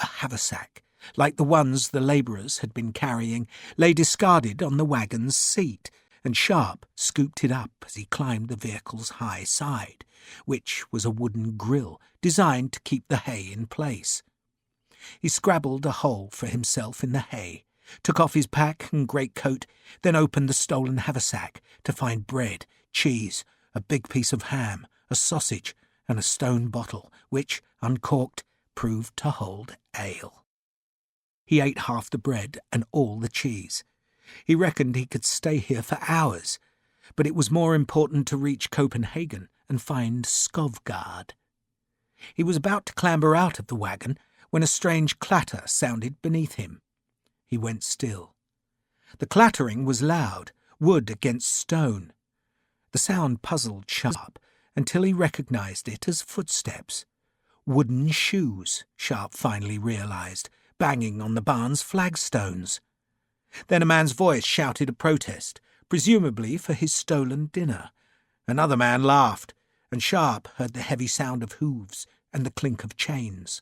A haversack, like the ones the labourers had been carrying, lay discarded on the wagon's seat, and Sharpe scooped it up as he climbed the vehicle's high side, which was a wooden grill designed to keep the hay in place. He scrabbled a hole for himself in the hay, took off his pack and greatcoat, then opened the stolen haversack to find bread, cheese, a big piece of ham, a sausage, and a stone bottle, which, uncorked, proved to hold ale. He ate half the bread and all the cheese. He reckoned he could stay here for hours, but it was more important to reach Copenhagen and find Skovgard. He was about to clamber out of the wagon when a strange clatter sounded beneath him. He went still. The clattering was loud, wood against stone. The sound puzzled Sharpe until he recognized it as footsteps. Wooden shoes, Sharpe finally realized, banging on the barn's flagstones. Then a man's voice shouted a protest, presumably for his stolen dinner. Another man laughed, and Sharpe heard the heavy sound of hooves and the clink of chains.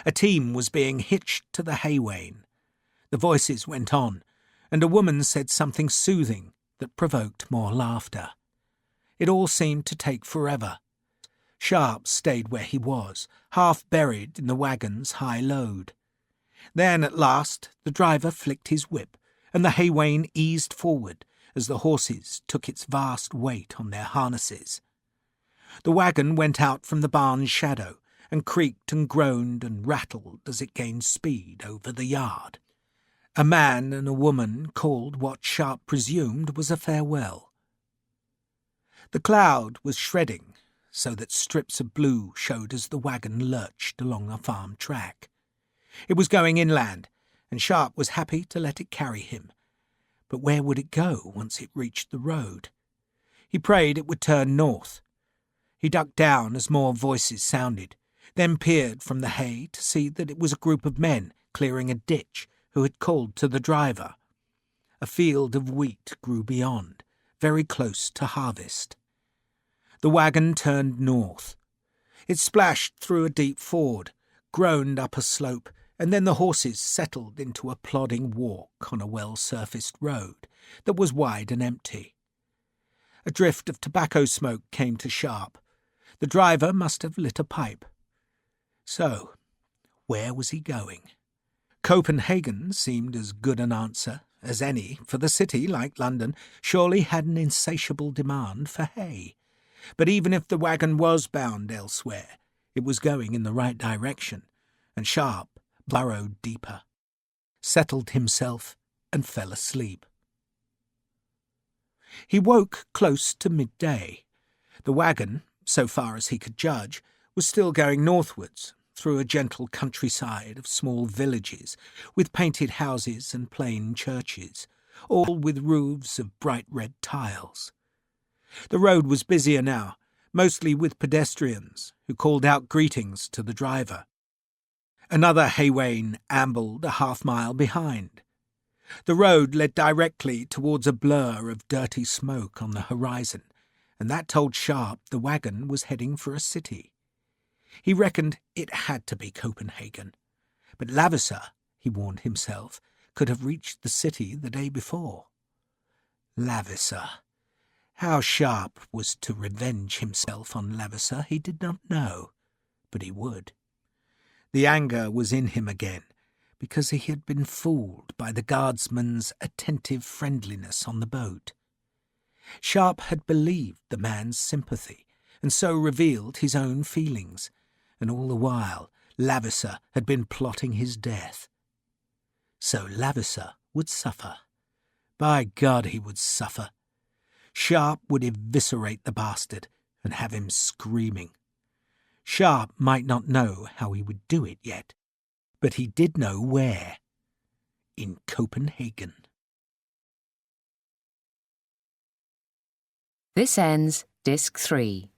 A team was being hitched to the hay wain. The voices went on, and a woman said something soothing that provoked more laughter. It all seemed to take forever. Sharpe stayed where he was, half buried in the wagon's high load. Then, at last, the driver flicked his whip, and the hay wain eased forward as the horses took its vast weight on their harnesses. The wagon went out from the barn's shadow, and creaked and groaned and rattled as it gained speed over the yard. A man and a woman called what Sharpe presumed was a farewell. The cloud was shredding, so that strips of blue showed as the wagon lurched along a farm track. It was going inland, and Sharpe was happy to let it carry him. But where would it go once it reached the road? He prayed it would turn north. He ducked down as more voices sounded, then peered from the hay to see that it was a group of men clearing a ditch who had called to the driver. A field of wheat grew beyond, very close to harvest. The wagon turned north. It splashed through a deep ford, groaned up a slope, and then the horses settled into a plodding walk on a well-surfaced road that was wide and empty. A drift of tobacco smoke came to Sharpe. The driver must have lit a pipe. So, where was he going? Copenhagen seemed as good an answer as any, for the city, like London, surely had an insatiable demand for hay. But even if the wagon was bound elsewhere, it was going in the right direction, and Sharpe burrowed deeper, settled himself, and fell asleep. He woke close to midday. The wagon, so far as he could judge, was still going northwards, through a gentle countryside of small villages, with painted houses and plain churches, all with roofs of bright red tiles. The road was busier now, mostly with pedestrians, who called out greetings to the driver. Another haywain ambled a half-mile behind. The road led directly towards a blur of dirty smoke on the horizon, and that told Sharpe the wagon was heading for a city. He reckoned it had to be Copenhagen, but Lavisa, he warned himself, could have reached the city the day before. Lavisa. How Sharpe was to revenge himself on Lavisa he did not know, but he would. The anger was in him again, because he had been fooled by the guardsman's attentive friendliness on the boat. Sharpe had believed the man's sympathy, and so revealed his own feelings, and all the while Lavisa had been plotting his death. So Lavisa would suffer. By God, he would suffer. Sharpe would eviscerate the bastard and have him screaming. Sharpe might not know how he would do it yet, but he did know where. In Copenhagen. This ends Disc 3.